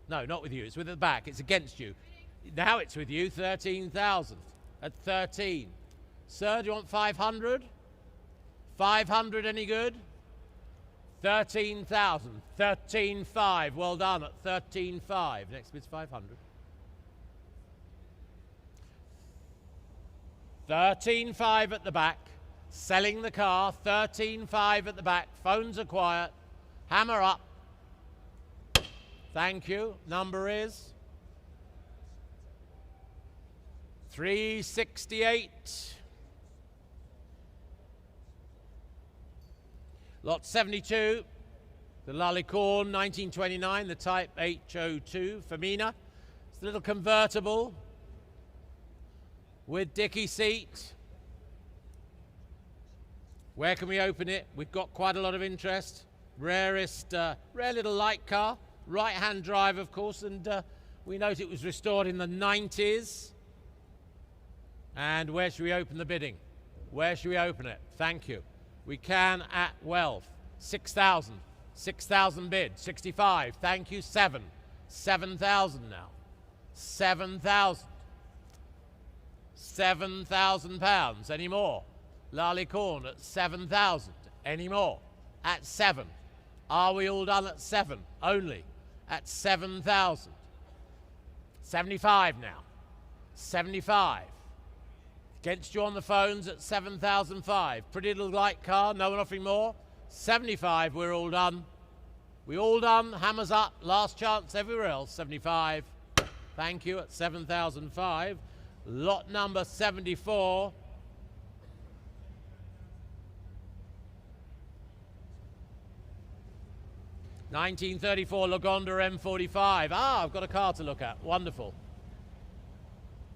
Speaker 2: No, not with you. It's with the back. It's against you. Now it's with you, 13,000 at 13. Sir, do you want 500? 500 any good? 13,000. 13,500. Well done at 13,500. Next bid's 500. 13,500 at the back. Selling the car. 13,500 at the back. Phones are quiet. Hammer up. Thank you. Number is 368. Lot 72, the Lalicorn 1929, the Type HO2 Femina. It's a little convertible with dicky seat. Where can we open it? We've got quite a lot of interest. Rare little light car. Right-hand drive, of course, and we note it was restored in the 90s. And where should we open the bidding? Where should we open it? Thank you. We can at Wealth. 6,000. 6,000 bid. 65. Thank you. 7. 7,000 now. 7,000. 7,000 pounds. Any more? Lalicorn at 7,000. Any more? At 7. Are we all done at 7? Only at 7,000. 75 now. 75. Against you on the phones at 7,005. Pretty little light car, no one offering more. 75, we're all done. We all done, hammers up, last chance everywhere else. 75. Thank you at 7,005. Lot number 74. (1934) Lagonda M45. Ah, I've got a car to look at. Wonderful.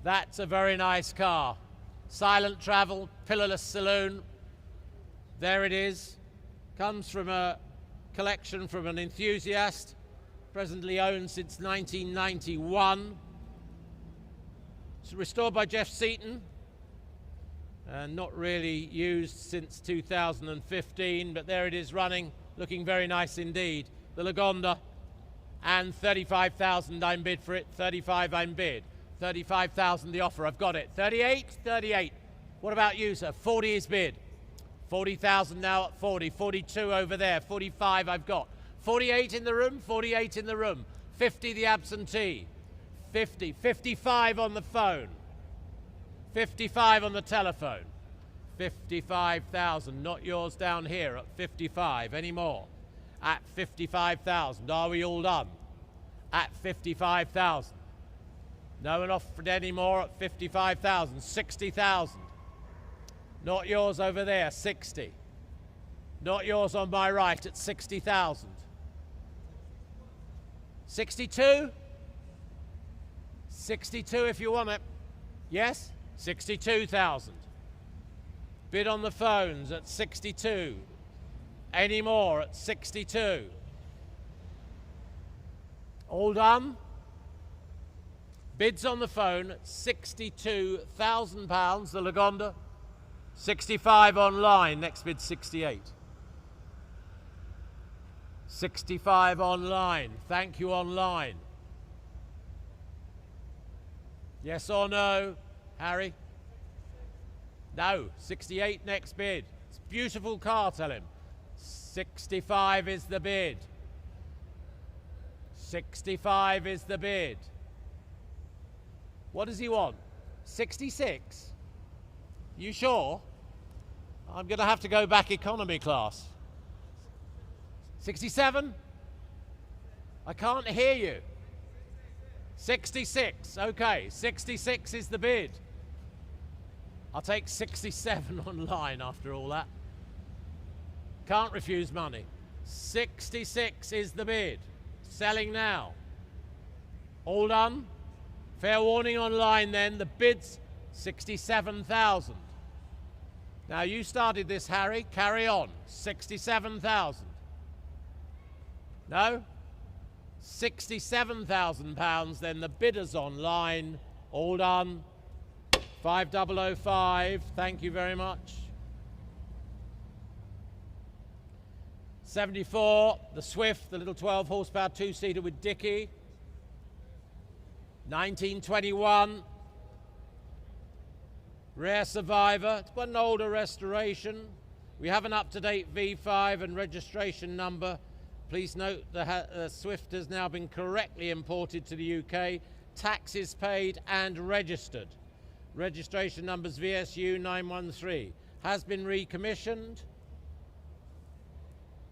Speaker 2: That's a very nice car. Silent travel, pillarless saloon. There it is. Comes from a collection from an enthusiast. Presently owned since 1991. It's restored by Jeff Seaton. And not really used since 2015, but there it is running, looking very nice indeed. The Lagonda, and 35,000 I'm bid for it. 35 I'm bid. 35,000 the offer. I've got it. 38, 38. What about you, sir? 40 is bid. 40,000 now at 40. 42 over there. 45 I've got. 48 in the room. 48 in the room. 50 the absentee. 50. 55 on the phone. 55 on the telephone. 55,000. Not yours down here at 55. Any more? At 55,000. Are we all done? At 55,000. No one offered any more at 55,000. 60,000. Not yours over there. 60. Not yours on my right at 60,000. 62? 62 if you want it. Yes? 62,000. Bid on the phones at 62. Any more at 62? All done? Bids on the phone at £62,000, the Lagonda. 65 online, next bid 68. 65 online, thank you online. Yes or no, Harry? No, 68 next bid. It's a beautiful car, tell him. 65 is the bid. 65 is the bid. What does he want? 66? You sure? I'm going to have to go back economy class. 67? I can't hear you. 66. Okay, 66 is the bid. I'll take 67 online after all that. Can't refuse money. 66 is the bid. Selling now. All done? Fair warning online then. The bid's 67,000. Now you started this, Harry. Carry on. 67,000. No? 67,000 pounds. Then the bidders online. All done. 5005. Thank you very much. 74. The Swift, the little 12 horsepower two-seater with dicky. 1921. Rare survivor. It's quite an older restoration. We have an up-to-date V5 and registration number. Please note the Swift has now been correctly imported to the UK. Taxes paid and registered. Registration number's VSU 913. Has been recommissioned.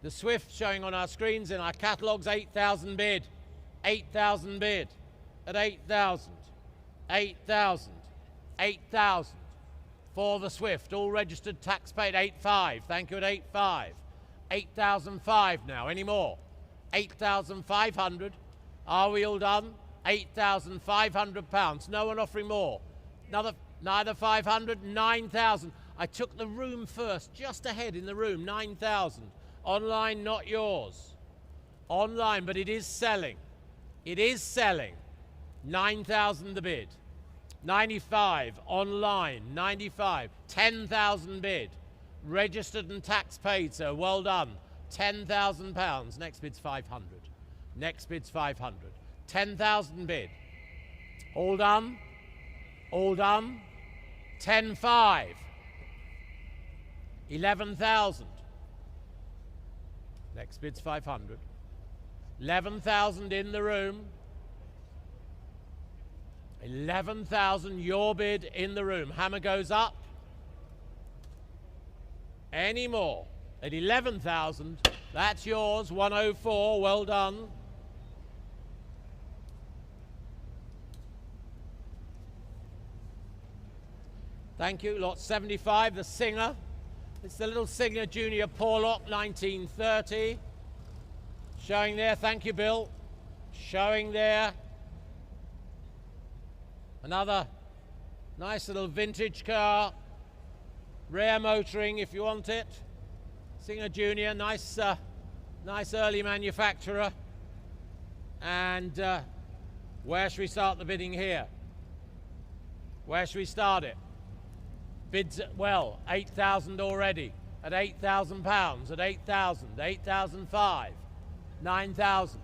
Speaker 2: The Swift showing on our screens in our catalogues, 8,000 bid. 8,000 bid at 8,000. 8,000. 8,000 for the Swift, all registered, tax paid. 8,500. Thank you at 8,500. 8,500 now. Any more? 8,500. Are we all done? £8,500. No one offering more. Neither 500. 9,000. I took the room first, just ahead in the room. 9,000. Online, not yours. Online, but it is selling. It is selling. 9,000 the bid. 95 online. 95. 10,000 bid. Registered and tax paid, sir. Well done. £10,000. Next bid's 500. Next bid's 500. 10,000 bid. All done. All done. 10,500. 11,000. Next bid's 500. 11,000 in the room. 11,000, your bid in the room. Hammer goes up. Any more? At 11,000, that's yours. 104, well done. Thank you. Lot 75, the Singer. It's the little Singer Junior Porlock, 1930. Showing there. Thank you, Bill. Showing there. Another nice little vintage car. Rare motoring if you want it. Singer Junior, nice early manufacturer. And where should we start the bidding here? Where should we start it? Bids at, well, 8,000 already. At £8,000, at 8,000, 8,500, 9,000.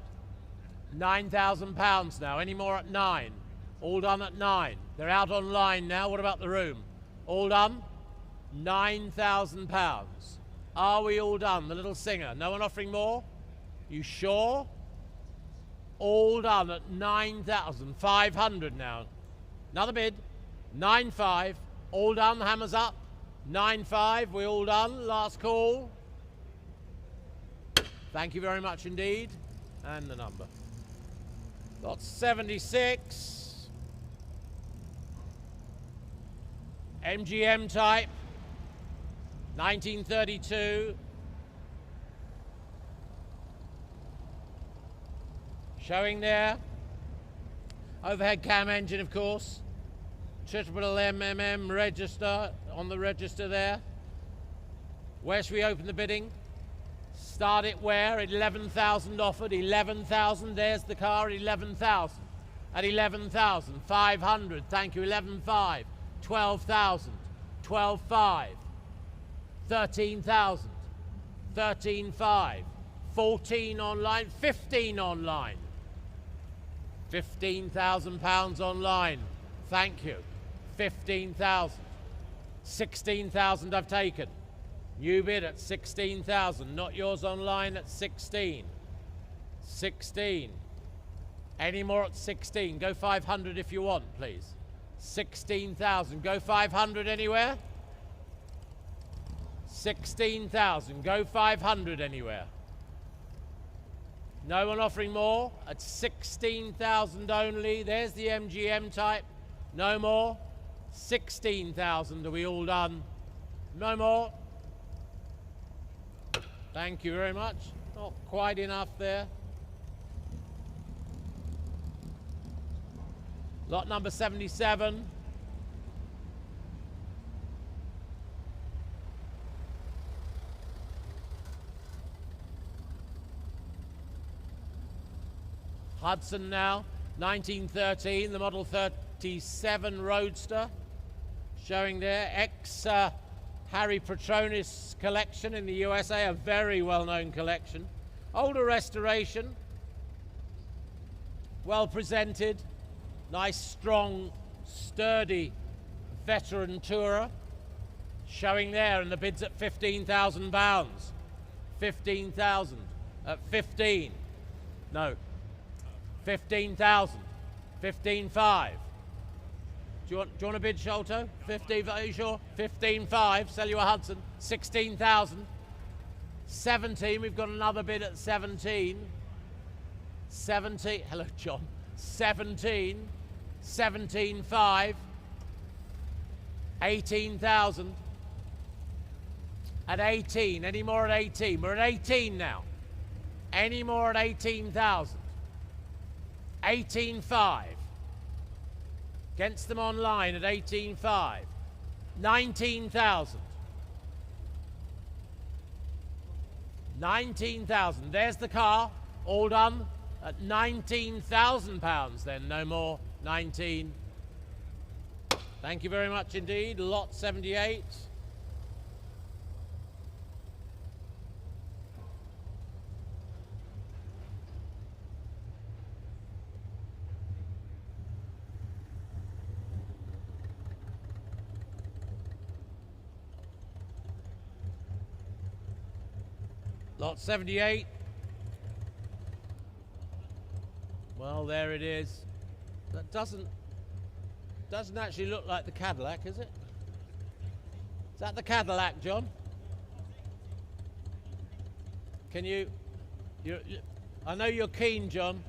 Speaker 2: £9,000 now. Any more at 9? All done at 9. They're out online now. What about the room? All done? £9,000. Are we all done? The little Singer. No one offering more? You sure? All done at 9,500 now. Another bid. 9,500. All done. Hammers up. 9,500. We all done. Last call. Thank you very much indeed. And the number. Lot 76. MGM type. 1932. Showing there. Overhead cam engine, of course. Triple MMM register on the register there. Where should we open the bidding? Start it where? 11,000 offered. 11,000. There's the car. 11,000. At 11,500. Thank you. 11,500. 12,000. 12,500. 13,000. 13,500. 14 online. 15 online. £15,000 online. Thank you. 15,000. 16,000 I've taken. New bid at 16,000. Not yours online at 16. 16. Any more at 16? Go 500 if you want, please. 16,000. Go 500 anywhere? 16,000. Go 500 anywhere? No one offering more? At 16,000 only. There's the MGM type. No more? 16,000. Are we all done? No more? Thank you very much. Not quite enough there. Lot number 77. Hudson now, 1913, the Model 37 Roadster. Showing there, Harry Petronis collection in the USA, a very well-known collection. Older restoration, well presented, nice, strong, sturdy veteran tourer. Showing there, and the bid's at £15,000. 15,000 at 15. No, 15,000. 15,500. Do you want a bid, Sholto? 15, are you sure? 15,500, sell you a Hudson. 16,000. 17, we've got another bid at 17. 17, hello John, 17, 17.5, 18,000. At 18, any more at 18? We're at 18 now. Any more at 18,000? 18.5. Against them online at 18.5. 19,000. 19,000. There's the car, all done at £19,000 then, no more. 19. Thank you very much indeed. Lot 78. Lot 78. Well, there it is. That doesn't actually look like the Cadillac, is it? Is that the Cadillac, John? Can you I know you're keen, John.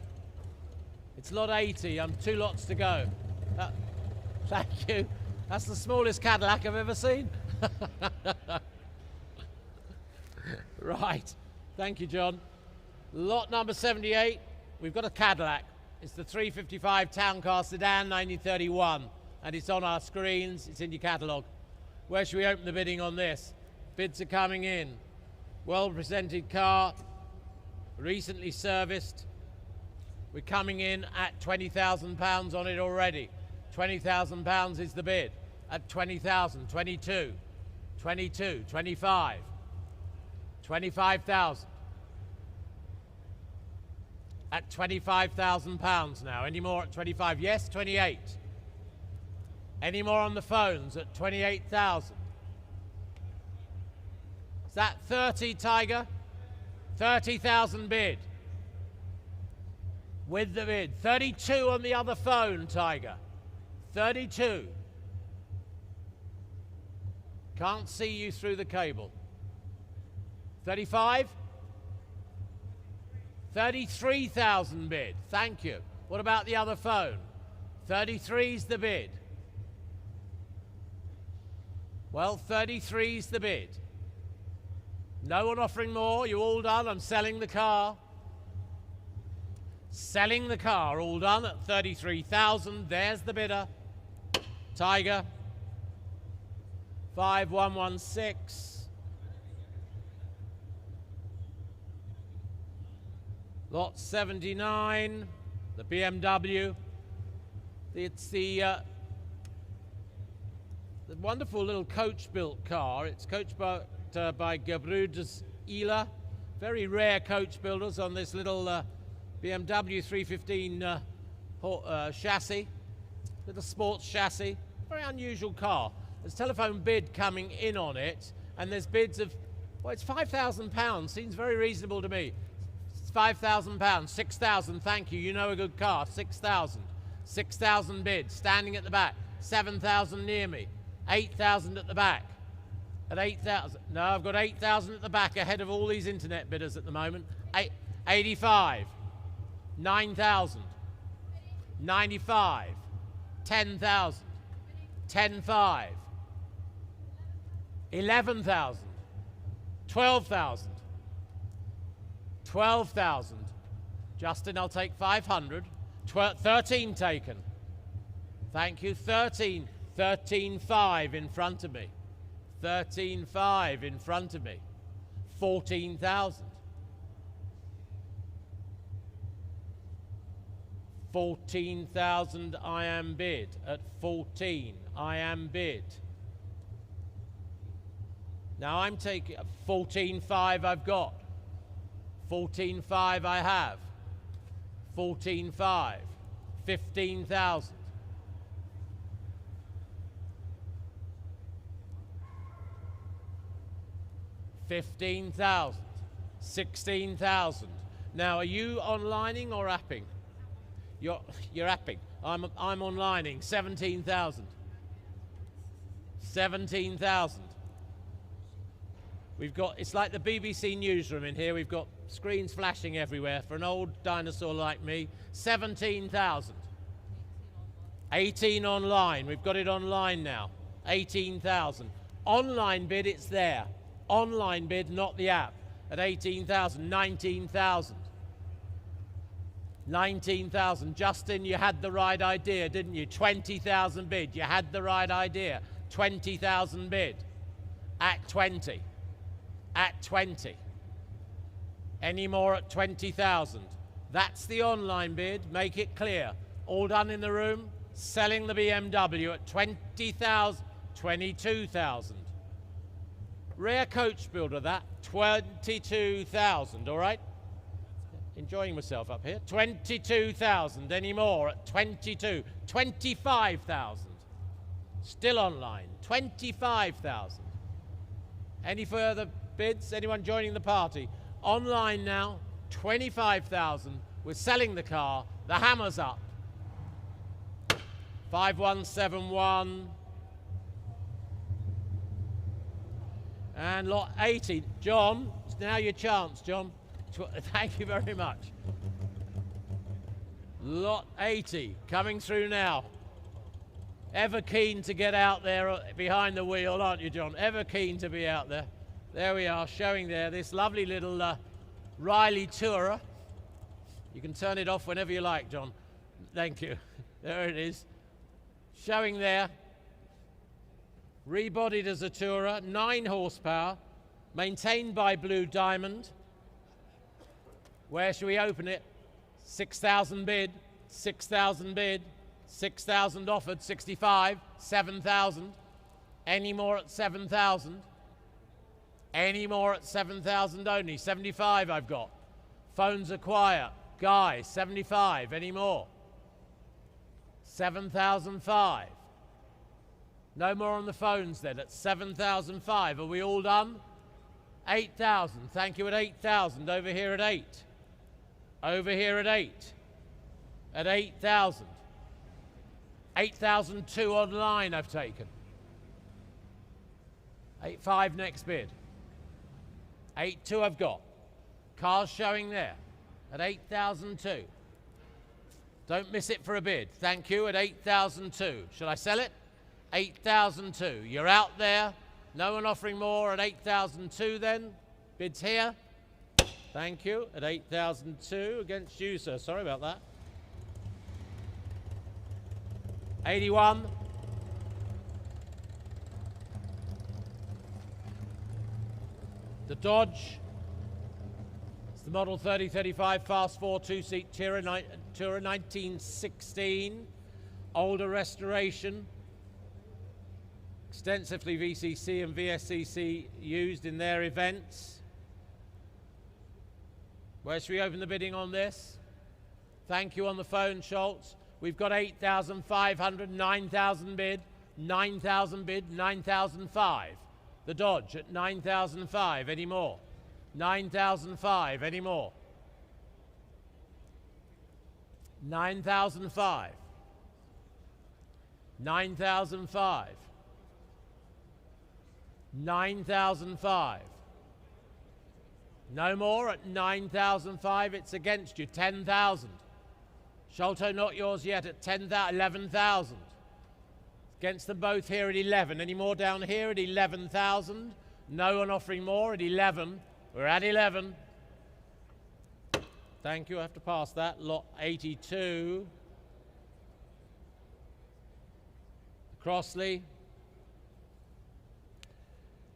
Speaker 2: It's lot 80. I'm 2 lots to go. Thank you. That's the smallest Cadillac I've ever seen. Right. Thank you, John. Lot number 78. We've got a Cadillac. It's the 355 Town Car Sedan, 1931. And it's on our screens. It's in your catalogue. Where should we open the bidding on this? Bids are coming in. Well-presented car. Recently serviced. We're coming in at £20,000 on it already. £20,000 is the bid. At 20,000, 22, 22, 25. 25,000. At £25,000 now. Any more at 25? Yes, 28. Any more on the phones at 28,000? Is that 30, Tiger? 30,000 bid. With the bid. 32 on the other phone, Tiger. 32. Can't see you through the cable. 35? 33,000 bid. Thank you. What about the other phone? 33's the bid. Well, 33's the bid. No one offering more. You all done? I'm selling the car. Selling the car. All done at 33,000. There's the bidder. Tiger. 5116. Lot 79, the BMW. It's the wonderful little coach-built car. It's coach built by Gebrüders Ihler. Very rare coach builders on this little BMW 315 chassis. Little sports chassis. Very unusual car. There's a telephone bid coming in on it, and there's bids of, well, it's £5,000. Seems very reasonable to me. £5,000, 6,000, thank you. You know a good car, 6,000. 6,000 bids, standing at the back. 7,000 near me. 8,000 at the back. At 8,000. No, I've got 8,000 at the back ahead of all these internet bidders at the moment. 85. 9,000. 95. 10,000. 10,5. 11,000. 12,000. 12,000. Justin, I'll take 500. 13 taken. Thank you. 13. 13.5 in front of me. 13.5 in front of me. 14,000. 14,000 I am bid. At 14 I am bid. Now I'm taking 14.5 I've got. 14.5 I have. 14.5. 15,000. 15,000. 16,000. Now, are you onlining or apping? You're apping. I'm onlining. 17,000. 17,000. We've got, it's like the BBC newsroom in here. We've got screens flashing everywhere for an old dinosaur like me. 17,000. 18 online. We've got it online now. 18,000. Online bid, it's there. Online bid, not the app. At 18,000. 19,000. 19,000. Justin, you had the right idea, didn't you? 20,000 bid. You had the right idea. 20,000 bid. At 20. At 20. Any more at 20,000? That's the online bid. Make it clear. All done in the room. Selling the BMW at 20,000. 22,000. Rare coach builder, that. 22,000, all right? Enjoying myself up here. 22,000. Any more at 22? 25,000. Still online. 25,000. Any further bids? Anyone joining the party? Online now. 25,000. We're selling the car. The hammer's up. 5171. And lot 80. John, it's now your chance, John. Thank you very much. Lot 80 coming through now. Ever keen to get out there behind the wheel, aren't you, John? Ever keen to be out there. There we are, showing there this lovely little Riley Tourer. You can turn it off whenever you like, John. Thank you. There it is. Showing there. Rebodied as a Tourer, 9 horsepower, maintained by Blue Diamond. Where should we open it? 6,000 bid, 6,000 bid, 6,000 offered, 65, 7,000. Any more at 7,000? Any more at 7,000 only? 75 I've got. Phones are quiet. Guy, 75. Any more? 7,005. No more on the phones then at 7,005. Are we all done? 8,000. Thank you at 8,000. Over here at 8. Over here at 8. At 8,000. 8,002 online I've taken. 8.5 next bid. 8.2 I've got. Cars showing there at 8,002. Don't miss it for a bid. Thank you at 8,002. Shall I sell it? 8,002. You're out there. No one offering more at 8,002 then. Bids here. Thank you at 8,002 against you, sir. Sorry about that. 81. The Dodge. It's the Model 3035 Fast 4 two-seat Tourer 1916. Older restoration. Extensively VCC and VSCC used in their events. Where should we open the bidding on this? Thank you on the phone, Schultz. We've got 8,500, 9,000 bid, 9,000 bid, 9,005. The Dodge at 9,005. Any more? 9,005. Any more? 9,005. 9,005. 9,005. No more at 9,005. It's against you. 10,000. Sholto, not yours yet at 10,000. 11,000. Against them both here at 11. Any more down here at 11,000? No one offering more at 11. We're at 11. Thank you. I have to pass that. Lot 82. Crossley.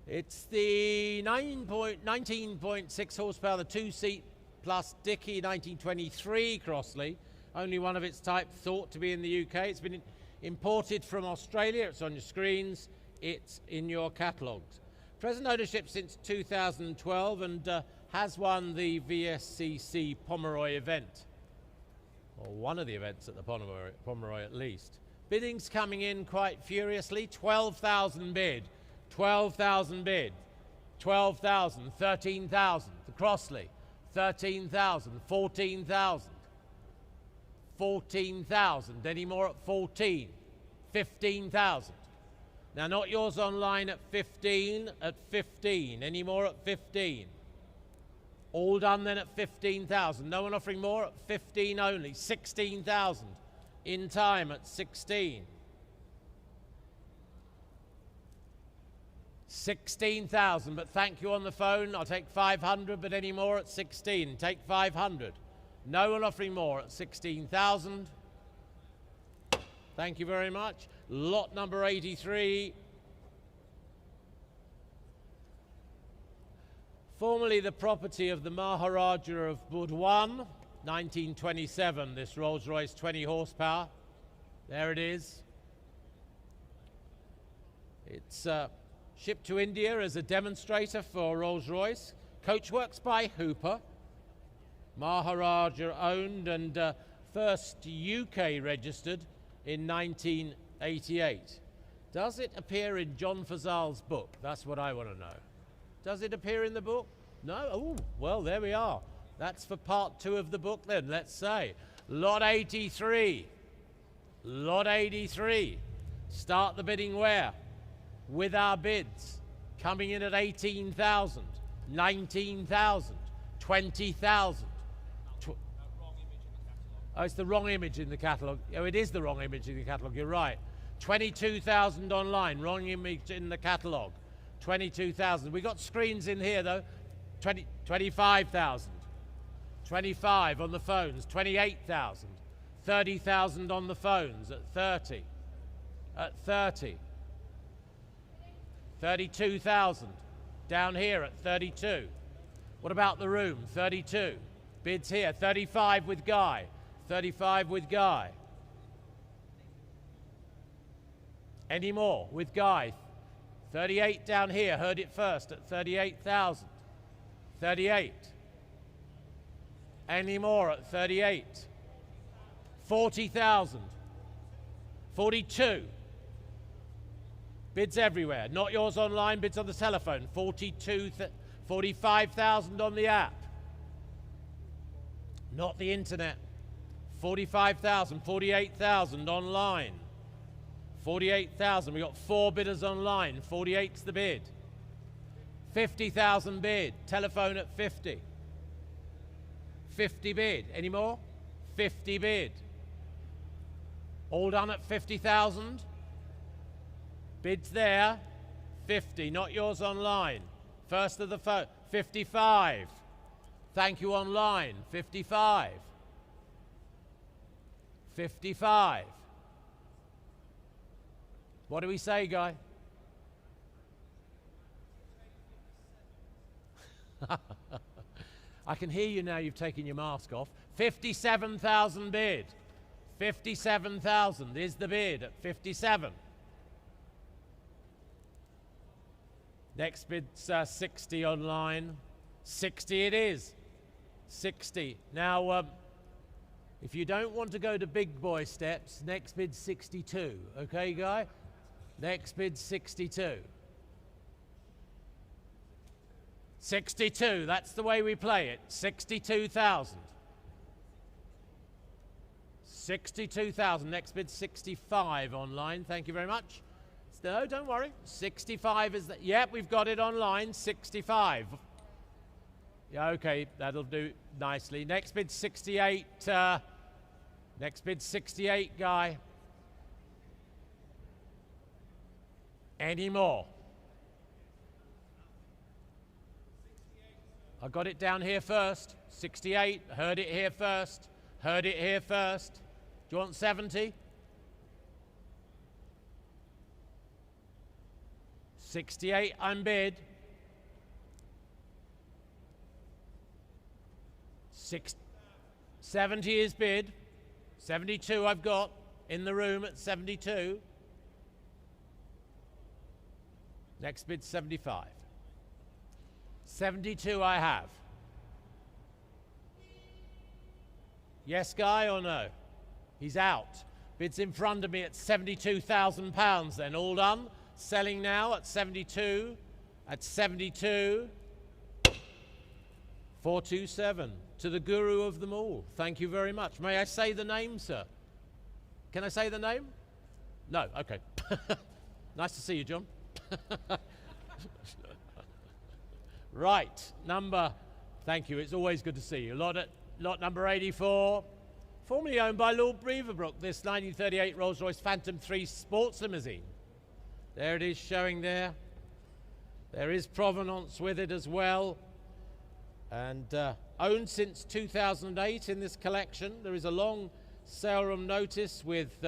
Speaker 2: It's the 19.6 horsepower, the two-seat plus Dickey 1923 Crossley. Only one of its type thought to be in the UK. It's been imported from Australia. It's on your screens. It's in your catalogues. Present ownership since 2012 and has won the VSCC Pomeroy event. Or one of the events at the Pomeroy at least. Biddings coming in quite furiously. 12,000 bid. 12,000 bid, 12,000, 13,000, the Crossley, 13,000, 14,000, 14,000, any more at 14, 15,000. Now not yours online at 15, any more at 15. All done then at 15,000. No one offering more at 15 only. 16,000 in time at 16. 16,000, but thank you on the phone. I'll take 500, but any more at 16. Take 500. No one offering more at 16,000. Thank you very much. Lot number 83. Formerly the property of the Maharaja of Burdwan, 1927, this Rolls-Royce 20 horsepower. There it is. It's shipped to India as a demonstrator for Rolls-Royce. Coachworks by Hooper. Maharaja owned and first UK registered in 1988. Does it appear in John Fazal's book? That's what I want to know. Does it appear in the book? No? Oh, well, there we are. That's for part 2 of the book then, let's say. Lot 83. Lot 83. Start the bidding where? With our bids. Coming in at 18,000, 19,000, 20,000. Oh, it's the wrong image in the catalogue. Oh, it is the wrong image in the catalogue, you're right. 22,000 online, wrong image in the catalogue. 22,000. We got screens in here though. 25,000. 25 on the phones. 28,000. 30,000 on the phones at 30. At 30. 32,000. Down here at 32. What about the room? 32. Bids here. 35 with Guy. 35 with Guy. Any more with Guy? 38 down here, heard it first at 38,000. 38. Any more at 38? 40,000. 42. Bids everywhere. Not yours online, bids on the telephone. 45,000 on the app. Not the internet. 45,000, 48,000 online. 48,000, we got 4 bidders online, 48's the bid. 50,000 bid, telephone at 50. 50 bid, any more? 50 bid. All done at 50,000. Bids there, 50, not yours online. First of the phone, 55. Thank you online, 55. 55. What do we say, Guy? I can hear you now, you've taken your mask off. 57,000 bid. 57,000 is the bid at 57. Next bid's 60 online. 60 it is. 60. Now, if you don't want to go to big boy steps, next bid's 62. Okay, Guy? Next bid 62. 62, that's the way we play it. 62,000. 62,000. Next bid 65 online. Thank you very much. No, don't worry. 65 is that. Yep, we've got it online. 65. Yeah, okay, that'll do nicely. Next bid 68. Next bid 68, Guy. Any more? I got it down here first. 68. Heard it here first. Heard it here first. Do you want 70? 68, I'm bid. 70 is bid. 72 I've got in the room at 72. Next bid 75. 72 I have. Yes, Guy, or no? He's out. Bids in front of me at £72,000 then. All done. Selling now at 72. At 72. 427. To the guru of them all. Thank you very much. May I say the name, sir? Can I say the name? No, okay. Nice to see you, John. Right, number Thank you. It's always good to see you. Lot number 84. Formerly owned by Lord Beaverbrook, this 1938 Rolls-Royce Phantom 3 sports limousine. There it is showing there. There is provenance with it as well. And owned since 2008 in this collection. There is a long sale room notice with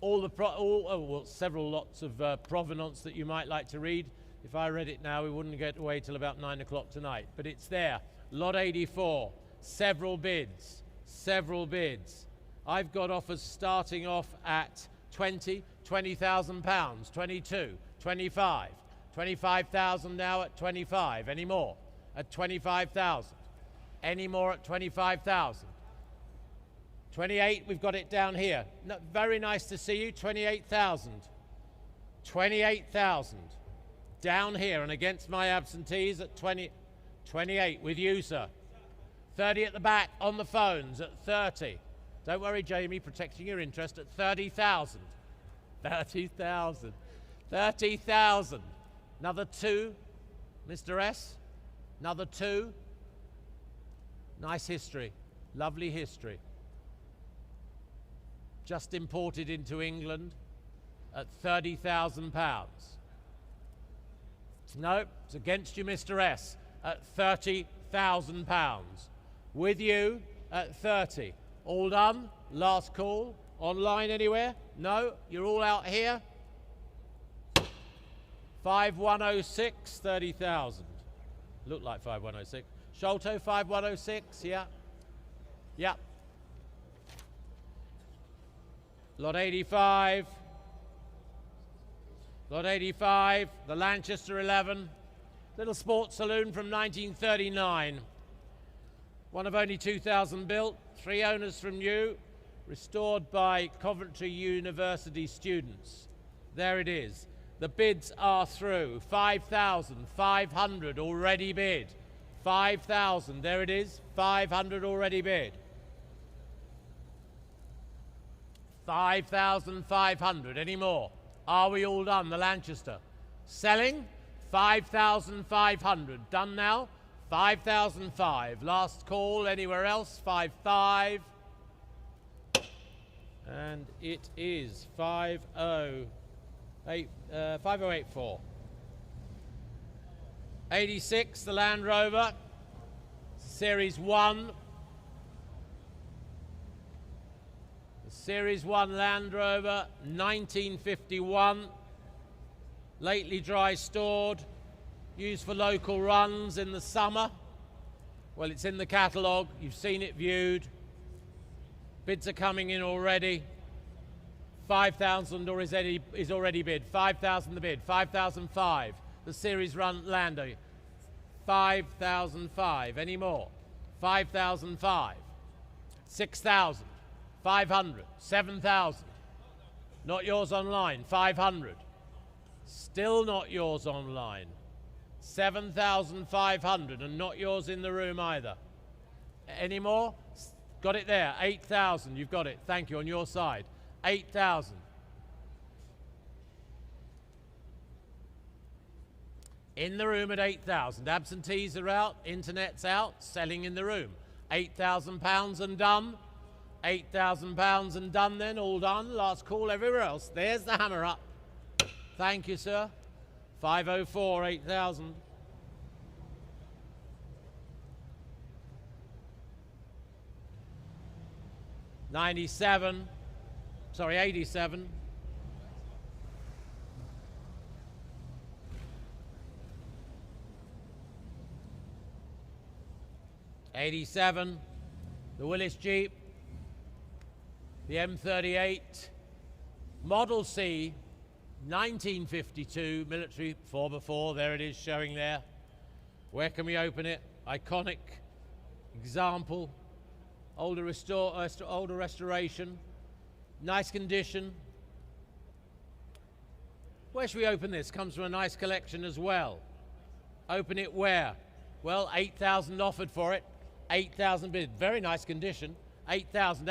Speaker 2: several lots of provenance that you might like to read. If I read it now, we wouldn't get away till about 9 o'clock tonight. But it's there. Lot 84. Several bids. Several bids. I've got offers starting off at 20,000 pounds, 22, 25, 25,000 now at 25. Any more? At 25,000. Any more at 25,000? 28, we've got it down here. No, very nice to see you. 28,000. 28,000. Down here and against my absentees at 28 with you, sir. 30 at the back on the phones at 30. Don't worry, Jamie, protecting your interest at 30,000. 30,000. 30,000. Another 2, Mr. S. Another 2. Nice history. Lovely history. Just imported into England at £30,000. No, it's against you, Mr. S, at £30,000. With you at 30. All done? Last call? Online anywhere? No? You're all out here? 5106, 30,000. Looked like 5106. Sholto, 5106, yeah. Yeah. Lot 85. Lot 85, the Lanchester 11. Little sports saloon from 1939. One of only 2,000 built, 3 owners from new, restored by Coventry University students. There it is. The bids are through. 5,500 already bid. 5,000, there it is. 500 already bid. 5,500, any more? Are we all done? The Lanchester. Selling? 5,500. Done now? 5,005. Last call, anywhere else? 5,500. And it is 5084. 86, the Land Rover. Series 1. The Series 1 Land Rover, 1951. Lately dry stored. Used for local runs in the summer. Well, it's in the catalogue. You've seen it viewed. Bids are coming in already. 5,000 or is already bid. 5,000 the bid. 5,005. The series run Lando. 5,005. Any more? 5,005. 6,000. 500. 7,000. Not yours online. 500. Still not yours online. 7,500 and not yours in the room either. Any more? Got it there. 8,000. You've got it. Thank you. On your side. 8,000. In the room at 8,000. Absentees are out. Internet's out. Selling in the room. £8,000 and done. £8,000 and done then. All done. Last call everywhere else. There's the hammer up. Thank you, sir. 504, 8,000. $97. Sorry, 87. $87. The Willis Jeep. The M38. Model C. 1952 military 4x4, there it is showing there. Where can we open it? Iconic example. Older restoration. Nice condition. Where should we open this? Comes from a nice collection as well. Open it where? Well, 8,000 offered for it. 8,000 bid. Very nice condition. 8,000.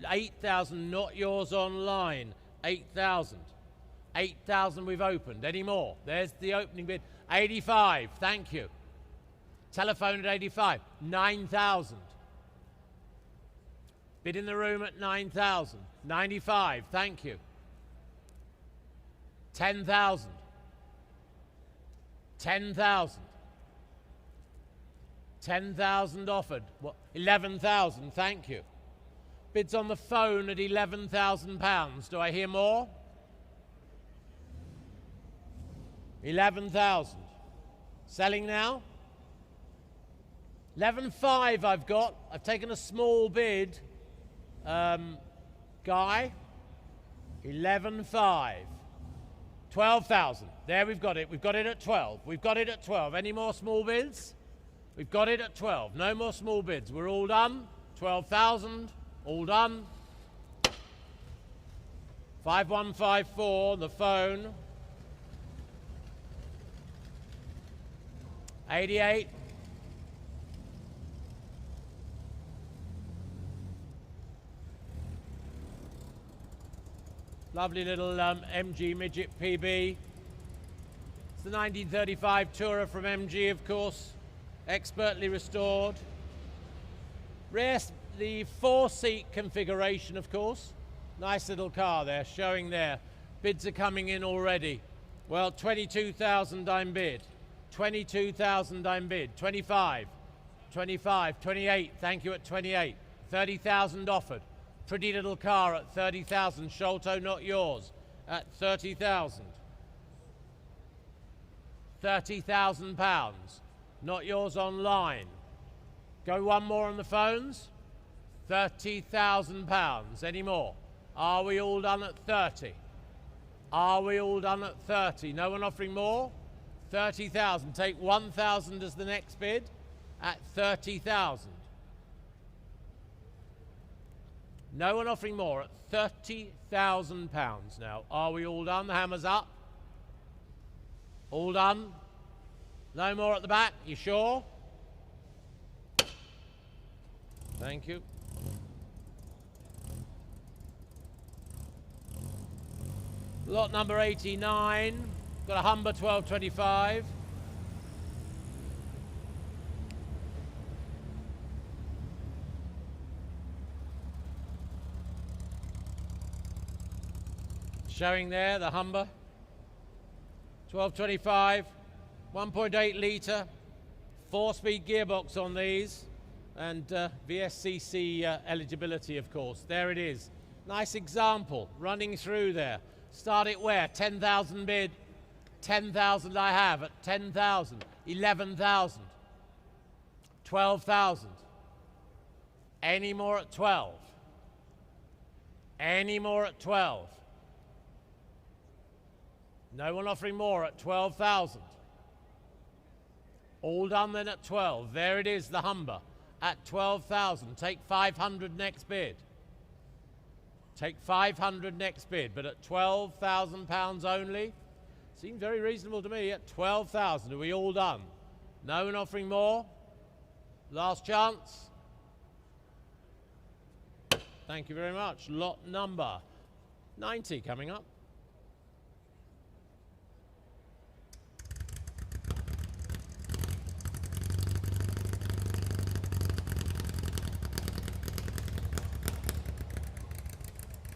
Speaker 2: 8,000 not yours online. 8,000. 8,000 we've opened. Any more? There's the opening bid. 85. Thank you. Telephone at 85. 9,000. Bid in the room at 9,000. 95. Thank you. 10,000. 10,000. 10,000 offered. What? 11,000. Thank you. Bids on the phone at £11,000. Do I hear more? 11,000. Selling now? 11,500 I've got. I've taken a small bid. Guy? 11,500. 12,000. There, we've got it. We've got it at 12. We've got it at 12. Any more small bids? We've got it at 12. No more small bids. We're all done. 12,000. All done. 5154, the phone. 88. Lovely little MG Midget PB. It's the 1935 Tourer from MG, of course. Expertly restored. The 4-seat configuration, of course. Nice little car there, showing there. Bids are coming in already. Well, 22,000 I'm bid. 22,000 I'm bid. 25. 25. 28. Thank you at 28. 30,000 offered. Pretty little car at 30,000. Sholto, not yours. At 30,000. 30,000 pounds. Not yours online. Go one more on the phones. 30,000 pounds. Any more? Are we all done at 30? Are we all done at 30? No one offering more? 30,000. Take 1,000 as the next bid at 30,000. No one offering more at 30,000 pounds now. Are we all done? The hammer's up. All done? No more at the back? You sure? Thank you. Lot number 89. Got a Humber 1225. Showing there, the Humber. 1225, 1.8 litre, 4-speed gearbox on these, and VSCC eligibility, of course. There it is. Nice example, running through there. Start it where? 10,000 bid. 10,000 I have at 10,000. 11,000. 12,000. Any more at 12? Any more at 12? No one offering more at 12,000. All done then at 12. There it is, the Humber at 12,000. Take 500 next bid. Take 500 next bid, but at 12,000 pounds only. Seems very reasonable to me at 12,000. Are we all done? No one offering more? Last chance. Thank you very much. Lot number 90 coming up.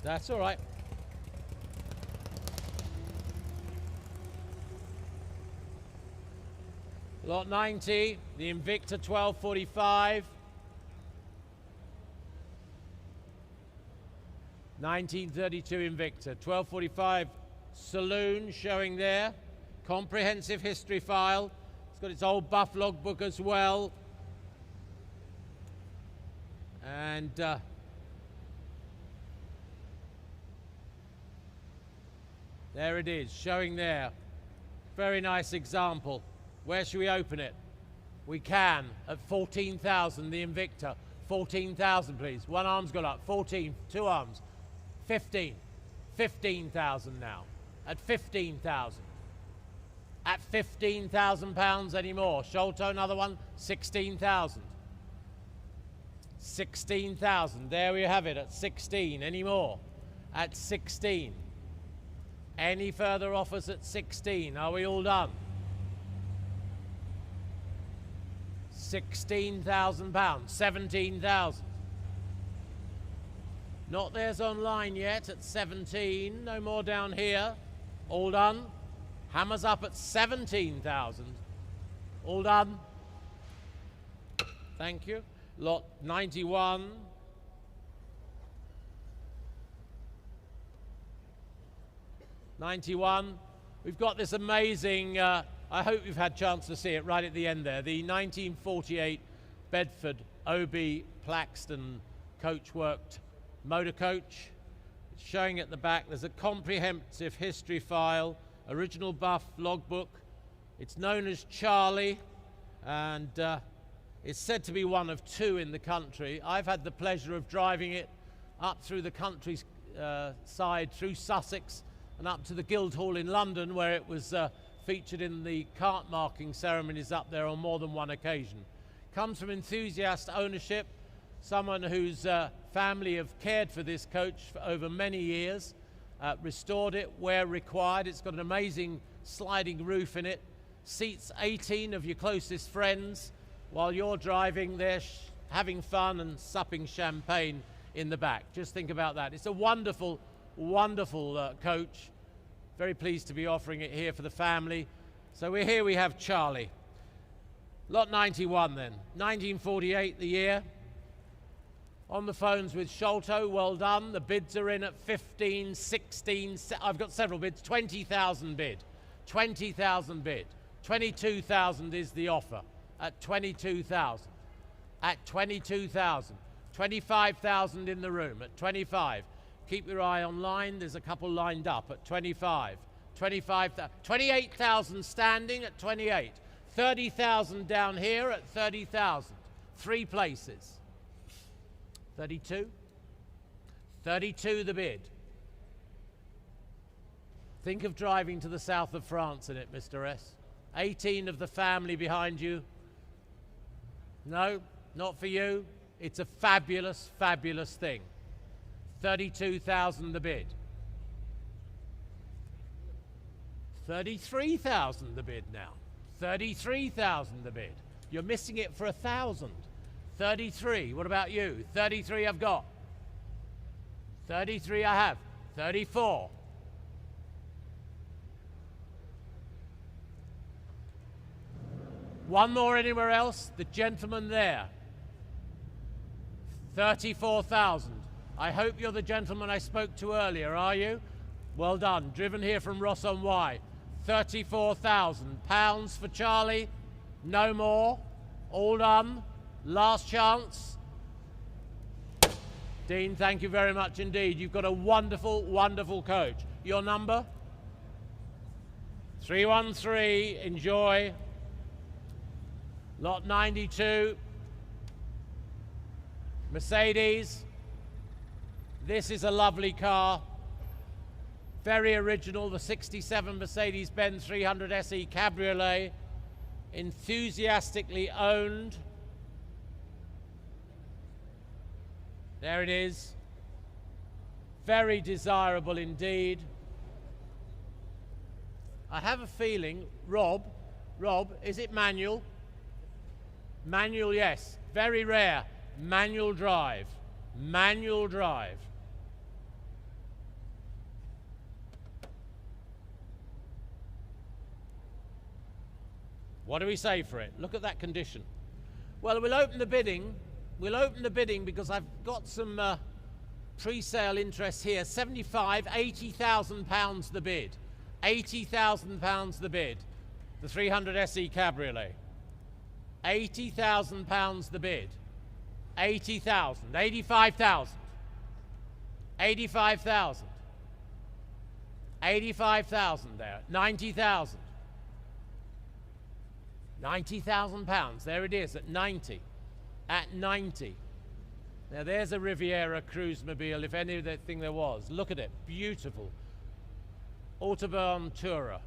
Speaker 2: That's all right. Lot 90, the Invicta 1245. 1932 Invicta, 1245 saloon showing there. Comprehensive history file. It's got its old buff logbook as well. And there it is, showing there. Very nice example. Where should we open it? We can at 14,000, the Invicta. 14,000, please. One arm's gone up. 14, two arms. 15. 15,000 now. At 15,000. At 15,000 pounds anymore. Sholto, another one. 16,000. 16,000. There we have it at 16. Any more? At 16. Any further offers at 16? Are we all done? £16,000, 17,000. Not theirs online yet at 17, no more down here. All done. Hammers up at 17,000. All done. Thank you. Lot 91. We've got this amazing, I hope you've had a chance to see it right at the end there, the 1948 Bedford OB Plaxton coachworked motor coach. It's showing at the back. There's a comprehensive history file, original buff logbook. It's known as Charlie, and it's said to be one of two in the country. I've had the pleasure of driving it up through the countryside, through Sussex, and up to the Guildhall in London, where it was featured in the cart marking ceremonies up there on more than one occasion. Comes from enthusiast ownership, someone whose family have cared for this coach for over many years, restored it where required. It's got an amazing sliding roof in it, seats 18 of your closest friends. While you're driving, they're having fun and supping champagne in the back. Just think about that. It's a wonderful, wonderful coach. Very pleased to be offering it here for the family. So we're here, we have Charlie. Lot 91 then, 1948 the year. On the phones with Sholto, well done. The bids are in at 15, 16, I've got several bids, 20,000 bid. 20,000 bid. 22,000 is the offer at 22,000. At 22,000. 25,000 in the room at 25. Keep your eye online, there's a couple lined up at 25. 25,000, 28,000 standing at 28. 30,000 down here at 30,000. 3 places. 32. 32 the bid. Think of driving to the south of France in it, Mr. S. 18 of the family behind you. No, not for you. It's a fabulous, fabulous thing. 32,000 the bid. 33,000 the bid now. 33,000 the bid. You're missing it for 1,000. 33, what about you? 33 I've got. 33 I have. 34. One more anywhere else? The gentleman there. 34,000. I hope you're the gentleman I spoke to earlier, are you? Well done. Driven here from Ross-on-Wye. 34,000 pounds for Charlie. No more. All done. Last chance. Dean, thank you very much indeed. You've got a wonderful, wonderful coach. Your number? 313. Enjoy. Lot 92. Mercedes. This is a lovely car. Very original, the 67 Mercedes-Benz 300 SE Cabriolet. Enthusiastically owned. There it is. Very desirable indeed. I have a feeling, Rob, is it manual? Manual, yes. Very rare. Manual drive. Manual drive. What do we say for it? Look at that condition. Well, we'll open the bidding. We'll open the bidding because I've got some pre-sale interest here. 75, 80,000 pounds the bid. 80,000 pounds the bid. The 300 SE Cabriolet. 80,000 pounds the bid. 80,000. 85,000. 85,000. 85,000 there. 90,000. 90,000 pounds. There it is at 90. At 90. Now there's a Riviera Cruisemobile, if anything there was. Look at it. Beautiful. Autobahn Tourer.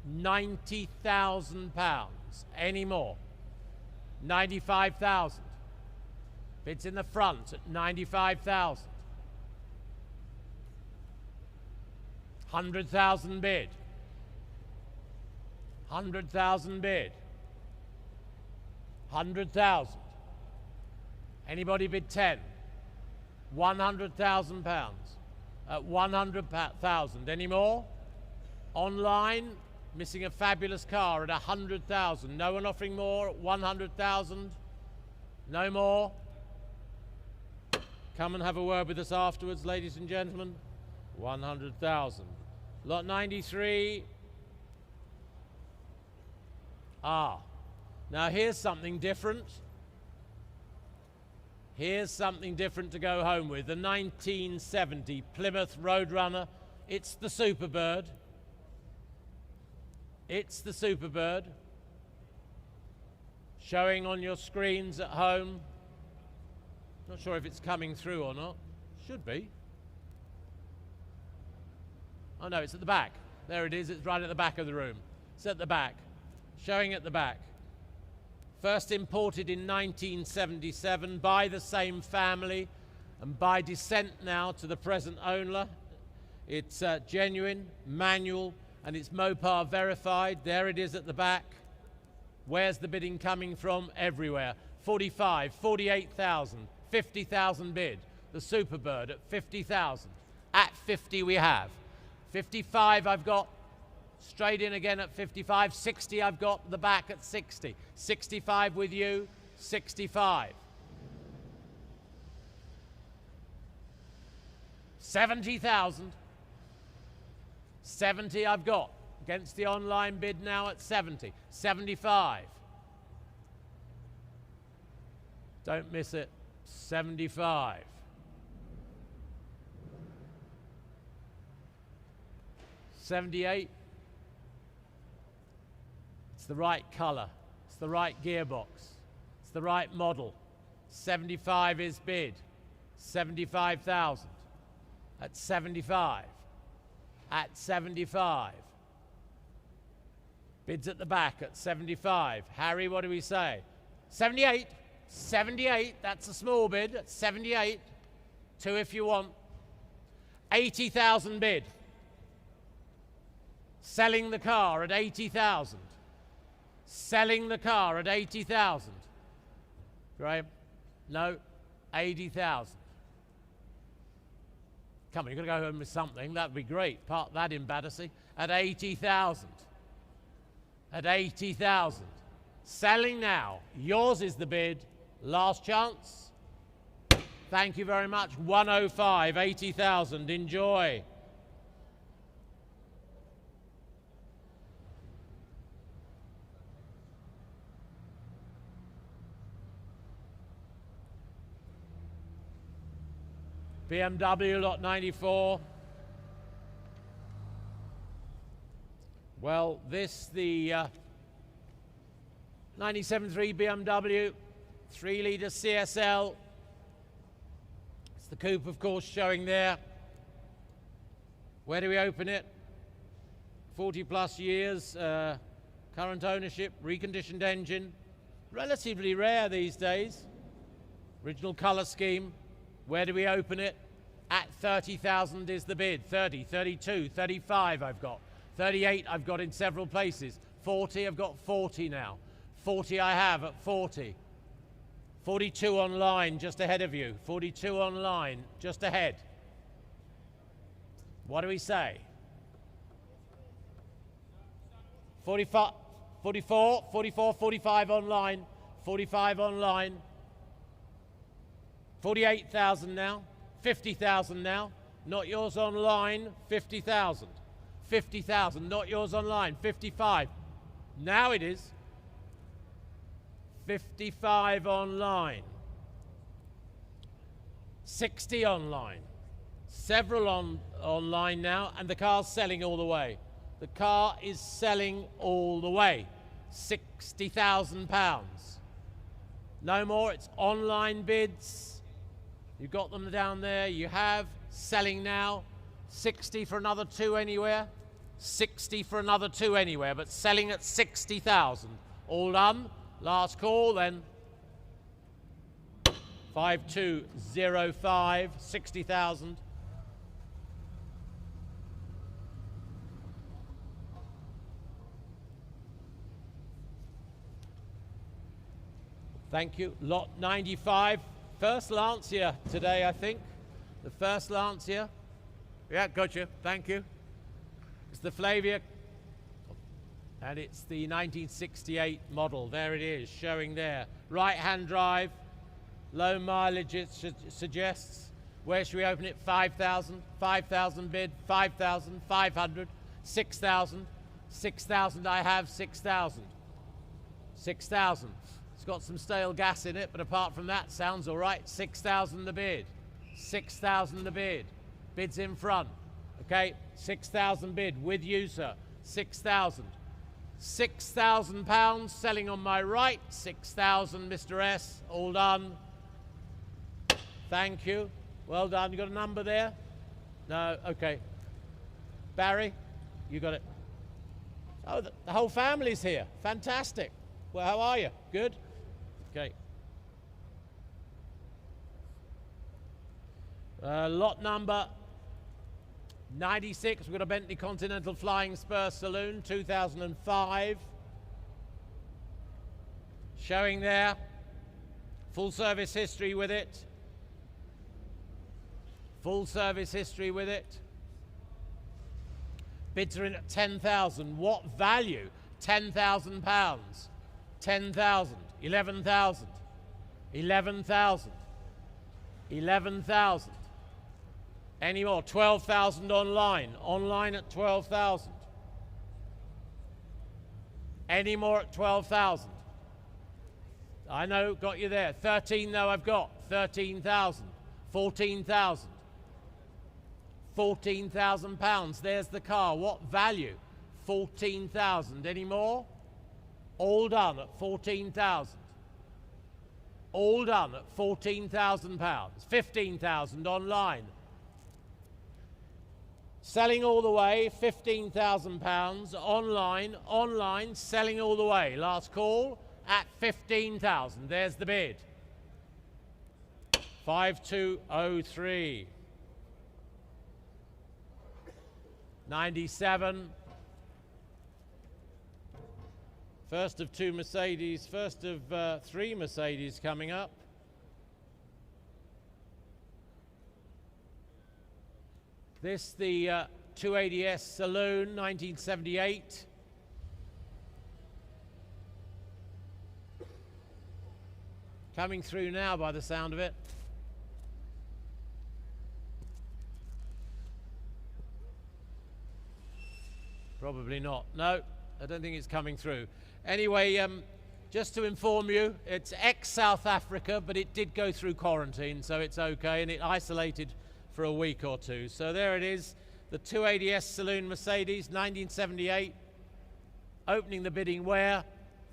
Speaker 2: 90,000 pounds. Any more? 95,000. Bids in the front at 95,000. 100,000 bid. 100,000 bid. 100,000. Anybody bid 10? 100,000 pounds. At 100,000. Any more? Online, missing a fabulous car at 100,000. No one offering more at 100,000? No more? Come and have a word with us afterwards, ladies and gentlemen. 100,000. Lot 93. Now here's something different. Here's something different to go home with. The 1970 Plymouth Roadrunner. It's the Superbird. It's the Superbird. Showing on your screens at home. Not sure if it's coming through or not. Should be. Oh no, it's at the back. There it is. It's right at the back of the room. It's at the back. Showing at the back. First imported in 1977 by the same family and by descent now to the present owner. It's genuine, manual, and it's Mopar verified. There it is at the back. Where's the bidding coming from? Everywhere. 45, 48,000, 50,000 bid. The Superbird at 50,000. At 50 we have. 55 I've got. Straight in again at 55. 60 I've got the back at 60. 65 with you. 65. 70,000. 70 I've got. Against the online bid now at 70. 75. Don't miss it. 75. 78. It's the right colour. It's the right gearbox. It's the right model. 75 is bid. 75,000. At 75. At 75. Bids at the back at 75. Harry, what do we say? 78. 78. That's a small bid. At 78. 2 if you want. 80,000 bid. Selling the car at 80,000. Selling the car at 80,000. Graham? No. 80,000. Come on, you've got to go home with something. That would be great. Park that in Battersea. At 80,000. At 80,000. Selling now. Yours is the bid. Last chance. Thank you very much. 105, 80,000. Enjoy. BMW lot 94. Well, this the 97.3 BMW 3-litre CSL. It's the coupe, of course, showing there. Where do we open it? 40 plus years, current ownership, reconditioned engine. Relatively rare these days. Original colour scheme. Where do we open it? At 30,000 is the bid. 30, 32, 35 I've got. 38 I've got in several places. 40, I've got 40 now. 40 I have at 40. 42 online, just ahead of you. 42 online, just ahead. What do we say? 45, 44, 44, 45 online. 45 online. 48,000 now, 50,000 now, not yours online, 50,000. 50,000, not yours online, 55. Now it is. 55 online. 60 online. Several online now, and the car's selling all the way. The car is selling all the way. £60,000. No more, it's online bids. You've got them down there. You have. Selling now. 60 for another 2 anywhere. 60 for another 2 anywhere, but selling at 60,000. All done. Last call then. 5205, 60,000. Thank you. Lot 95. First Lancia today, I think. The first Lancia. Yeah, gotcha. Thank you. It's the Flavia. And it's the 1968 model. There it is, showing there. Right-hand drive. Low mileage, it suggests. Where should we open it? 5,000. 5,000 bid. 5,000. 500. 6,000. 6,000 I have. 6,000. 6,000. It's got some stale gas in it, but apart from that, sounds all right. 6,000 the bid. 6,000 the bid. Bid's in front. Okay, 6,000 bid with you, sir. 6,000. 6,000 pounds selling on my right. 6,000, Mr. S. All done. Thank you. Well done. You got a number there? No. Okay. Barry, you got it. Oh, the whole family's here. Fantastic. Well, how are you? Good? Okay. Lot number 96. We've got a Bentley Continental Flying Spur Saloon, 2005. Showing there. Full service history with it. Full service history with it. Bids are in at 10,000. What value? 10,000 pounds. 10,000. 11,000. 11,000. 11,000. Any more? 12,000 online. Online at 12,000. Any more at 12,000? I know, got you there. 13 though I've got. 13,000. 14,000. 14,000 pounds. There's the car. What value? 14,000. Any more? All done at 14,000. All done at 14,000 pounds. 15,000 online. Selling all the way, 15,000 pounds. Online, online, selling all the way. Last call at 15,000. There's the bid. 5203. 97. First of two Mercedes, first of three Mercedes coming up. This, the 280S Saloon, 1978. Coming through now by the sound of it. Probably not. No, I don't think it's coming through. Anyway, just to inform you, it's ex-South Africa, but it did go through quarantine, so it's okay, and it isolated for a week or two. So there it is, the 280S Saloon Mercedes, 1978. Opening the bidding where?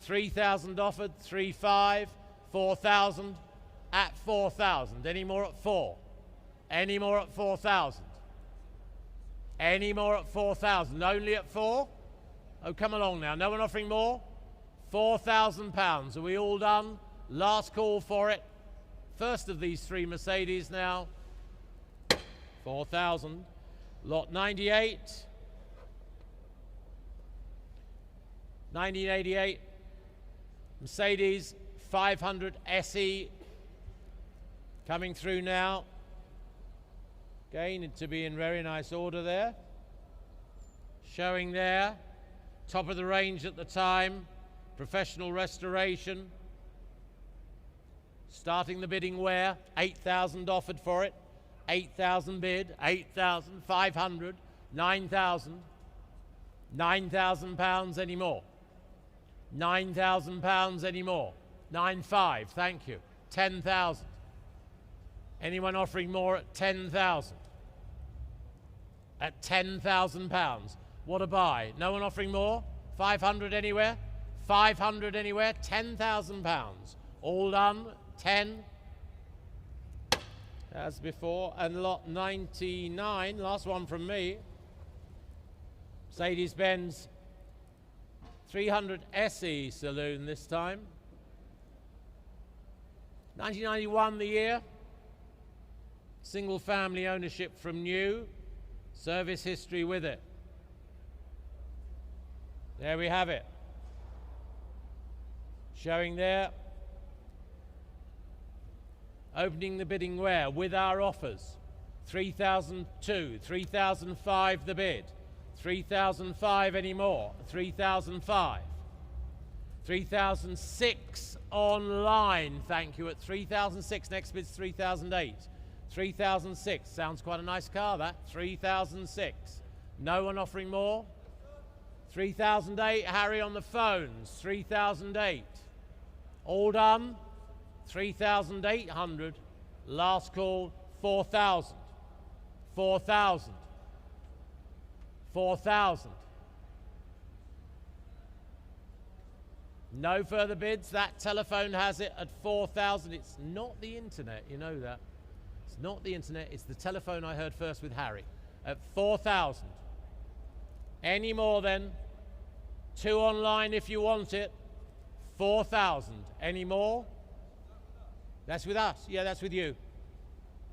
Speaker 2: 3,000 offered, 3,500, 4,000, at 4,000. Any more at 4? Any more at 4,000? Any more at 4,000? Only at 4? Oh, come along now. No one offering more? 4,000 pounds. Are we all done? Last call for it. First of these three Mercedes now. 4,000. Lot 98. 1988. Mercedes 500 SE. Coming through now. Again, to be in very nice order there. Showing there. Top of the range at the time. Professional restoration. Starting the bidding where? 8,000 offered for it. 8,000 bid. 8,000. 500. 9,000. 9,000 pounds any more. 9,000 pounds any more. 9,500. Thank you. 10,000. Anyone offering more at 10,000? At 10,000 pounds. What a buy. No one offering more? 500 anywhere? 500 anywhere? 10,000 pounds. All done. 10. As before. And lot 99. Last one from me. Mercedes-Benz 300 SE Saloon this time. 1991 the year. Single family ownership from new. Service history with it. There we have it. Showing there. Opening the bidding where? With our offers. 3,002, 3,005 the bid. 3,005 anymore. 3,005. 3,006 online, thank you, at 3,006. Next bid's 3,008. 3,006, sounds quite a nice car that. 3,006. No one offering more? 3,008, Harry on the phones. 3,008. All done? 3,800. Last call, 4,000. 4,000. 4,000. No further bids. That telephone has it at 4,000. It's not the internet, you know that. It's not the internet, it's the telephone I heard first with Harry. At 4,000. Any more then? 2 online if you want it. 4,000. Any more? That's with us. Yeah, that's with you.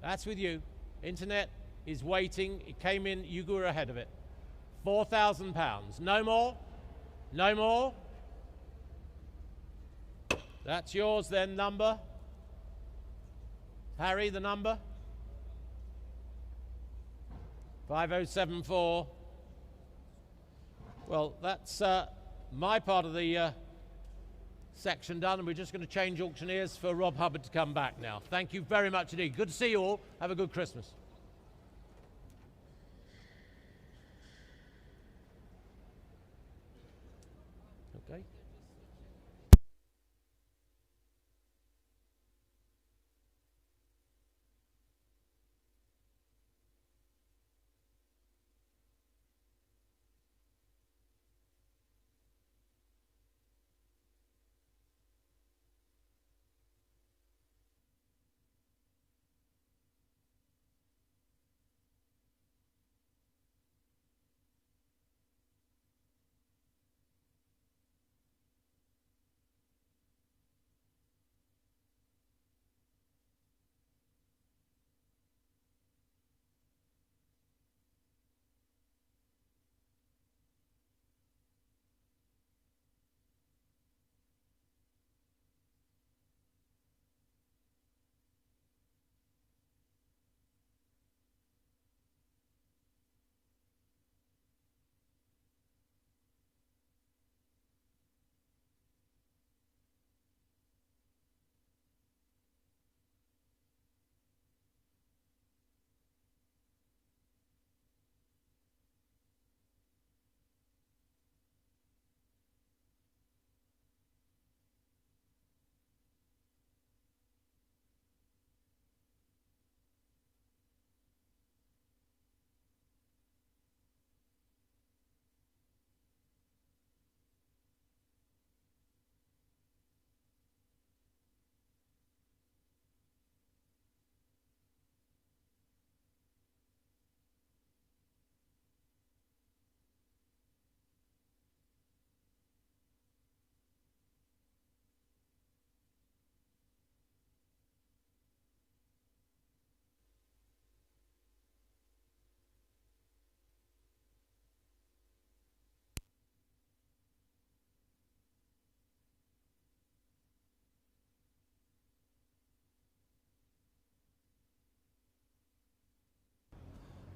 Speaker 2: That's with you. Internet is waiting. It came in, you were ahead of it. £4,000. No more? No more? That's yours then, number. Harry, the number? 5074. Well, that's my part of the section done, and we're just going to change auctioneers for Rob Hubbard to come back now. Thank you very much indeed. Good to see you all. Have a good Christmas. Okay.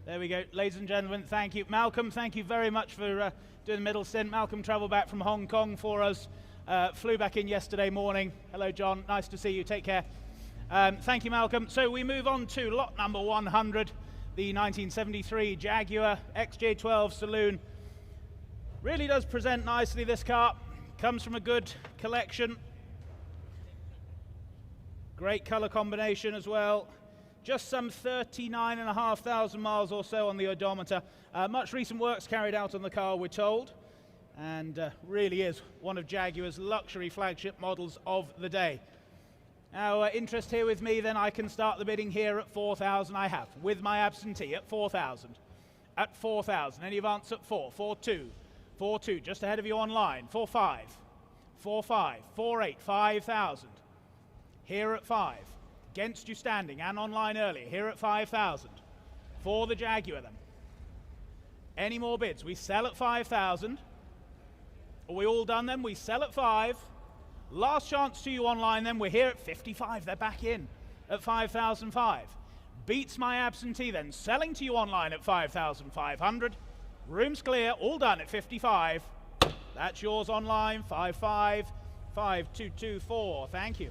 Speaker 1: There we go, ladies and gentlemen, thank you. Malcolm, thank you very much for doing the middle stint. Malcolm travelled back from Hong Kong for us, flew back in yesterday morning. Hello, John, nice to see you, take care. Thank you, Malcolm. So we move on to lot number 100, the 1973 Jaguar XJ12 Saloon. Really does present nicely, this car. Comes from a good collection. Great colour combination as well. Just some 39,500 miles or so on the odometer. Much recent works carried out on the car, we're told, and really is one of Jaguar's luxury flagship models of the day. Now, interest here with me, then I can start the bidding here at 4,000. I have, with my absentee, at 4,000. At 4,000. Any advance at 4? 4,2. 4,2, just ahead of you online. 4,5. 4,5. 4,8. 5,000. Here at 5. Against you standing and online early, here at 5,000 for the Jaguar then. Any more bids? We sell at 5,000. Are we all done then? We sell at 5. Last chance to you online then. We're here at 55. They're back in at 5,500. Beats my absentee then, selling to you online at 5,500. Room's clear, all done at 55. That's yours online, 555224. Thank you.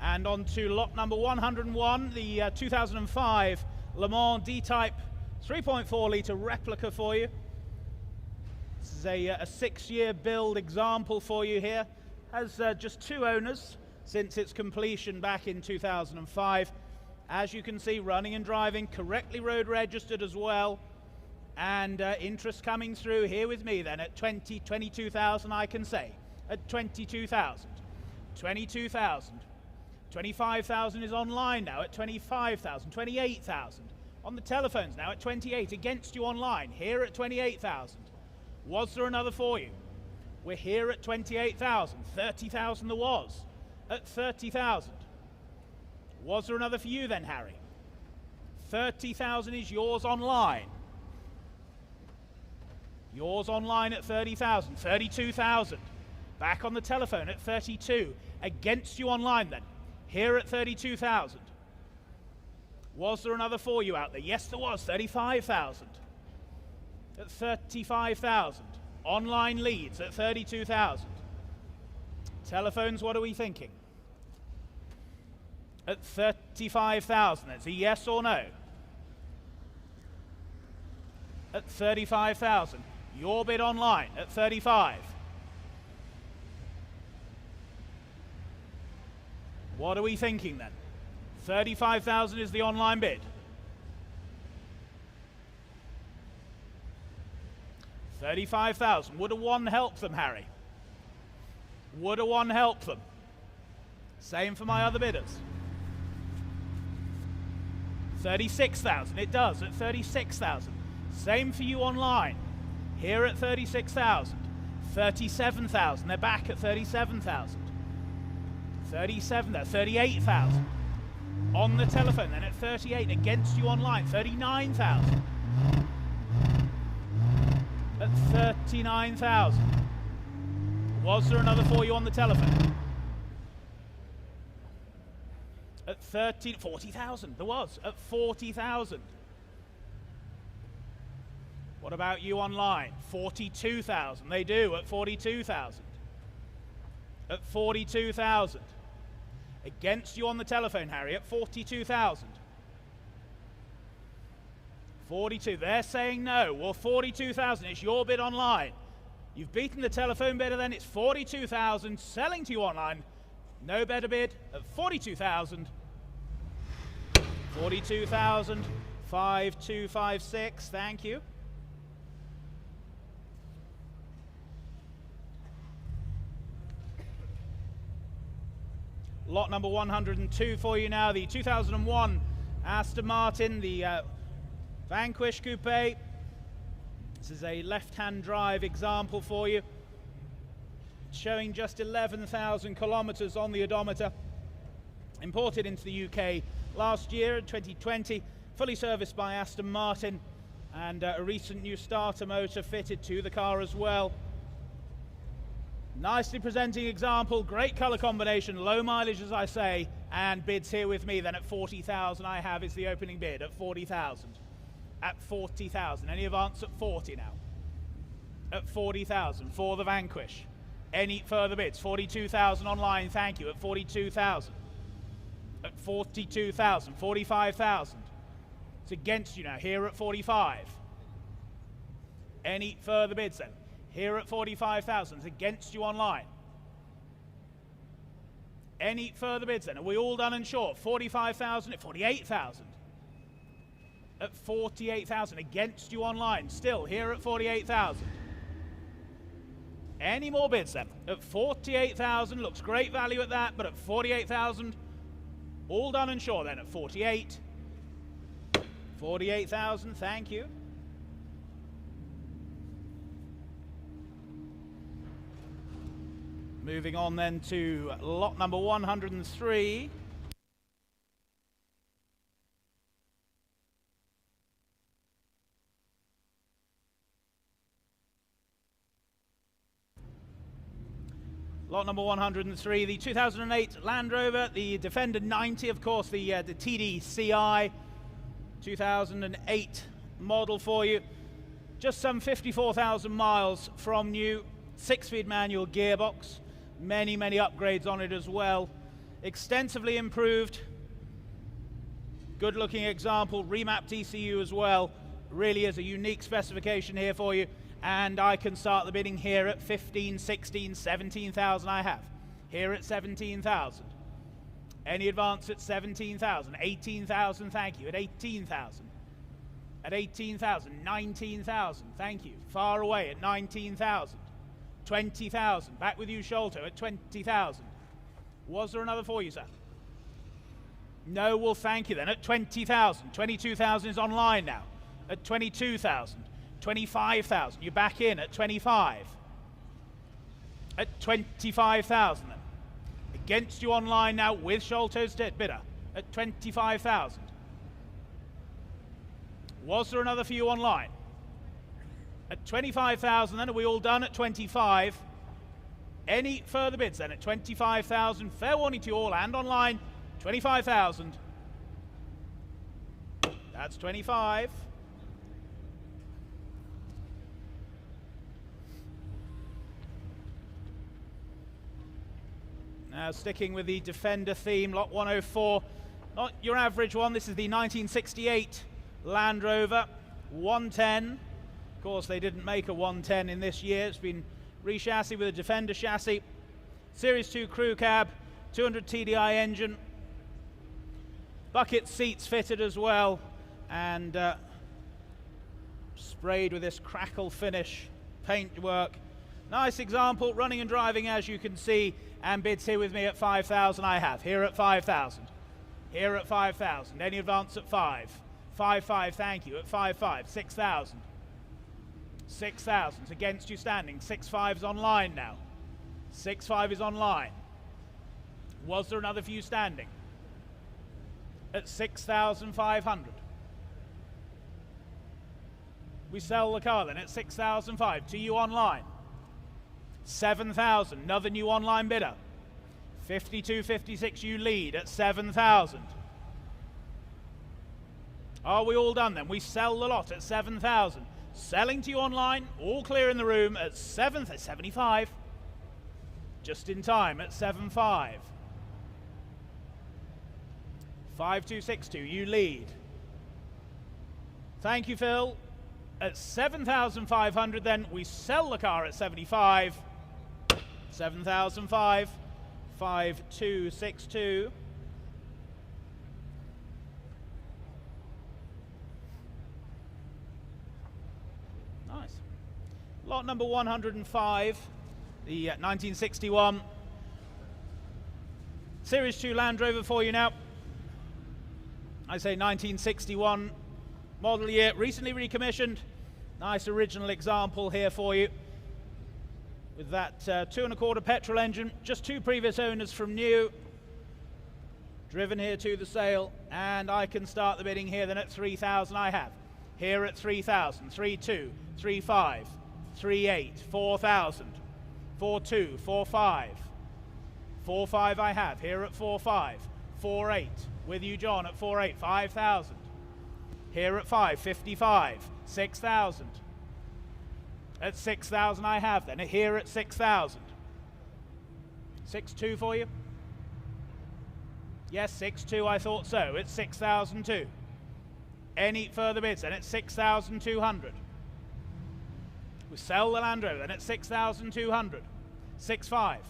Speaker 1: And on to lot number 101, the 2005 Le Mans D-Type 3.4 litre replica for you. This is a 6-year build example for you here. Has just 2 owners since its completion back in 2005. As you can see, running and driving, correctly road registered as well. And interest coming through here with me then at 22,000, I can say. At 22,000. 22,000. 25,000 is online now at 25,000. 28,000. On the telephones now at 28. Against you online. Here at 28,000. Was there another for you? We're here at 28,000. 30,000 there was. At 30,000. Was there another for you then, Harry? 30,000 is yours online. Yours online at 30,000. 32,000. Back on the telephone at 32. Against you online then. Here at 32,000. Was there another for you out there? Yes, there was. 35,000. At 35,000. Online leads at 32,000. Telephones, what are we thinking? At 35,000. That's a yes or no. At 35,000. Your bid online at 35. What are we thinking then? 35,000 is the online bid. 35,000. Would a 1 help them, Harry? Would a 1 help them? Same for my other bidders. 36,000. It does at 36,000. Same for you online. Here at 36,000. 37,000. They're back at 37,000. 37, that's 38,000. On the telephone then at 38. Against you online. 39,000. At 39,000. Was there another for you on the telephone? At 40,000. There was. At 40,000. What about you online? 42,000. They do at 42,000. At 42,000. Against you on the telephone, Harry, at 42,000. 42. They're saying no. Well, 42,000. It's your bid online. You've beaten the telephone bidder then. It's 42,000. Selling to you online. No better bid at 42,000. 42,000. 5256. Thank you. Lot number 102 for you now, the 2001 Aston Martin, the Vanquish Coupe. This is a left-hand drive example for you. Showing just 11,000 kilometers on the odometer. Imported into the UK last year in 2020. Fully serviced by Aston Martin. And a recent new starter motor fitted to the car as well. Nicely presenting example, great colour combination, low mileage as I say, and bids here with me then at 40,000 I have is the opening bid at 40,000. At 40,000, any advance at 40 now? At 40,000 for the Vanquish. Any further bids? 42,000 online, thank you, at 42,000. At 42,000, 45,000. It's against you now, here at 45. Any further bids then? Here at 45,000, it's against you online. Any further bids then? Are we all done and short? 45,000 at 48,000. At 48,000, against you online. Still here at 48,000. Any more bids then? At 48,000, looks great value at that, but at 48,000, all done and short then at 48. 48,000, thank you. Moving on then to lot number 103. Lot number 103, the 2008 Land Rover, the Defender 90, of course, the TDCi, 2008 model for you. Just some 54,000 miles from new, 6-speed manual gearbox, many upgrades on it as well. Extensively improved, good looking example, remapped ECU as well. Really is a unique specification here for you. And I can start the bidding here at 15, 16, 17,000 I have. Here at 17,000. Any advance at 17,000, 18,000, thank you, at 18,000. At 18,000, 19,000, thank you. Far away at 19,000. 20,000, back with you, Sholto, at 20,000. Was there another for you, sir? No, well, thank you then, at 20,000. 22,000 is online now. At 22,000. 25,000, you're back in at 25. At 25,000 then. Against you online now with Sholto's bidder at 25,000. Was there another for you online? At 25,000 then, are we all done at 25? Any further bids then at 25,000? Fair warning to you all and online, 25,000. That's 25. Now sticking with the Defender theme, lot 104, not your average one, this is the 1968 Land Rover 110. Of course they didn't make a 110 in this year, it's been re-chassis with a Defender chassis. Series 2 crew cab, 200 TDI engine, bucket seats fitted as well, and sprayed with this crackle finish paintwork. Nice example, running and driving as you can see, and bids here with me at 5,000 I have. Here at 5,000. Here at 5,000. Any advance at 5? 5,500, thank you. At 5,500. 6,000. 6,000 is against you standing. 6,500 is online now. 6,500 is online. Was there another for you standing? At 6,500. We sell the car then at 6,500 to you online. 7,000, another new online bidder. 52.56, you lead at 7,000. Are we all done then? We sell the lot at 7,000. Selling to you online, all clear in the room at 75. Just in time at 7,500. 5262, you lead. Thank you, Phil. At 7,500 then, we sell the car at 75. 7,500. 5262. Nice. Lot number 105, the 1961 Series 2 Land Rover for you now. I say 1961 model year, recently recommissioned. Nice original example here for you. With that 2.25 petrol engine, just 2 previous owners from new. Driven here to the sale, and I can start the bidding here then at 3,000 I have. Here at 3,000, 3,200, 3,500, 3,800, 4,000, 4,200, 4,500. 4,500 I have, here at 4,500, 4,800, with you John at 4,800, 5,000. Here at 5,55, 6,000. At 6,000 I have then, here at 6,000. 6,200 for you? Yes, 6,200, I thought so. It's 6,002. Any further bids then at 6,200. We sell the Land Rover then at 6,200. 6,500.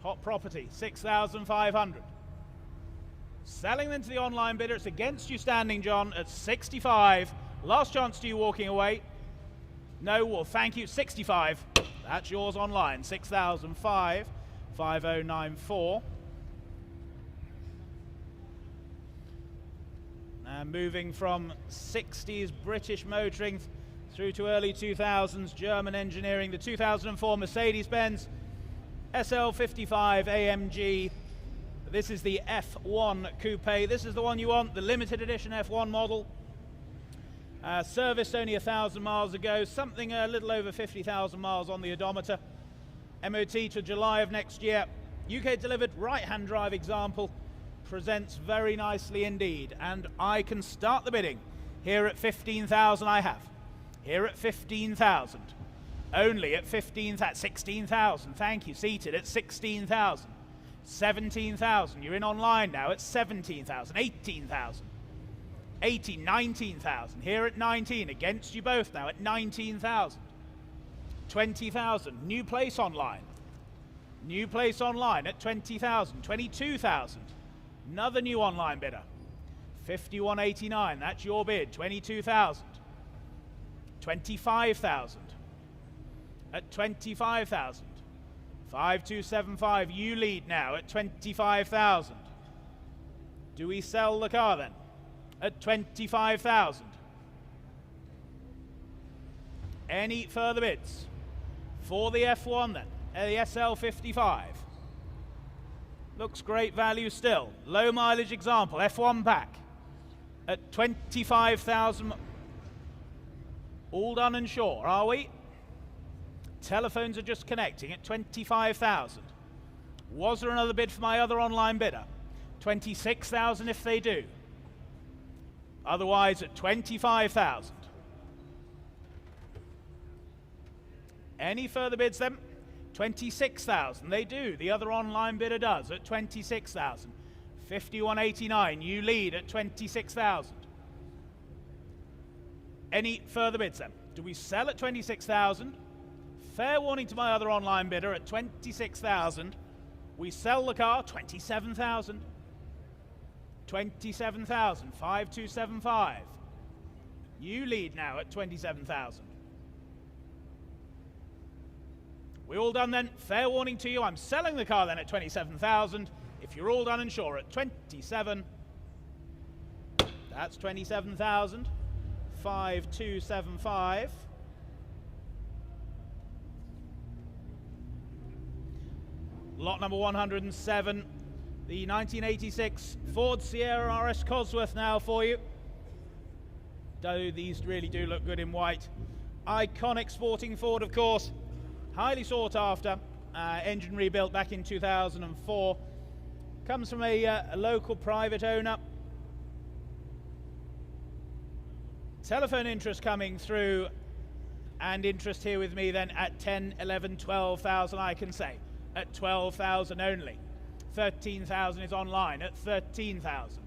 Speaker 1: Hot property, 6,500. Selling them to the online bidder, it's against you standing, John, at 65. Last chance to you walking away. No, well, thank you, 65. That's yours online, 6,005, 5094. And moving from 60s British motoring through to early 2000s German engineering, the 2004 Mercedes-Benz SL55 AMG. This is the F1 coupe. This is the one you want, the limited edition F1 model. Serviced only 1,000 miles ago, something a little over 50,000 miles on the odometer. MOT to July of next year. UK delivered right-hand drive example. Presents very nicely indeed. And I can start the bidding. Here at 15,000 I have. Here at 15,000. Only at 15,000. 16,000. Thank you. Seated at 16,000. 17,000. You're in online now at 17,000. 18,000. 18, 19,000. Here at 19. Against you both now at 19,000. 20,000. New place online. New place online at 20,000. 22,000. Another new online bidder. 51.89. That's your bid. 22,000. 25,000. At 25,000. 5275. You lead now at 25,000. Do we sell the car then? At 25,000. Any further bids for the F1 then? The SL55. Looks great value still. Low mileage example, F1 pack at 25,000. All done and sure, are we? Telephones are just connecting at 25,000. Was there another bid for my other online bidder? 26,000 if they do. Otherwise at 25,000. Any further bids then? 26,000. They do. The other online bidder does at 26,000. 51.89. You lead at 26,000. Any further bids then? Do we sell at 26,000? Fair warning to my other online bidder at 26,000. We sell the car 27,000. 27,000. 5275. You lead now at 27,000. We all done then? Fair warning to you, I'm selling the car then at 27,000. If you're all done and sure at 27, that's 27,000. 5275. Lot number 107, the 1986 Ford Sierra RS Cosworth now for you. These really do look good in white. Iconic sporting Ford, of course. Highly sought after, engine rebuilt back in 2004. Comes from a local private owner. Telephone interest coming through, and interest here with me then at 10, 11, 12,000 I can say. At 12,000 only. 13,000 is online at 13,000.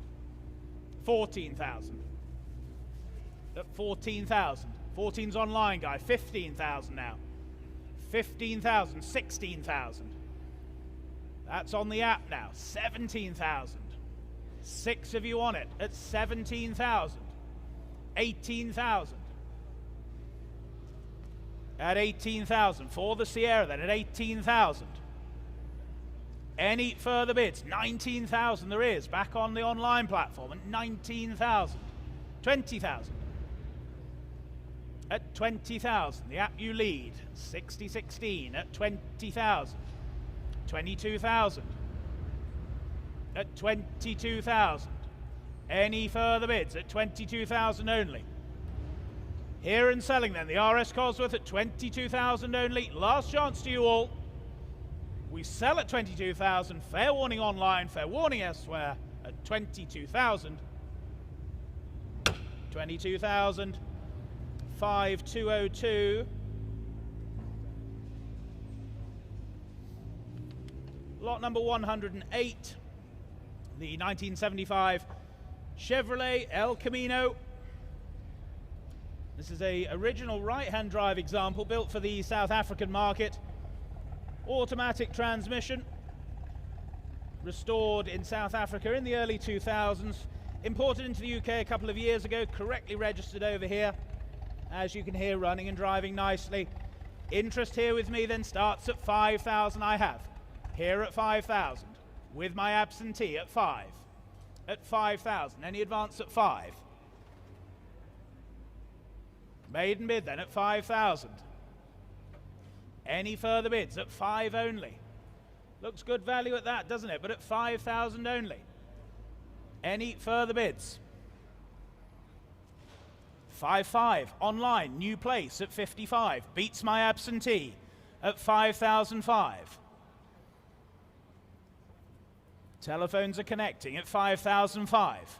Speaker 1: 14,000. At 14,000. 14's online, guy. 15,000 now. 15,000, 16,000. That's on the app now. 17,000. 6 of you on it at 17,000. 18,000. At 18,000. For the Sierra then at 18,000. Any further bids? 19,000 there is. Back on the online platform at 19,000. 20,000. At 20,000. The app you lead. 6016 at 20,000. 22,000. At 22,000. Any further bids at 22,000 only. Here and selling then. The RS Cosworth at 22,000 only. Last chance to you all. We sell at 22,000. Fair warning online, fair warning elsewhere at 22,000. 22,000. 5202. Lot number 108. The 1975 Chevrolet El Camino. This is a original right-hand drive example built for the South African market. Automatic transmission, restored in South Africa in the early 2000s, imported into the UK a couple of years ago, correctly registered over here, as you can hear, running and driving nicely. Interest here with me then starts at 5,000 I have. Here at 5,000, with my absentee at 5. At 5,000, any advance at 5? Maiden bid then at 5,000. Any further bids at 5 only? Looks good value at that, doesn't it? But at 5,000 only. Any further bids? 5.5 online, new place at 55, beats my absentee at 5,005. Telephones are connecting at 5,005.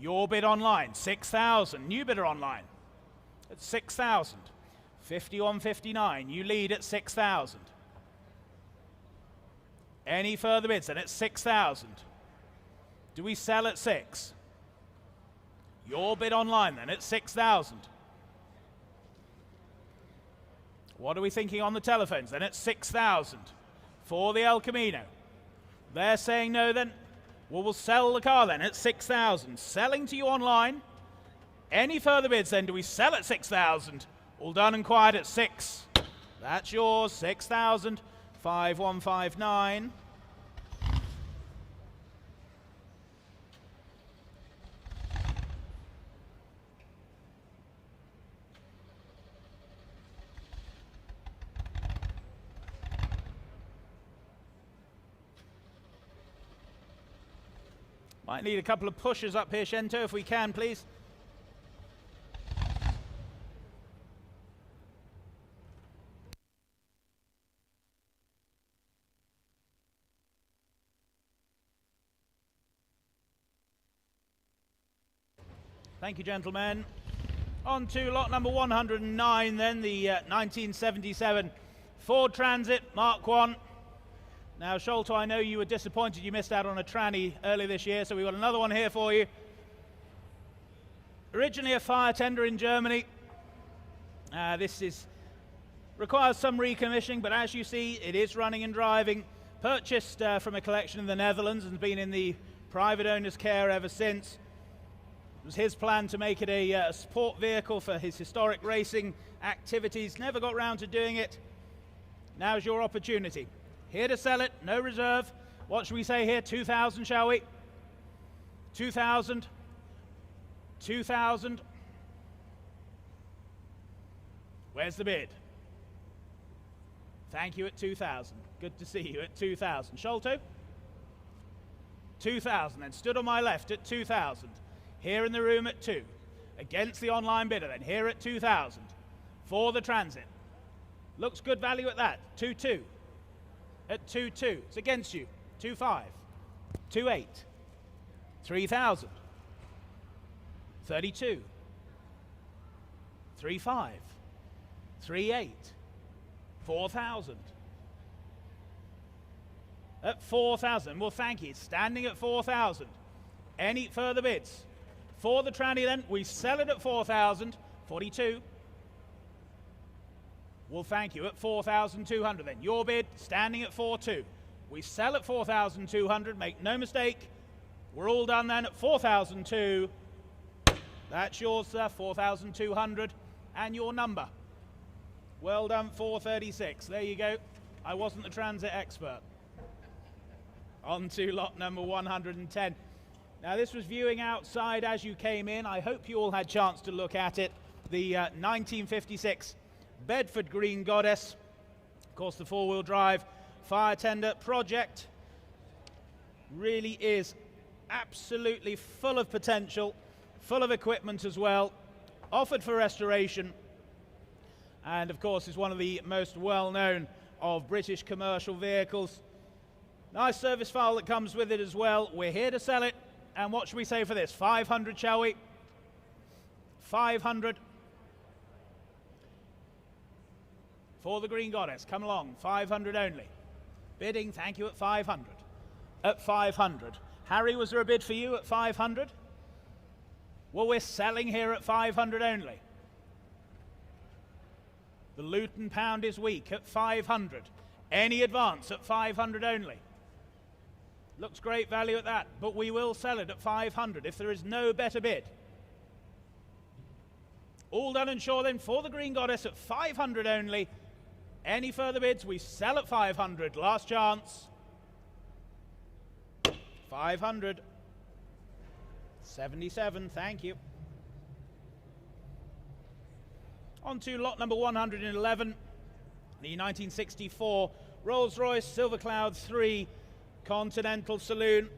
Speaker 1: Your bid online, 6,000. New bidder online at 6,000. 51.59. You lead at 6,000. Any further bids then at 6,000. Do we sell at 6? Your bid online then at 6,000. What are we thinking on the telephones then at 6,000 for the El Camino? They're saying no then. Well, we'll sell the car then at 6,000. Selling to you online. Any further bids then? Do we sell at 6,000? All done and quiet at 6. That's yours, 6,000. 5159. Might need a couple of pushes up here, Shento, if we can, please. Thank you, gentlemen. On to lot number 109 then, the 1977 Ford Transit Mark 1. Now, Sholto, I know you were disappointed you missed out on a tranny earlier this year, so we've got another one here for you. Originally a fire tender in Germany. This requires some recommissioning, but as you see, it is running and driving. Purchased from a collection in the Netherlands and been in the private owner's care ever since. It was his plan to make it a support vehicle for his historic racing activities. Never got round to doing it. Now's your opportunity. Here to sell it, no reserve. What should we say here? 2,000, shall we? 2,000. 2,000. Where's the bid? Thank you at 2,000. Good to see you at 2,000. Sholto? 2,000. Then stood on my left at 2,000. Here in the room at 2. Against the online bidder then. Here at 2,000. For the Transit. Looks good value at that. 2,2. At 2,2. It's against you. 2,5. 2,8. 3,000. 32. 3,5. 3,8. 4,000. At 4,000. Well, thank you. Standing at 4,000. Any further bids? For the tranny then, we sell it at 4,000. 42. Well, thank you. At 4,200 then. Your bid, standing at 4,2. We sell at 4,200. Make no mistake. We're all done then at 4,002. That's yours, sir. 4,200. And your number. Well done, 436. There you go. I wasn't the transit expert. On to lot number 110. Now, this was viewing outside as you came in. I hope you all had a chance to look at it. The 1956 Bedford Green Goddess. Of course, the four-wheel drive fire tender project really is absolutely full of potential, full of equipment as well, offered for restoration, and of course is one of the most well-known of British commercial vehicles. Nice service file that comes with it as well. We're here to sell it, and what should we say for this? 500, shall we? 500. For the Green Goddess, come along, 500 only. Bidding, thank you, at 500. At 500. Harry, was there a bid for you at 500? Well, we're selling here at 500 only. The Luton pound is weak at 500. Any advance at 500 only. Looks great value at that, but we will sell it at 500 if there is no better bid. All done and sure then for the Green Goddess at 500 only. Any further bids, we sell at 500. Last chance. 500. 77, thank you. On to lot number 111, the 1964 Rolls-Royce Silver Cloud 3 Continental Saloon.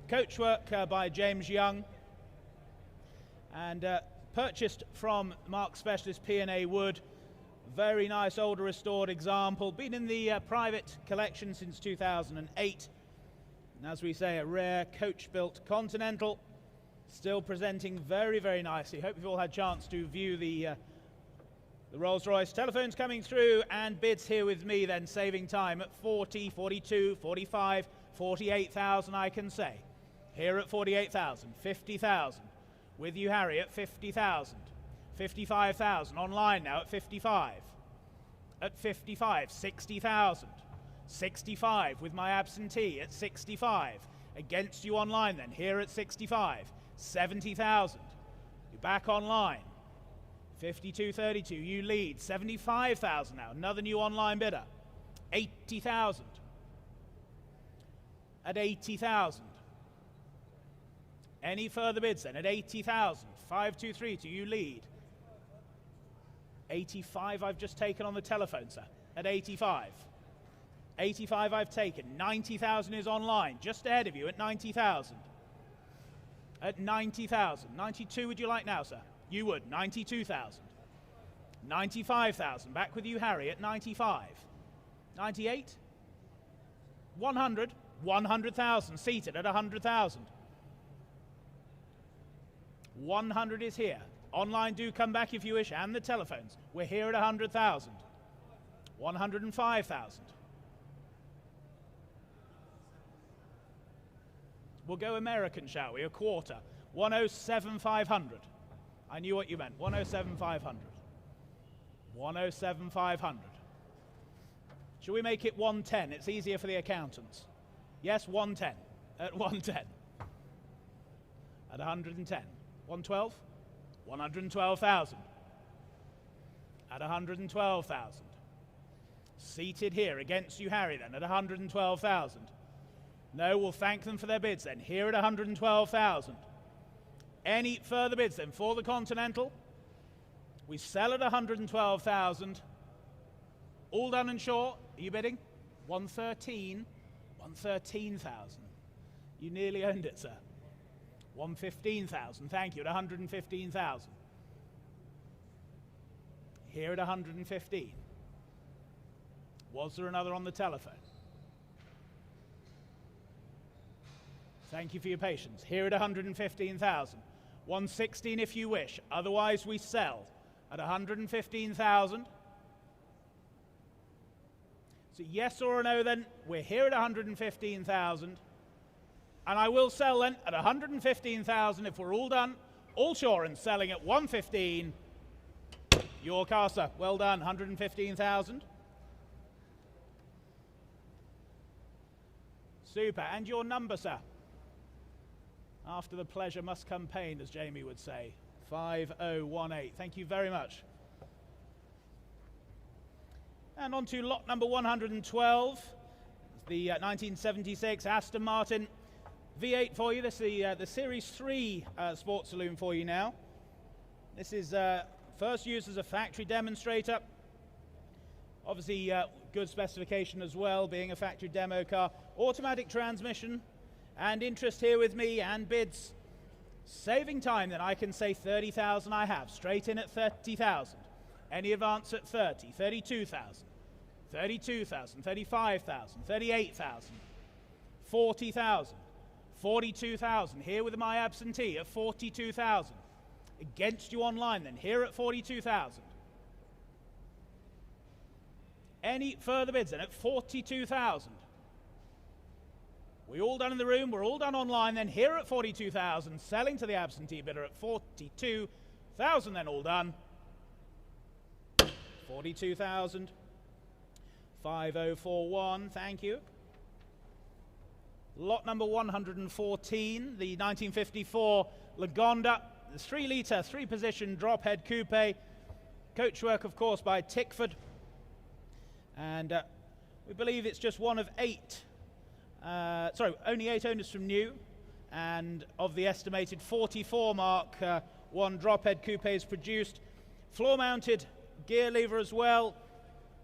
Speaker 1: Coachwork by James Young. And purchased from Mark Specialist P&A Wood. Very nice older restored example. Been in the private collection since 2008. And as we say, a rare coach-built Continental. Still presenting very, very nicely. Hope you've all had a chance to view the Rolls-Royce. Telephones coming through and bids here with me then, saving time at 40, 42, 45, 48,000 I can say. Here at 48,000, 50,000. With you, Harry, at 50,000. 55,000. Online now at 55. At 55, 60,000. 65 with my absentee at 65. Against you online then, here at 65. 70,000. You're back online. 52.32, you lead. 75,000 now, another new online bidder. 80,000. At 80,000. Any further bids then? At 80,000. 5232, you lead. 85 I've just taken on the telephone, sir. At 85. 85 I've taken. 90,000 is online, just ahead of you at 90,000. At 90,000. 92 would you like now, sir? You would. 92,000. 95,000. Back with you, Harry, at 95. 98. 100. 100,000. Seated at 100,000. 100 is here. Online, do come back if you wish, and the telephones. We're here at 100,000. 105,000. We'll go American, shall we? A quarter. 107,500. I knew what you meant. 107,500. 107,500. Shall we make it 110? It's easier for the accountants. Yes, 110. At 110. At 110. 112? 112,000. At 112,000. Seated here against you, Harry, then, at 112,000. No, we'll thank them for their bids then. Here at 112,000. Any further bids then for the Continental? We sell at 112,000. All done and short. Are you bidding? 113. 113,000. You nearly owned it, sir. 115,000. Thank you. At 115,000. Here at 115. Was there another on the telephone? Thank you for your patience. Here at 115,000. 116 if you wish. Otherwise we sell at 115,000. So yes or a no then. We're here at 115,000. And I will sell then at 115,000 if we're all done. All sure and selling at 115. Your car, sir. Well done. 115,000. Super. And your number, sir? After the pleasure must come pain, as Jamie would say. 5018. Thank you very much. And on to lot number 112. The 1976 Aston Martin V8 for you. This is the Series 3 sports saloon for you now. This is first used as a factory demonstrator. Obviously, good specification as well, being a factory demo car. Automatic transmission. And interest here with me and bids. Saving time, then I can say 30,000 I have. Straight in at 30,000. Any advance at 30, 32,000. 32,000, 35,000, 38,000. 40,000. 42,000. Here with my absentee at 42,000. Against you online then. Here at 42,000. Any further bids then at 42,000. We all done in the room, we're all done online then. Here at 42,000, selling to the absentee bidder at 42,000 then, all done. 42,000. 5041, thank you. Lot number 114, the 1954 Lagonda, the 3-litre, 3-position drop-head coupe. Coachwork, of course, by Tickford. And we believe it's just one of 8. Only 8 owners from new, and of the estimated 44 mark, 1 drop-head coupe is produced. Floor-mounted gear lever as well.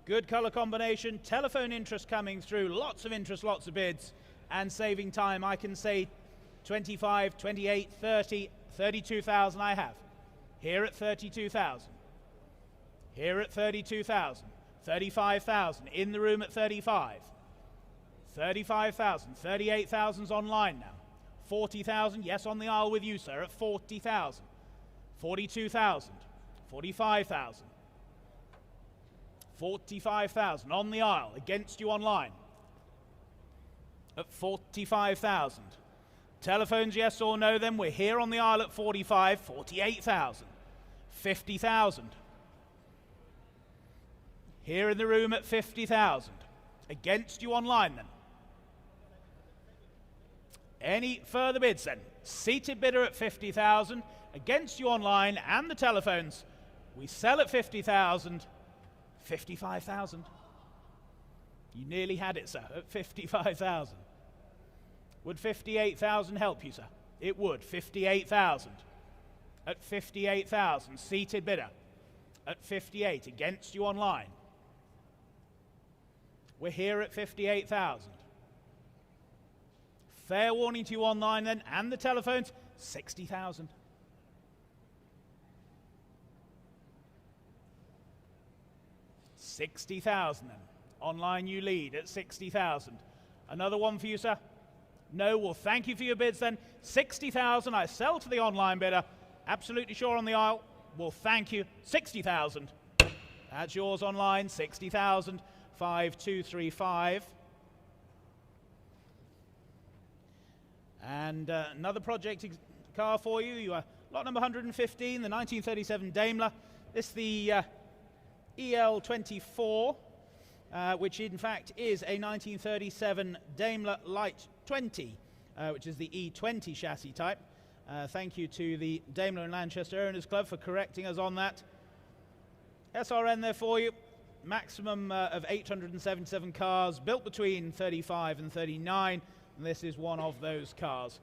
Speaker 1: Good colour combination. Telephone interest coming through. Lots of interest, lots of bids, and saving time. I can say 25, 28, 30, 32,000 I have. Here at 32,000. Here at 32,000. 35,000. In the room at 35. 35,000. 38,000's online now. 40,000. Yes, on the aisle with you, sir, at 40,000. 42,000. 45,000. 45,000 on the aisle, against you online at 45,000. Telephones, yes or no, then we're here on the aisle at 45, 48,000, 50,000. Here in the room at 50,000. Against you online then. Any further bids then? Seated bidder at 50,000. Against you online and the telephones. We sell at 50,000. 55,000. You nearly had it, sir, at 55,000. Would 58,000 help you, sir? It would. 58,000. At 58,000. Seated bidder. At 58. Against you online. We're here at 58,000. Fair warning to you online then, and the telephones, 60,000. 60,000 then. Online you lead at 60,000. Another one for you, sir? No, well, thank you for your bids then. 60,000, I sell to the online bidder. Absolutely sure on the aisle. Well, thank you. 60,000. That's yours online, 60,000. 5235. And another project car for you. Lot number 115, the 1937 Daimler. This is the EL24, which in fact is a 1937 Daimler Light 20, which is the E20 chassis type. Thank you to the Daimler and Lanchester Owners Club for correcting us on that. SRN there for you. Maximum of 877 cars built between 35 and 39, and this is one of those cars.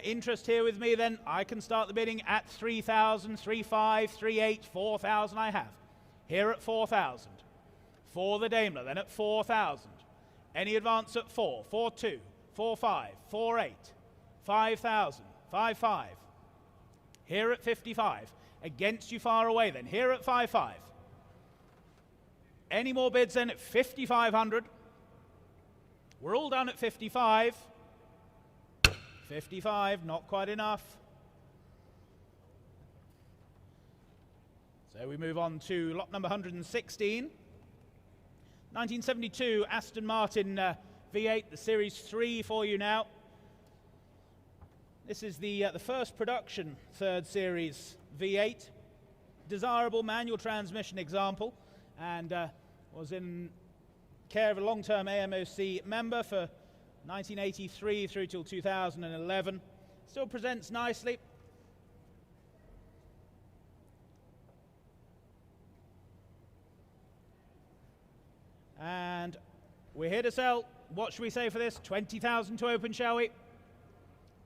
Speaker 1: Interest here with me then, I can start the bidding at 3,000, 3,500, 3,800, 4,000 I have. Here at 4,000. For the Daimler then at 4,000. Any advance at 4, 4,200, 4,500, 4,800, 5,000, 5,500. Here at 55. Against you far away then, here at 5,500. Any more bids then at 5,500. We're all done at 55. 55, not quite enough. So we move on to lot number 116. 1972 Aston Martin V8, the Series 3 for you now. This is the first production third series V8. Desirable manual transmission example, and was in care of a long-term AMOC member for 1983 through till 2011. Still presents nicely. And we're here to sell. What should we say for this? 20,000 to open, shall we?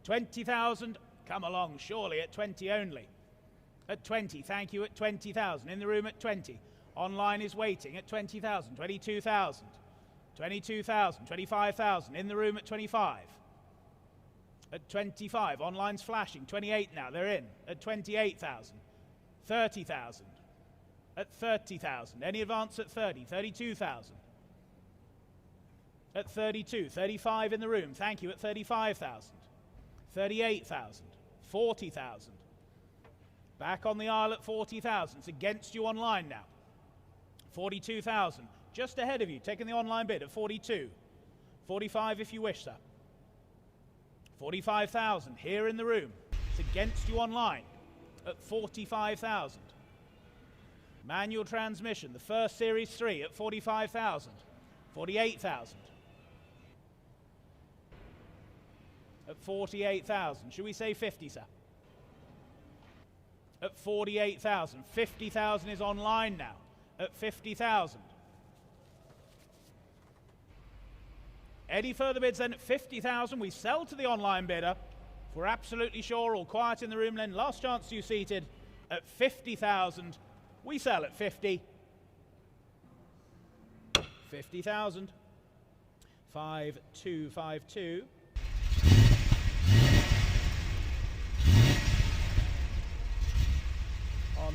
Speaker 1: 20,000. Come along, surely at 20 only. At 20, thank you, at 20,000. In the room at 20. Online is waiting at 20,000, 22,000, 22,000, 25,000. In the room at 25. At 25, online's flashing. 28 now, they're in. At 28,000, 30,000. At 30,000. Any advance at 30, 32,000. At 32, 35 in the room. Thank you, at 35,000. 38,000, 40,000. Back on the aisle at 40,000. It's against you online now. 42,000, just ahead of you, taking the online bid at 42. 45 if you wish, sir. 45,000 here in the room. It's against you online at 45,000. Manual transmission, the first Series 3 at 45,000. 48,000. At 48,000. Should we say 50, sir? At 48,000. 50,000 is online now. At 50,000. Any further bids then at 50,000? We sell to the online bidder. If we're absolutely sure, all quiet in the room then. Last chance to you seated at 50,000. We sell at 50. 50,000. 5252.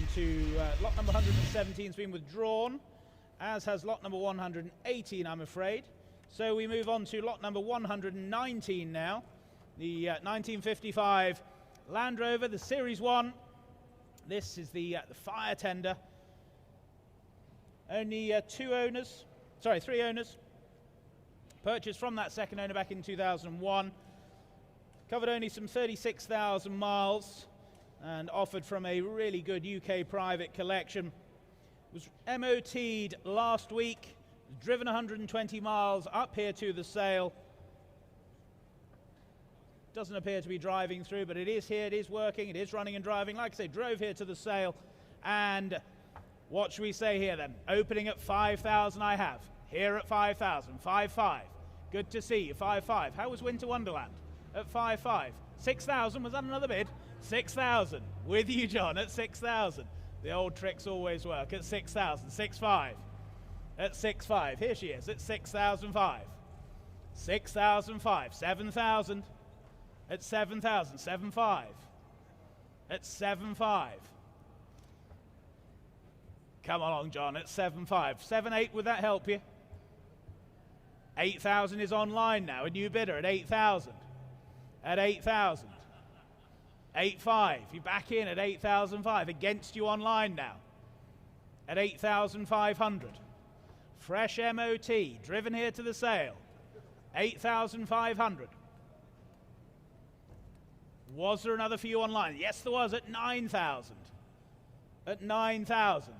Speaker 1: on to lot number 117 has been withdrawn, as has lot number 118, I'm afraid. So we move on to lot number 119 now, the 1955 Land Rover, the Series 1. This is the fire tender. Only three owners. Purchased from that second owner back in 2001. Covered only some 36,000 miles and offered from a really good UK private collection. Was MOT'd last week, driven 120 miles up here to the sale. Doesn't appear to be driving through, but it is here, it is working, it is running and driving. Like I say, drove here to the sale. And what should we say here then? Opening at 5,000 I have. Here at 5,000, 5.5. Good to see you, 5.5. How was Winter Wonderland? At 5.5. 6,000, was that another bid? 6,000. With you, John, at 6,000. The old tricks always work. At 6,000, 6.5. At 6.5. Here she is, at 6,005. 6,005. 7,000. At 7,000, 7.5. At 7.5. Come along, John, at 7.5. 7.8, would that help you? 8,000 is online now, a new bidder at 8,000. At 8,000. 8.5, you're back in at 8,005, against you online now. At 8,500. Fresh MOT, driven here to the sale. 8,500. Was there another for you online? Yes, there was, at 9,000. At 9,000.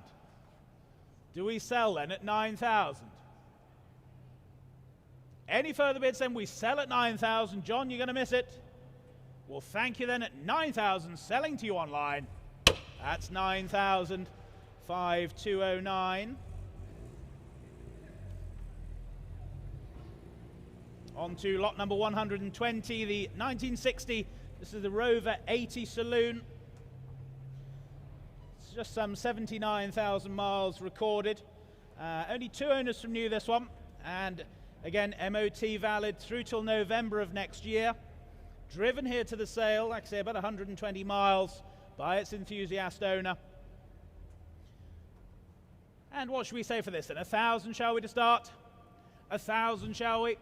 Speaker 1: Do we sell then at 9,000? Any further bids then? We sell at 9,000. John, you're going to miss it. Well, thank you then at 9,000, selling to you online. That's 9,000, 5,209. On to lot number 120, the 1960. This is the Rover 80 Saloon. It's just some 79,000 miles recorded. Only two owners from new, this one. And again, MOT valid through till November of next year. Driven here to the sale, like I say, about 120 miles by its enthusiast owner. And what should we say for this then? 1,000, shall we, to start? 1,000, shall we?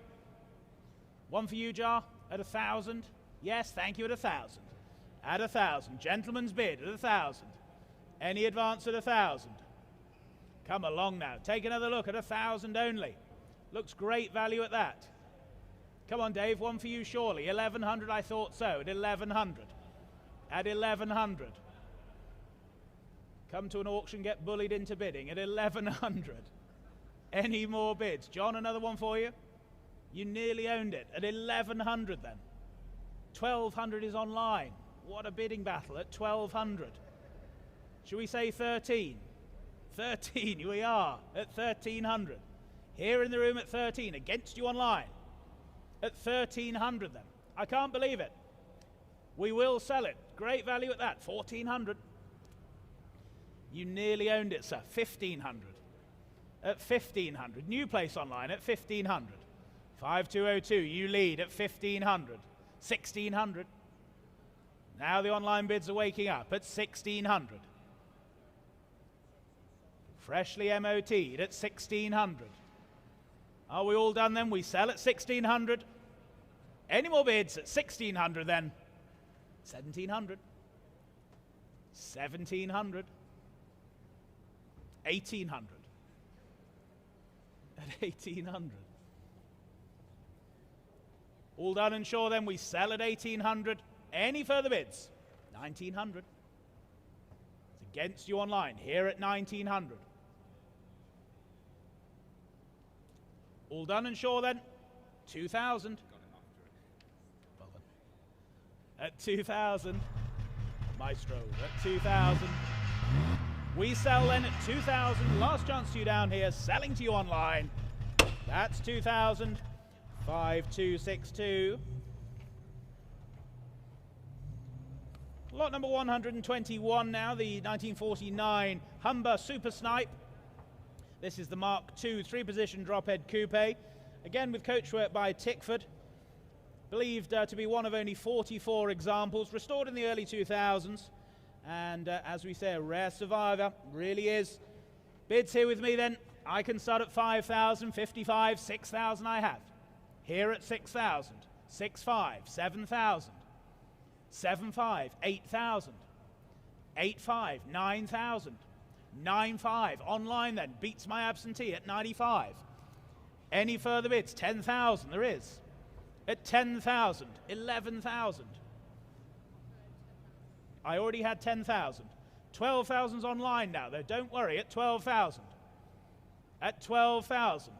Speaker 1: One for you, Jar, at 1,000. Yes, thank you, at 1,000. At 1,000. Gentleman's bid at 1,000. Any advance at 1,000? Come along now. Take another look at 1,000 only. Looks great value at that. Come on, Dave, one for you surely. 1,100, I thought so. At 1,100. At 1,100. Come to an auction, get bullied into bidding at 1,100. Any more bids? John, another one for you? You nearly owned it. At 1,100 then. 1,200 is online. What a bidding battle at 1,200. Should we say 13? 13, we are at 1,300. Here in the room at 13, against you online. At 1,300 then. I can't believe it. We will sell it. Great value at that. 1,400. You nearly owned it, sir. 1,500. At 1,500. New place online at 1,500. 5,202. You lead at 1,500. 1,600. Now the online bids are waking up at 1,600. Freshly MOT'd at 1,600. Are we all done then? We sell at 1,600. Any more bids at 1,600 then? 1,700. 1,700. 1,800. At 1,800. All done and sure then, we sell at 1,800. Any further bids? 1,900. It's against you online, here at 1,900. All done and sure then, 2,000. Well done. At 2,000. Maestro, at 2,000. We sell then at 2,000. Last chance to you down here, selling to you online. That's 2,000. 5,262. Lot number 121 now, the 1949 Humber Super Snipe. This is the Mark II 3-position drop-head coupe. Again with coachwork by Tickford. Believed to be one of only 44 examples. Restored in the early 2000s. And as we say, a rare survivor, really is. Bids here with me then. I can start at 5,000, 55, 6,000 I have. Here at 6,000, 6,500, 7,000, 7,500, 8,000, 8,500, 9,000, 9,500. Online then, beats my absentee at 95. Any further bids? 10,000, there is. At 10,000, 11,000. I already had 10,000. 12,000's online now, though. Don't worry, at 12,000. At 12,000.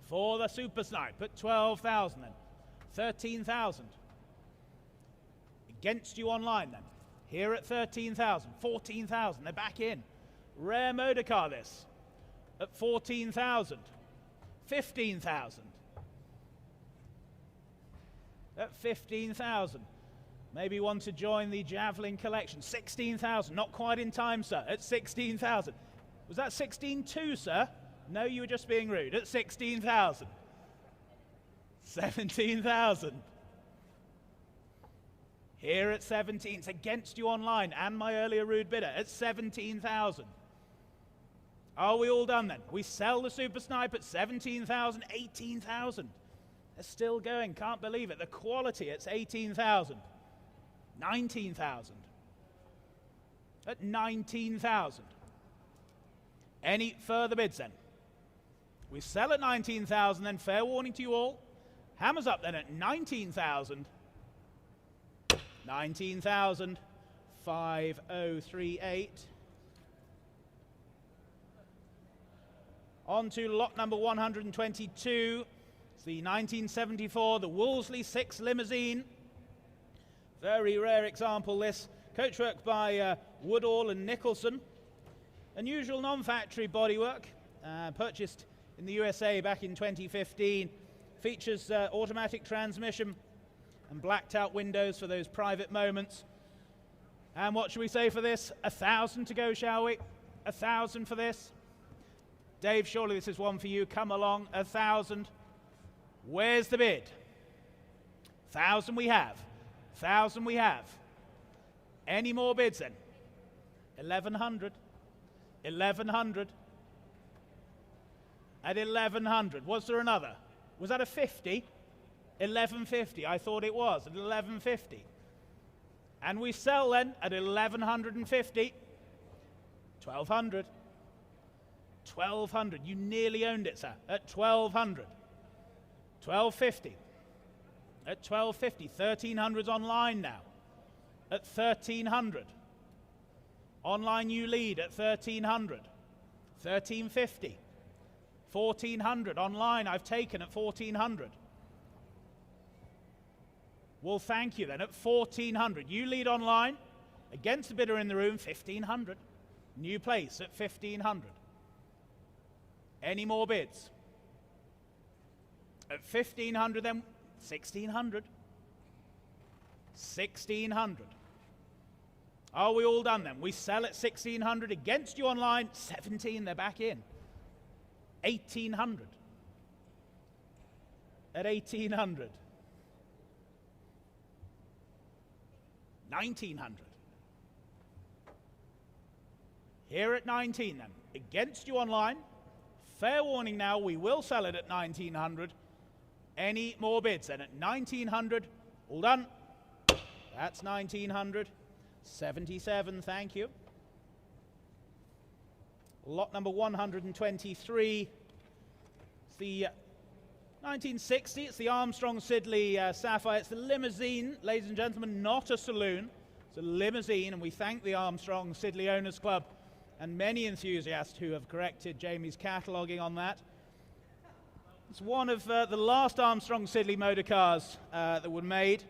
Speaker 1: For the Super Snipe, at 12,000 then. 13,000. Against you online then. Here at 13,000. 14,000, they're back in. Rare motor car this. At 14,000. 15,000. At 15,000. Maybe want to join the Javelin collection. 16,000, not quite in time, sir. At 16,000. Was that 16.2, sir? No, you were just being rude. At 16,000. 17,000. Here at 17. It's against you online and my earlier rude bidder. At 17,000. Are we all done then? We sell the Super Snipe at 17,000, 18,000. They're still going. Can't believe it. The quality, it's 18,000. 19,000. At 19,000. Any further bids then? We sell at 19,000 then. Fair warning to you all. Hammers up then at 19,000. 19,000. 5038. On to lot number 122. It's the 1974, the Wolseley 6 limousine. Very rare example this. Coachwork by Woodall and Nicholson. Unusual non-factory bodywork. Purchased in the USA back in 2015. Features automatic transmission and blacked out windows for those private moments. And what should we say for this? 1,000 to go, shall we? 1,000 for this. Dave, surely this is one for you. Come along. 1,000. Where's the bid? 1,000 we have. 1,000 we have. Any more bids then? 1,100. 1,100. At 1,100. Was there another? Was that a 50? 1,150. I thought it was. At 1,150. And we sell then at 1,150. 1,200. 1,200. You nearly owned it, sir. At 1,200. 1,250. At 1,250. 1,300's online now. At 1,300. Online you lead at 1,300. 1,350. 1,400. Online I've taken at 1,400. Well, thank you then. At 1,400. You lead online. Against the bidder in the room, 1,500. New place at 1,500. Any more bids? At 1,500 then, 1,600. 1,600. Are we all done then? We sell at 1,600. Against you online, 17, they're back in. 1,800. At 1,800. 1,900. Here at 19 then. Against you online. Fair warning now, we will sell it at 1,900. Any more bids then? At 1,900. All done. That's 1,900. 77, thank you. Lot number 123. It's the 1960. It's the Armstrong Siddeley Sapphire. It's the limousine, ladies and gentlemen, not a saloon. It's a limousine, and we thank the Armstrong Siddeley Owners Club and many enthusiasts who have corrected Jamie's cataloguing on that. It's one of the last Armstrong Siddeley motor cars that were made.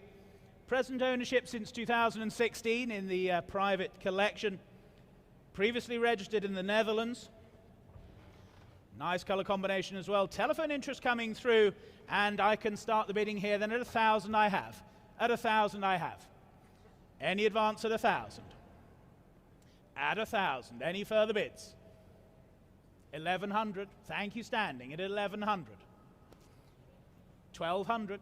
Speaker 1: Present ownership since 2016 in the private collection. Previously registered in the Netherlands. Nice colour combination as well. Telephone interest coming through, and I can start the bidding here. Then at 1,000 I have. At 1,000 I have. Any advance at 1,000? At 1,000. Any further bids? 1,100. Thank you, standing at 1,100. 1,200.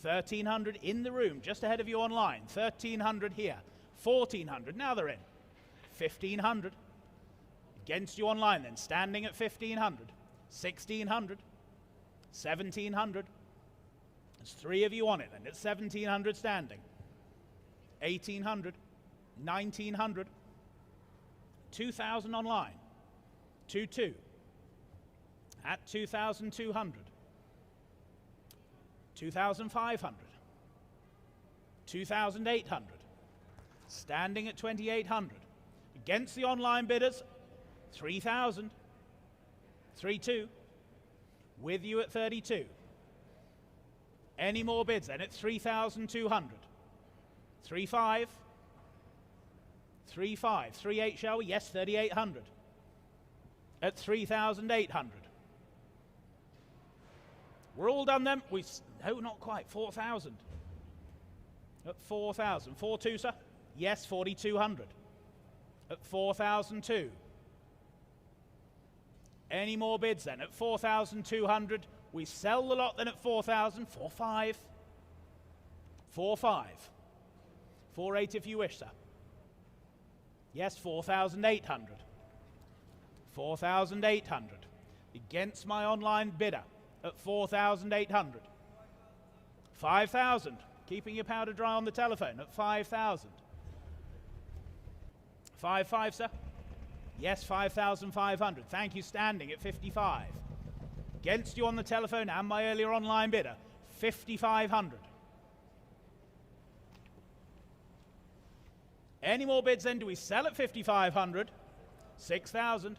Speaker 1: 1,300 in the room, just ahead of you online. 1,300 here. 1,400. Now they're in. 1,500. Against you online then, standing at 1,500. 1,600. 1,700. There's three of you on it then. It's 1,700 standing. 1,800. 1,900. 2,000 online. 2,200. At 2,200. 2,500. 2,800. Standing at 2,800. Against the online bidders, 3,000. 3,200. With you at 32. Any more bids then at 3,200. 3,500. 3,500. 3,800 shall we? Yes, 3,800. At 3,800. We're all done then. No, not quite. 4,000. At 4,000. 4,200, sir? Yes, 4,200. At 4,002. Any more bids then? At 4,200. We sell the lot then at 4,000. 4,500. 4,500. 4,800 if you wish, sir. Yes, 4,800. 4,800. Against my online bidder at 4,800. 5,000. Keeping your powder dry on the telephone at 5,000. 5,500, sir? Yes, 5,500. Thank you, standing at 55. Against you on the telephone and my earlier online bidder, 5,500. Any more bids then? Do we sell at 5,500? 6,000.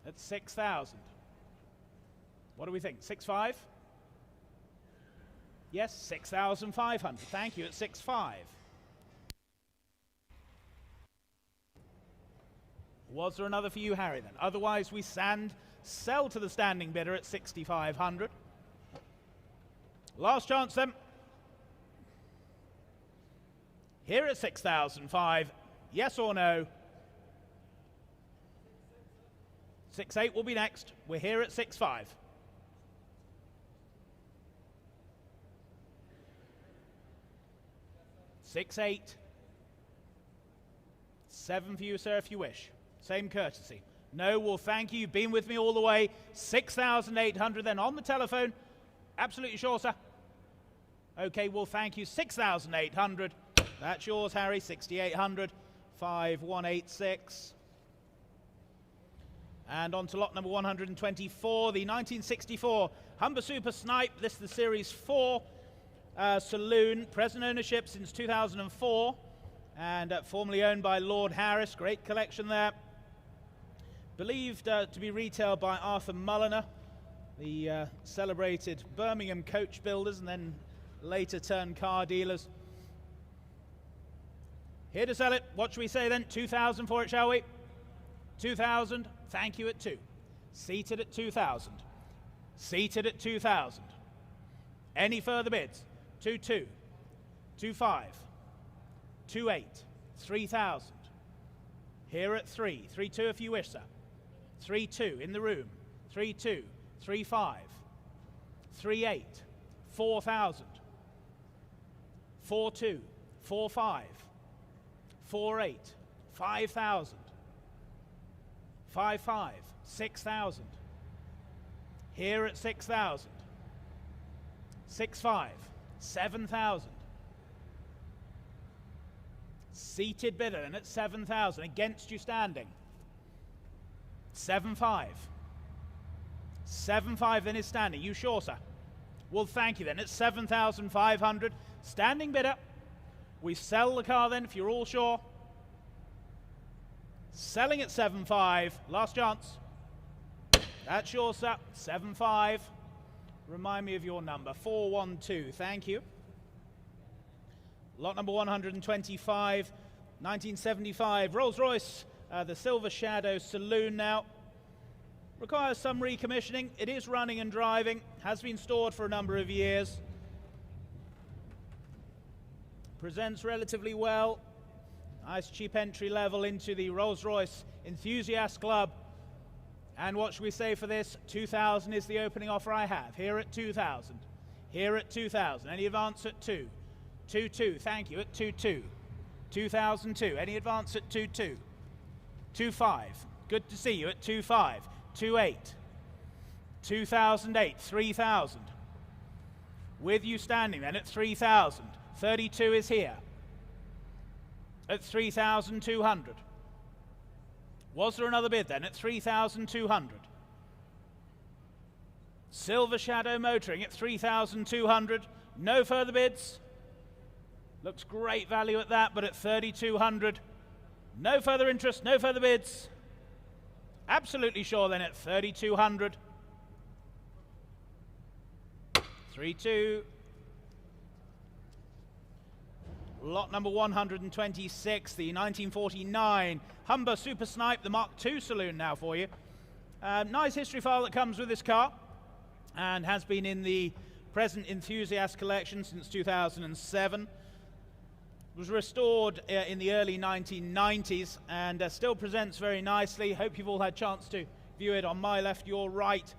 Speaker 1: At 6,000. What do we think? 6,500? Yes, 6,500. Thank you, at 6,500. Was there another for you, Harry, then? Otherwise, we sell to the standing bidder at 6,500. Last chance, then. Here at 6,500. Yes or no? 6,800 will be next. We're here at 6,500. 6,800. 7 for you, sir, if you wish. Same courtesy. No, well, thank you. You've been with me all the way. 6,800 then on the telephone. Absolutely sure, sir. Okay, well, thank you. 6,800. That's yours, Harry. 6,800. 5,186. And on to lot number 124, the 1964 Humber Super Snipe. This is the Series 4 saloon. Present ownership since 2004. And formerly owned by Lord Harris. Great collection there. Believed to be retailed by Arthur Mulliner, the celebrated Birmingham coach builders and then later turned car dealers. Here to sell it. What should we say then? 2,000 for it, shall we? 2,000. Thank you at 2. Seated at 2,000. Seated at 2,000. Any further bids? 2,200. 2,500. 2,800. 3,000. Here at 3. 3,200 if you wish, sir. 3,200 in the room. 3,200. 3,500. 3,800. 4,000. 4,200. 4,500. 4,800. 5,000. 5,500. 6,000. Here at 6,000. 6,500. 7,000. Seated bidder and at 7,000. Against you standing. 7,500. 7,500 then is standing. You sure, sir? Well, thank you then. At 7,500. Standing bidder. We sell the car then if you're all sure. Selling at 7,500. Last chance. That's yours, sir. 7,500. Remind me of your number. 412. Thank you. Lot number 125. 1975. Rolls-Royce. The Silver Shadow Saloon now. Requires some recommissioning. It is running and driving. Has been stored for a number of years. Presents relatively well. Nice cheap entry level into the Rolls-Royce Enthusiast Club. And what should we say for this? 2,000 is the opening offer I have. Here at 2,000. Here at 2,000. Any advance at 2? 2-2, thank you, at 2-2. 2002, any advance at 2-2? 2-5, good to see you at 2-5. 2-8. 2008, 3,000. With you standing then at 3,000. 32 is here. At 3,200. Was there another bid then at 3,200? Silver Shadow Motoring at 3,200. No further bids. Looks great value at that, but at 3,200. No further interest, no further bids. Absolutely sure then at 3,200. 3-2. Lot number 126, the 1949 Humber Super Snipe, the Mark II saloon now for you. Nice history file that comes with this car and has been in the present enthusiast collection since 2007. Was restored in the early 1990s and still presents very nicely. Hope you've all had a chance to view it on my left, your right.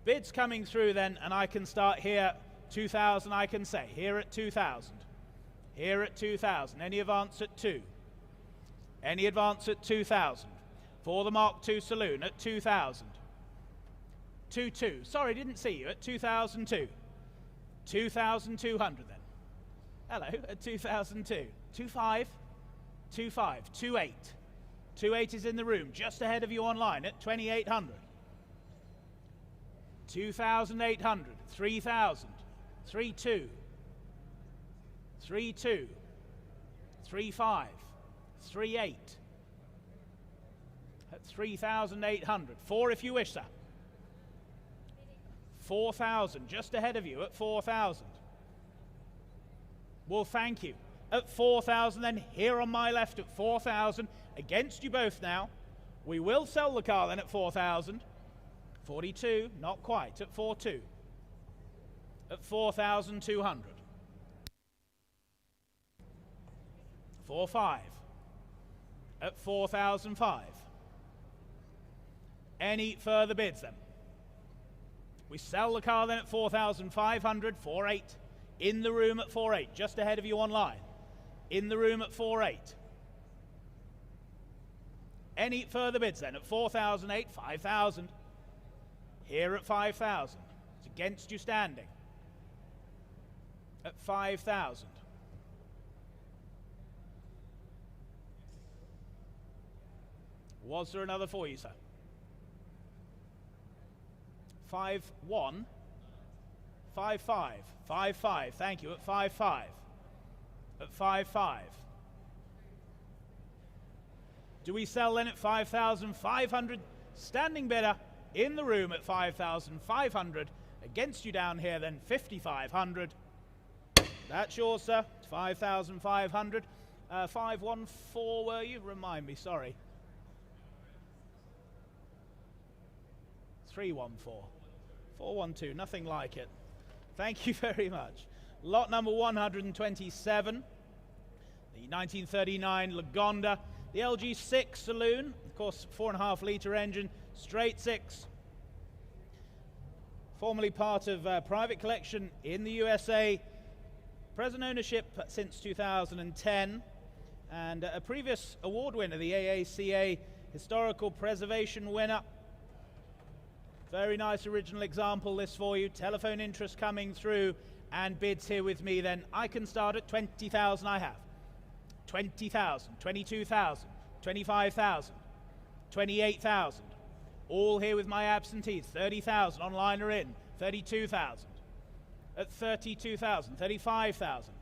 Speaker 1: Bids coming through then, and I can start here. 2,000 I can say. Here at 2,000. Here at 2,000. Any advance at 2? Any advance at 2,000? For the Mark II Saloon at 2,000. 2-2. Sorry, didn't see you at 2,002. 2,200 then. Hello, at 2002. 2-5, 2-5, 2-8. 2-8 is in the room, just ahead of you online at 2,800. 2,800, 3,000, 3-2, 3-2, 3-5, 3-8. At 3,800. 4 if you wish, sir. 4,000, just ahead of you at 4,000. Well, thank you. At 4,000 then, here on my left at 4,000. Against you both now. We will sell the car then at 4,000. 42, not quite, at 4-2. At 4,200. 4-5. At 4,005. Any further bids then? We sell the car then at 4,500, 4-8. In the room at 4-8, just ahead of you online. In the room at 4-8. Any further bids then? At 4,008, 5,000. Here at 5,000. It's against you standing. At 5,000. Was there another for you, sir? 5-1. 5-5. 5-5. Thank you. At 5-5. At 5-5. Do we sell then at 5,500? Standing bidder in the room at 5,500. Against you down here then 5,500. That's yours, sir. 5,500. 514 were you? Remind me, sorry. 314. 412, nothing like it. Thank you very much. Lot number 127, the 1939 Lagonda, the LG6 saloon, of course 4.5 litre engine, straight 6. Formerly part of private collection in the USA, present ownership since 2010, and a previous award winner, the AACA Historical Preservation winner. Very nice original example this for you. Telephone interest coming through and bids here with me then. I can start at 20,000 I have. 20,000, 22,000, 25,000, 28,000. All here with my absentees. 30,000 online are in. 32,000. At 32,000, 35,000,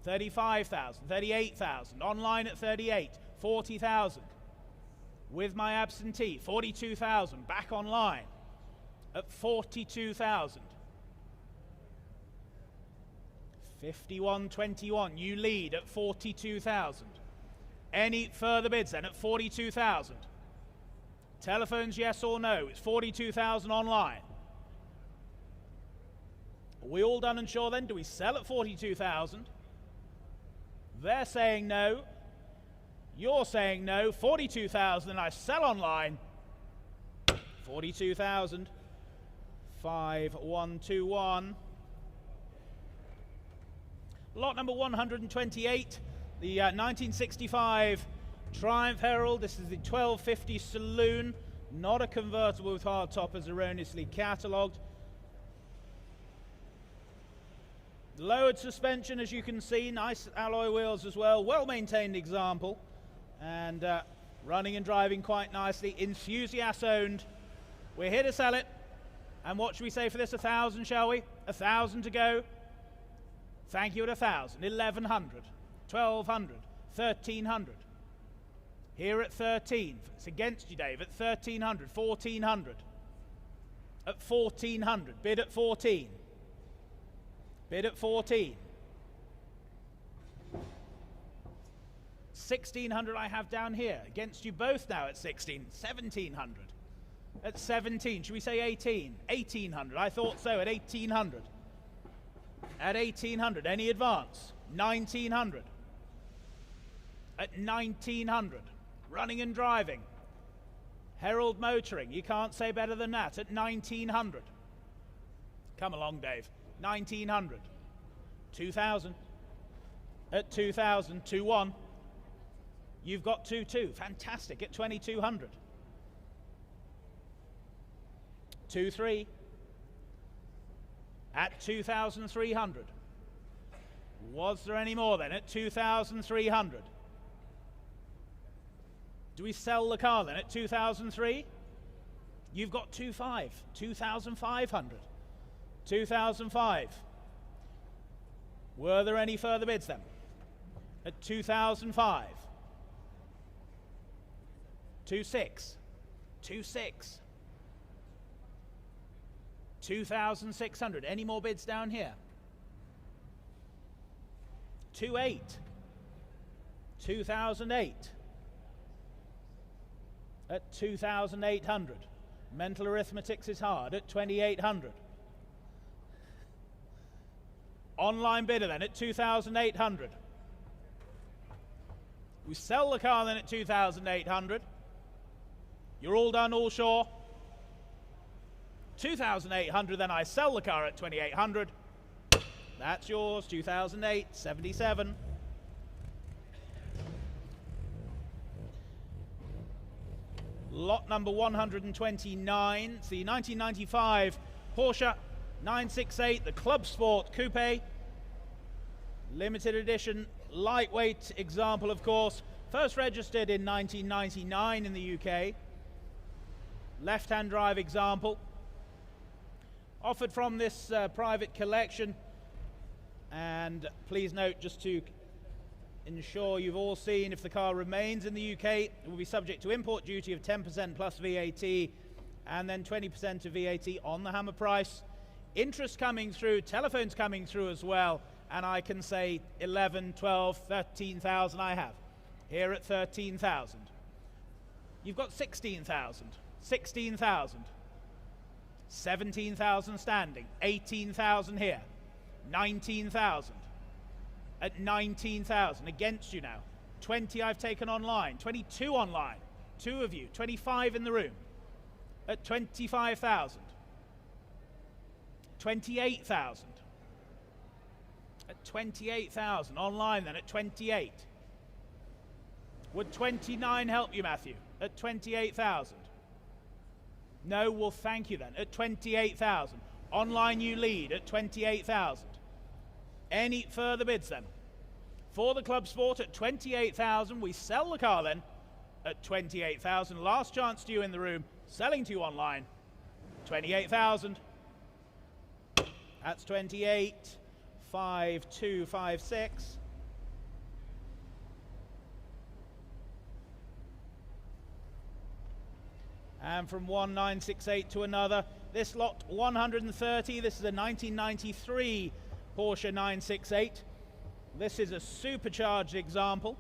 Speaker 1: 35,000, 38,000. Online at 38, 40,000. With my absentee, 42,000. Back online. At 42,000. 51.21, you lead at 42,000. Any further bids then at 42,000? Telephones, yes or no? It's 42,000 online. Are we all done and sure then? Do we sell at 42,000? They're saying no. You're saying no. 42,000 and I sell online. 42,000. 5121. Lot number 128, the 1965 Triumph Herald. This is the 1250 Saloon, not a convertible with hardtop as erroneously catalogued. Lowered suspension, as you can see, nice alloy wheels as well, well-maintained example, and running and driving quite nicely, enthusiast owned. We're here to sell it, and what should we say for this? 1,000, shall we? 1,000 to go. Thank you at 1,000, 1,100, 1,200, 1,300. Here at 13, it's against you, Dave, at 1,300, 1,400. At 1,400, bid at 14. Bid at 14. 1,600 I have down here. Against you both now at 16. 1,700. At 17. Should we say 18? 1,800. I thought so. At 1,800. At 1,800. Any advance? 1,900. At 1,900. Running and driving. Herald Motoring. You can't say better than that. At 1,900. Come along, Dave. 1,900. 2,000. At 2,000. 2-1. You've got 2-2. Fantastic. At 2,200. 2-3. At 2,300. Was there any more then? At 2,300. Do we sell the car then at 2,003? You've got 2,500. 2,500. 2,005. Were there any further bids then? At 2,005. 2,600. 2,600. 2,600. Any more bids down here? 2,800. 2,008. At 2,800. Mental arithmetics is hard. At 2,800. Online bidder then at 2,800. We sell the car then at 2,800. You're all done, all sure? 2,800, then I sell the car at 2,800. That's yours, 2008, 77. Lot number 129, it's the 1995 Porsche 968, the Club Sport Coupe. Limited edition, lightweight example, of course. First registered in 1999 in the UK. Left-hand drive example. Offered from this private collection. And please note, just to ensure you've all seen, if the car remains in the UK, it will be subject to import duty of 10% plus VAT, and then 20% of VAT on the hammer price. Interest coming through, telephones coming through as well, and I can say 11, 12, 13,000 I have. Here at 13,000. You've got 16,000, 16,000, 17,000 standing, 18,000 here, 19,000. At 19,000, against you now. 20 I've taken online, 22 online, 2 of you, 25 in the room. At 25,000. 28,000. At 28,000, online then at 28. Would 29 help you, Matthew? At 28,000. No, well thank you then. At 28,000. Online you lead at 28,000. Any further bids then? For the Club Sport at 28,000, we sell the car then at 28,000. Last chance to you in the room, selling to you online, 28,000. That's 28, 5256. And from 1968 to another, this lot 130, this is a 1993 Porsche 968. This is a supercharged example.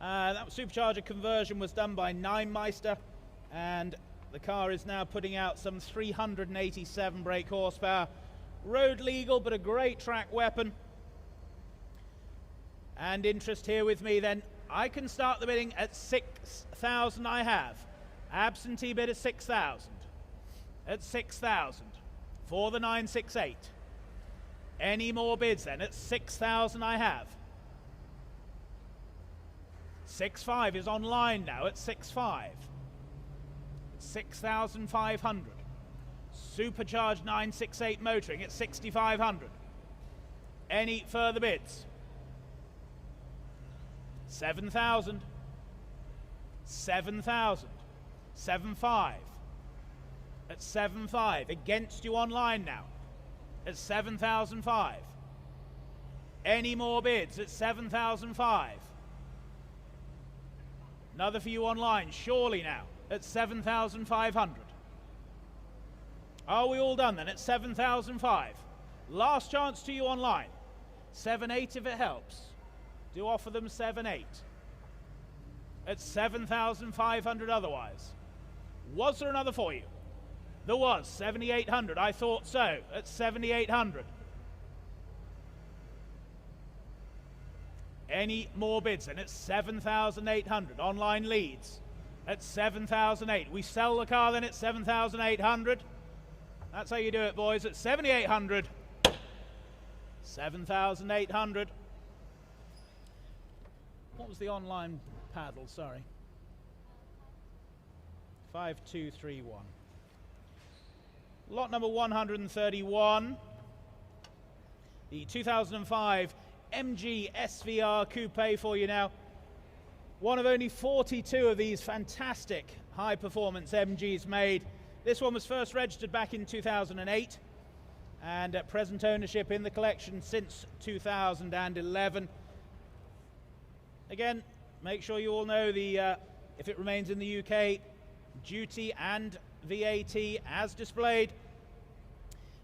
Speaker 1: That supercharger conversion was done by Neinmeister, and the car is now putting out some 387 brake horsepower. Road legal, but a great track weapon. And interest here with me then. I can start the bidding at 6,000 I have. Absentee bid at 6,000. At 6,000 for the 968. Any more bids then? At 6,000 I have. 6.5 is online now at 6.5. 6,500. Supercharged 968 motoring at 6,500. Any further bids? 7,000. 7,000. 7.5. At 7.5. Against you online now. At 7,005. Any more bids at 7,005? Another for you online, surely now, at 7,500. Are we all done then at 7,005? Last chance to you online. 7.8 if it helps. Do offer them 7.8. At 7,500 otherwise. Was there another for you? There was, 7,800. I thought so, at 7,800. Any more bids then at 7,800. Online leads at 7,008. We sell the car then at 7,800. That's how you do it, boys, at 7,800. 7,800. What was the online paddle? Sorry. 5231. Lot number 131. The 2005 MG SVR Coupe for you now. One of only 42 of these fantastic high-performance MGs made. This one was first registered back in 2008 and at present ownership in the collection since 2011. Again, make sure you all know the if it remains in the UK, duty and VAT as displayed.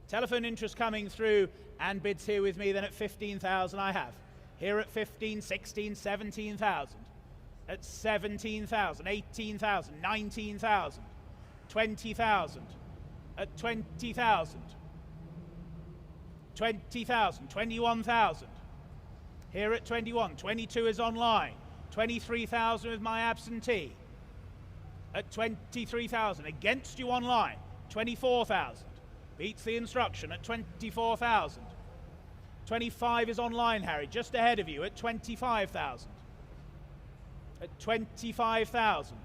Speaker 1: Telephone interest coming through and bids here with me then at 15,000 I have. Here at 15, 16, 17,000. At 17,000, 18,000, 19,000, 20,000. At 20,000. 20,000, 21,000. Here at 21, 22 is online. 23,000 with my absentee. At 23,000, against you online. 24,000. Beats the instruction at 24,000. 25 is online, Harry, just ahead of you at 25,000. At 25,000.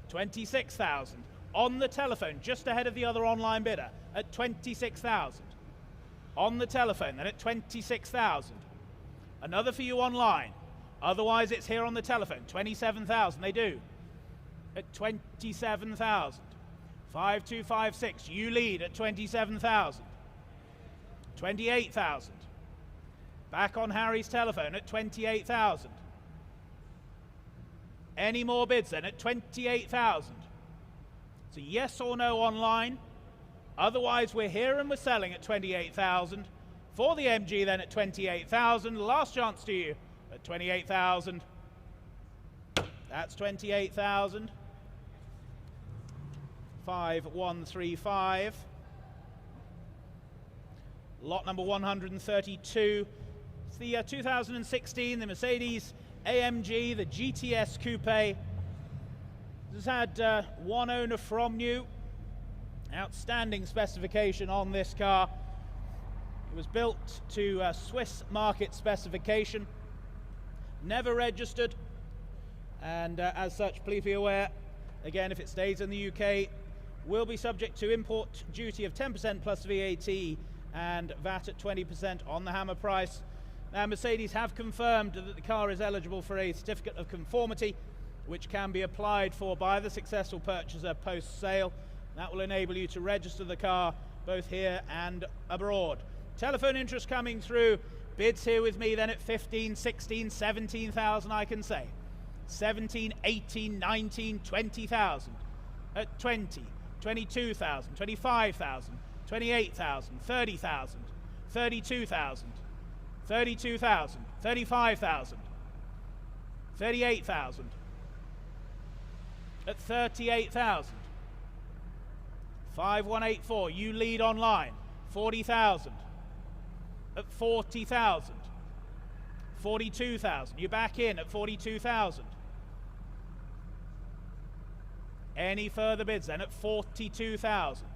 Speaker 1: 26,000. On the telephone, just ahead of the other online bidder at 26,000. On the telephone, then at 26,000. Another for you online. Otherwise, it's here on the telephone. 27,000, they do. At 27,000. 5256, you lead at 27,000. 28,000. Back on Harry's telephone at 28,000. Any more bids then at 28,000? So yes or no online. Otherwise, we're here and we're selling at 28,000. For the MG then at 28,000. Last chance to you at 28,000. That's 28,000. 5135. Lot number 132. It's the 2016, the Mercedes AMG, the GTS Coupe. This has had one owner from new. Outstanding specification on this car. It was built to Swiss market specification. Never registered. And as such, please be aware, again, if it stays in the UK, will be subject to import duty of 10% plus VAT and VAT at 20% on the hammer price. Now, Mercedes have confirmed that the car is eligible for a certificate of conformity, which can be applied for by the successful purchaser post-sale. That will enable you to register the car both here and abroad. Telephone interest coming through. Bids here with me then at 15, 16, 17,000 I can say. 17, 18, 19, 20,000. At 20, 22,000, 25,000, 28,000, 30,000, 32,000, 32,000, 35,000, 38,000. At 38,000. 5184, you lead online. 40,000. At 40,000. 42,000, you back in at 42,000. Any further bids then at 42,000.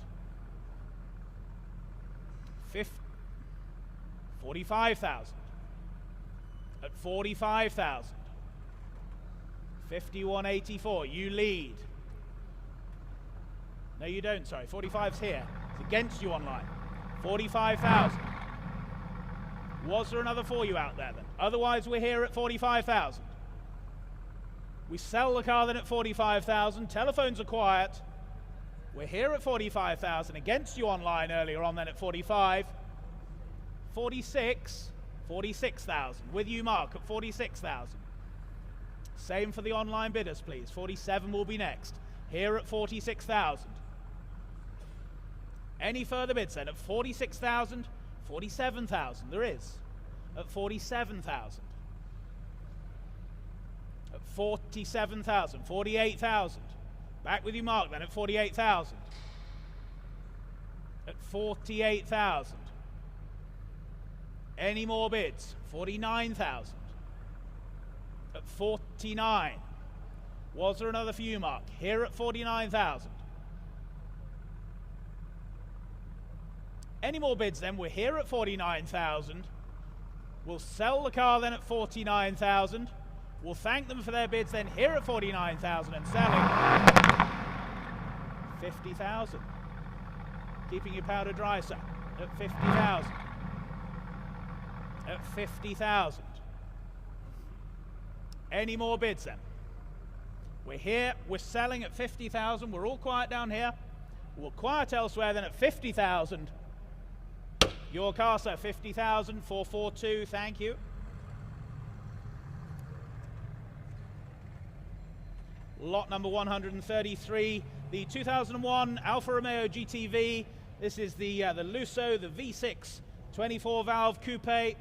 Speaker 1: 45,000. At 45,000. 51.84, you lead. No, you don't, sorry. 45's here. It's against you online. 45,000. Was there another for you out there then? Otherwise, we're here at 45,000. We sell the car then at 45,000. Telephones are quiet. We're here at 45,000. Against you online earlier on then at 45. 46. 46,000. With you, Mark, at 46,000. Same for the online bidders, please. 47 will be next. Here at 46,000. Any further bids then? At 46,000, 47,000. There is. At 47,000. At 47,000, 48,000. Back with you, Mark, then at 48,000. At 48,000. Any more bids? 49,000. At 49. Was there another for you, Mark? Here at 49,000. Any more bids then? We're here at 49,000. We'll sell the car then at 49,000. We'll thank them for their bids then here at 49,000 and selling 50,000. Keeping your powder dry, sir. At 50,000. At 50,000. Any more bids then? We're here, we're selling at 50,000. We're all quiet down here. We'll quiet elsewhere then at 50,000. Your car, sir, 50,000, 442, thank you. Lot number 133, the 2001 Alfa Romeo GTV. This is the Lusso, the V6, 24-valve coupe.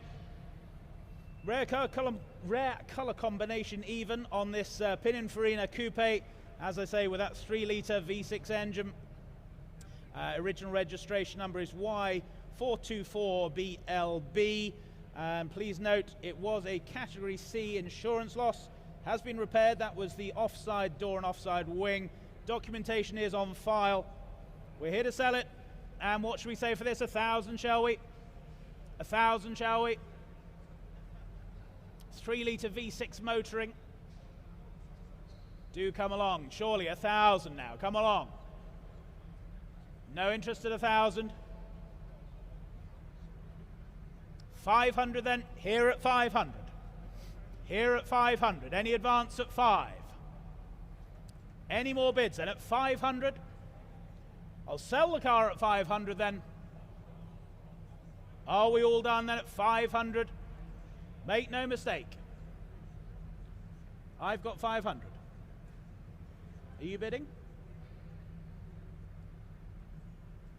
Speaker 1: Rare color combination even on this Pininfarina coupe. As I say, with that 3-litre V6 engine. Original registration number is Y424BLB. Please note, it was a Category C insurance loss. Has been repaired. That was the offside door and offside wing. Documentation is on file. We're here to sell it. And what should we say for this? 1,000, shall we? 1,000, shall we? 3-litre V6 motoring. Do come along. Surely 1,000 now. Come along. No interest at 1,000. 500 then. Here at 500. Here at 500. Any advance at 5? Any more bids then at 500? I'll sell the car at 500 then. Are we all done then at 500? Make no mistake. I've got 500. Are you bidding?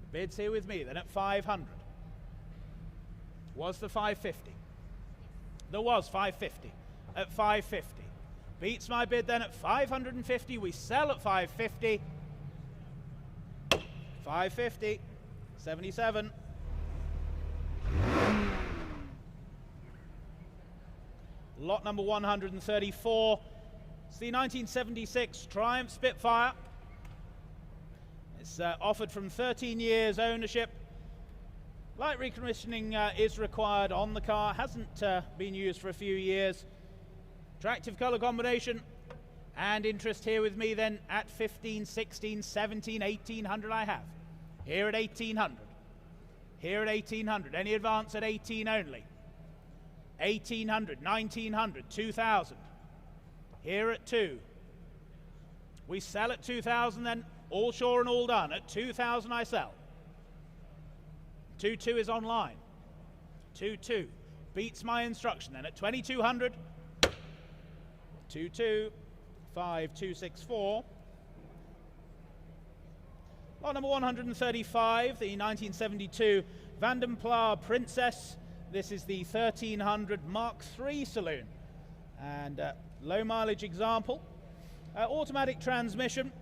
Speaker 1: The bid's here with me then at 500. Was the 550? There was 550. At 550. Beats my bid then at 550. We sell at 550. 550. 77. Lot number 134. It's the 1976 Triumph Spitfire. It's offered from 13 years ownership. Light reconditioning is required on the car. Hasn't been used for a few years. Attractive colour combination. And interest here with me then at 15, 16, 17, 1800 I have. Here at 1800. Here at 1800. Any advance at 18 only. 1800, 1900, 2000. Here at 2. We sell at 2000 then. All sure and all done. At 2000 I sell. 22 is online. 22 beats my instruction then at 2200. 22 5264. Lot number 135, the 1972 Vandenpla Princess. This is the 1300 Mark III saloon and low mileage example. Automatic transmission,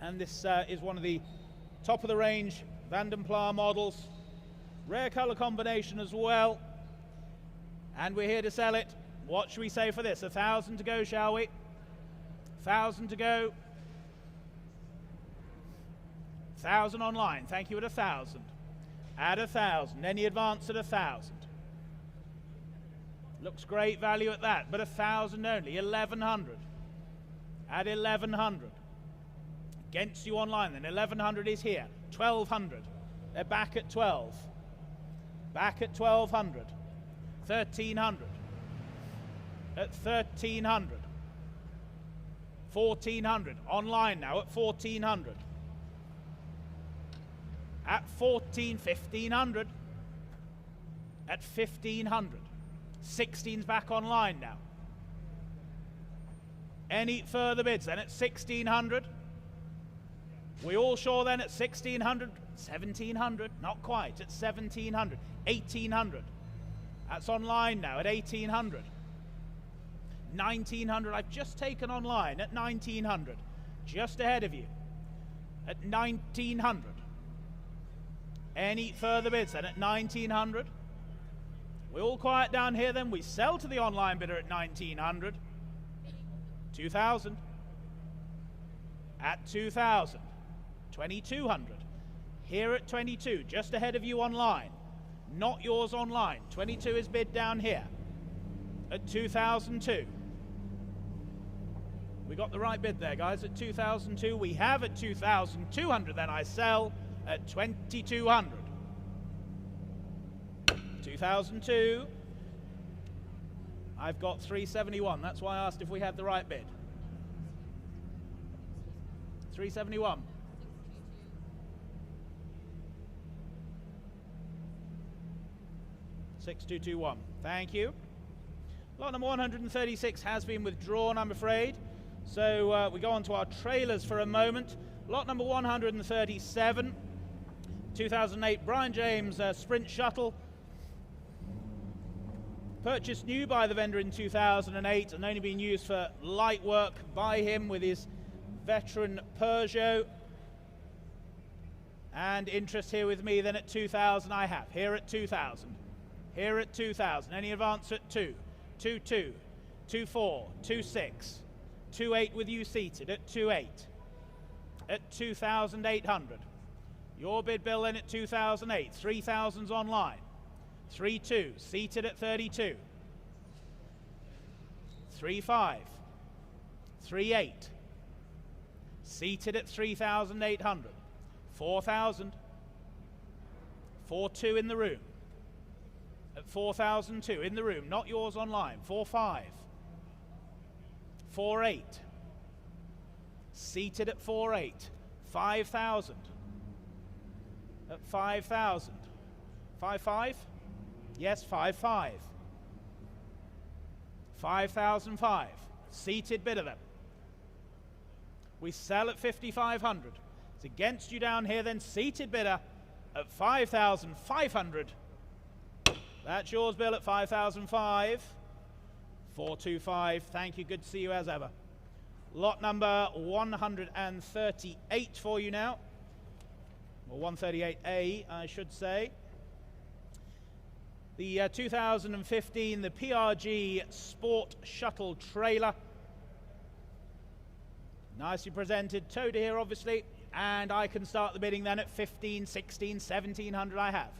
Speaker 1: and this is one of the top of the range Vandenpla models. Rare color combination as well, and we're here to sell it. What should we say for this? 1,000 to go, shall we? 1,000 to go. 1,000 online. Thank you at 1,000. At 1,000. Any advance at 1,000? Looks great value at that, but 1,000 only, 1,100. At 1,100. Against you online then, 1,100 is here. 1,200. They're back at 12. Back at 1,200. 1,300. At 1,300. 1,400. Online now at 1,400. At 1,500. At 1,500. 16's back online now. Any further bids then at 1,600? We all sure then at 1,600? 1,700? Not quite, at 1,700. 1,800. That's online now at 1,800. 1,900, I've just taken online at 1,900. Just ahead of you at 1,900. Any further bids then at 1,900? We all quiet down here then. We sell to the online bidder at 1,900. 2,000. At 2,000. 2,200. Here at 22, just ahead of you online. Not yours online. 22 is bid down here at 2,002. We got the right bid there, guys, at 2,002. We have at 2,200, then I sell at 2,200. 2,002. I've got 371. That's why I asked if we had the right bid. 371. $6,221. Thank you. Lot number 136 has been withdrawn, I'm afraid. So we go on to our trailers for a moment. Lot number 137. 2008 Brian James Sprint Shuttle. Purchased new by the vendor in 2008 and only been used for light work by him with his veteran Peugeot. And interest here with me then at 2,000 I have. Here at 2,000. Here at 2,000. Any advance at 2? 2,2. 2,4. 2,6. 2,8 with you seated at 2,8. At 2,800. Your bid bill then at 2,008. 3,000's online. 3,2. Seated at 32. 3,5. 3,8. Seated at 3,800. 4,000. 4,2 in the room. At 4,002 in the room, not yours online. 4,5. 4,8. Seated at 4,8. 5,000. At 5,000. 5,5? Yes, 5,5. 5,005. Seated bid of them. We sell at 5,500. It's against you down here then. Seated bidder at 5,500. That's yours, Bill, at 5,005. 425. Thank you. Good to see you as ever. Lot number 138 for you now. Or 138A, I should say. The 2015, the PRG Sport Shuttle Trailer. Nicely presented. Towed here, obviously. And I can start the bidding then at 15, 16, 1,700 I have.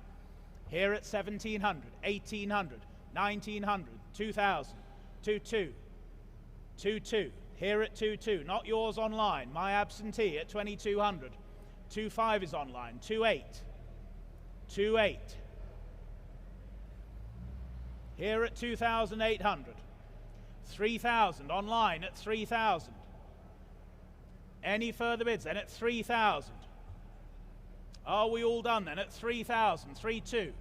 Speaker 1: Here at 1,700, 1,800, 1,900, 2,000, 2,2, 2,2. Here at 2,2, not yours online. My absentee at 2,200. 2,5 is online. 2,8, 2,8. Here at 2,800. 3,000 online at 3,000. Any further bids then at 3,000? Are we all done then at 3,000? 3,2.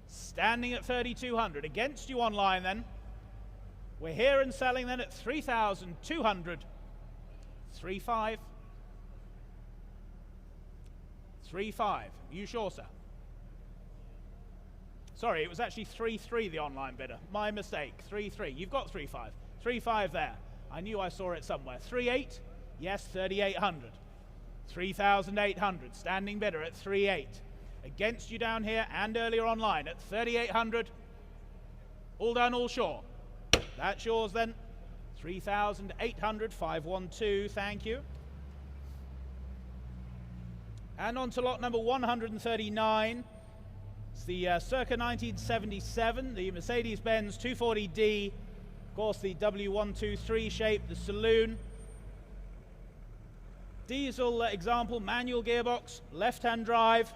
Speaker 1: Standing at 3,200. Against you online then. We're here and selling then at 3,200. 3,5. 3,5. You sure, sir? Sorry, it was actually 3,3 the online bidder. My mistake. 3,3. You've got 3,5. 3,5 there. I knew I saw it somewhere. 3,8. Yes, 3,800. 3,800. Standing bidder at 3,8. Against you down here and earlier online at 3,800. All done, all sure. That's yours then. 3,800. 512. Thank you. And on to lot number 139. It's the circa 1977, the Mercedes-Benz 240D, of course the W123 shape, the saloon. Diesel example, manual gearbox, left-hand drive,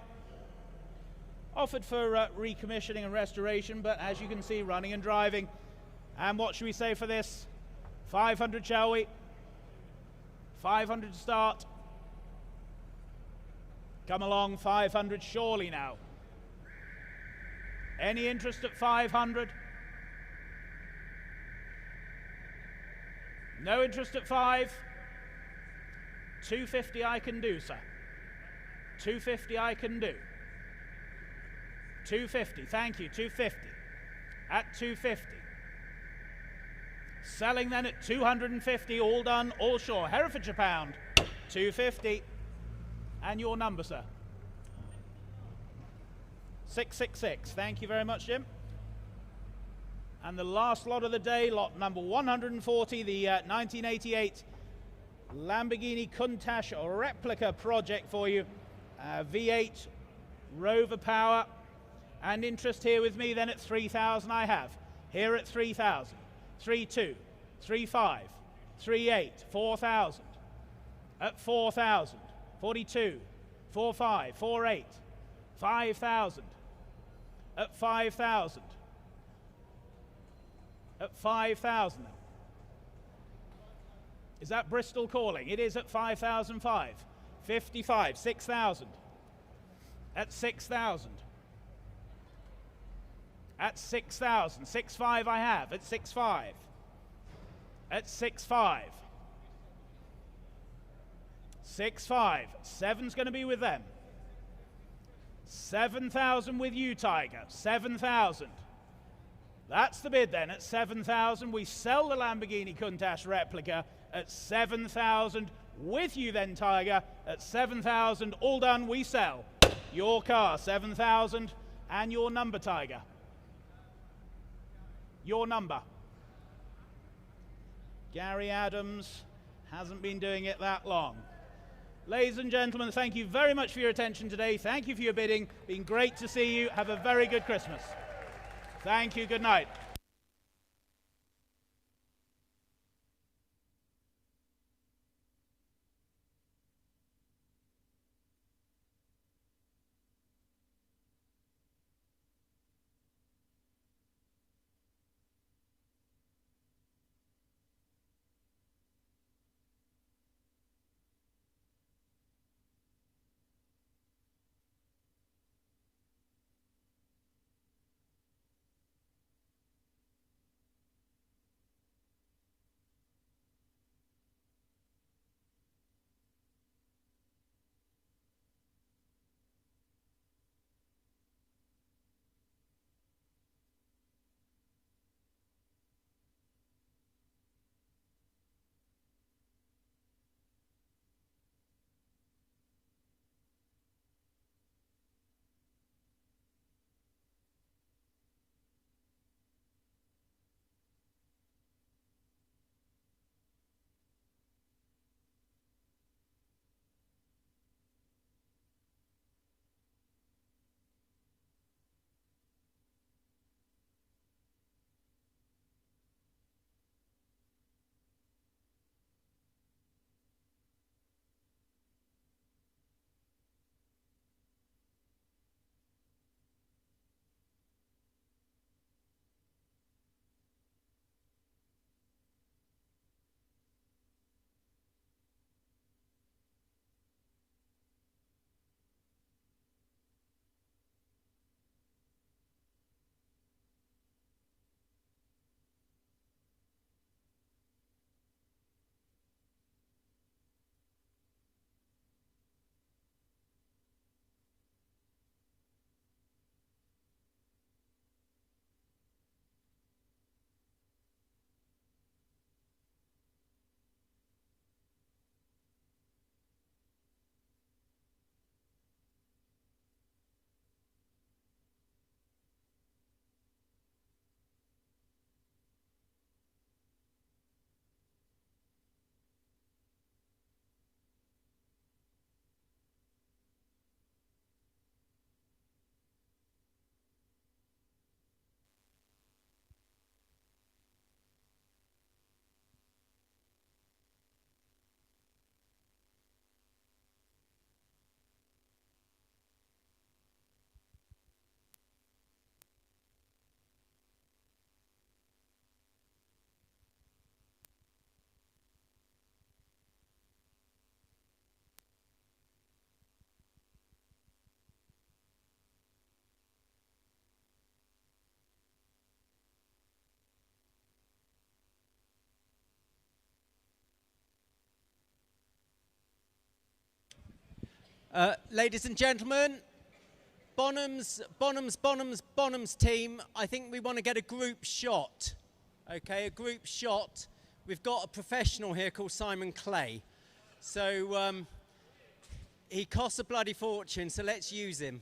Speaker 1: offered for recommissioning and restoration, but as you can see, running and driving. And what should we say for this? 500, shall we? 500 to start. Come along, 500 surely now. Any interest at 500? No interest at 5? 250 I can do, sir. 250 I can do. 250, thank you, 250. At 250. Selling then at 250, all done, all sure. Herefordshire pound, 250. And your number, sir? 666. Thank you very much, Jim. And the last lot of the day, lot number 140, the 1988 Lamborghini Countach replica project for you. V8 Rover power. And interest here with me then at 3,000 I have. Here at 3,000. 3.2, 3.5, 3.8, 4,000. At 4,000. 42, 4.5, 4.8, 5,000. At 5,000. At 5,000. Is that Bristol calling? It is at 5,005. 55, 6,000. At 6,000. At 6,000. 6.5 I have. At 6.5. At 6.5. 6.5. 7's going to be with them. 7,000 with you, Tiger. 7,000. That's the bid then. At 7,000, we sell the Lamborghini Countach replica at 7,000 with you then, Tiger. At 7,000, all done, we sell. Your car, 7,000, and your number, Tiger. Your number. Gary Adams hasn't been doing it that long. Ladies and gentlemen, thank you very much for your attention today. Thank you for your bidding. Been great to see you. Have a very good Christmas. Thank you. Good night.
Speaker 3: Ladies and gentlemen, Bonham's team, I think we want to get a group shot. Okay, a group shot. We've got a professional here called Simon Clay. So he costs a bloody fortune, so let's use him.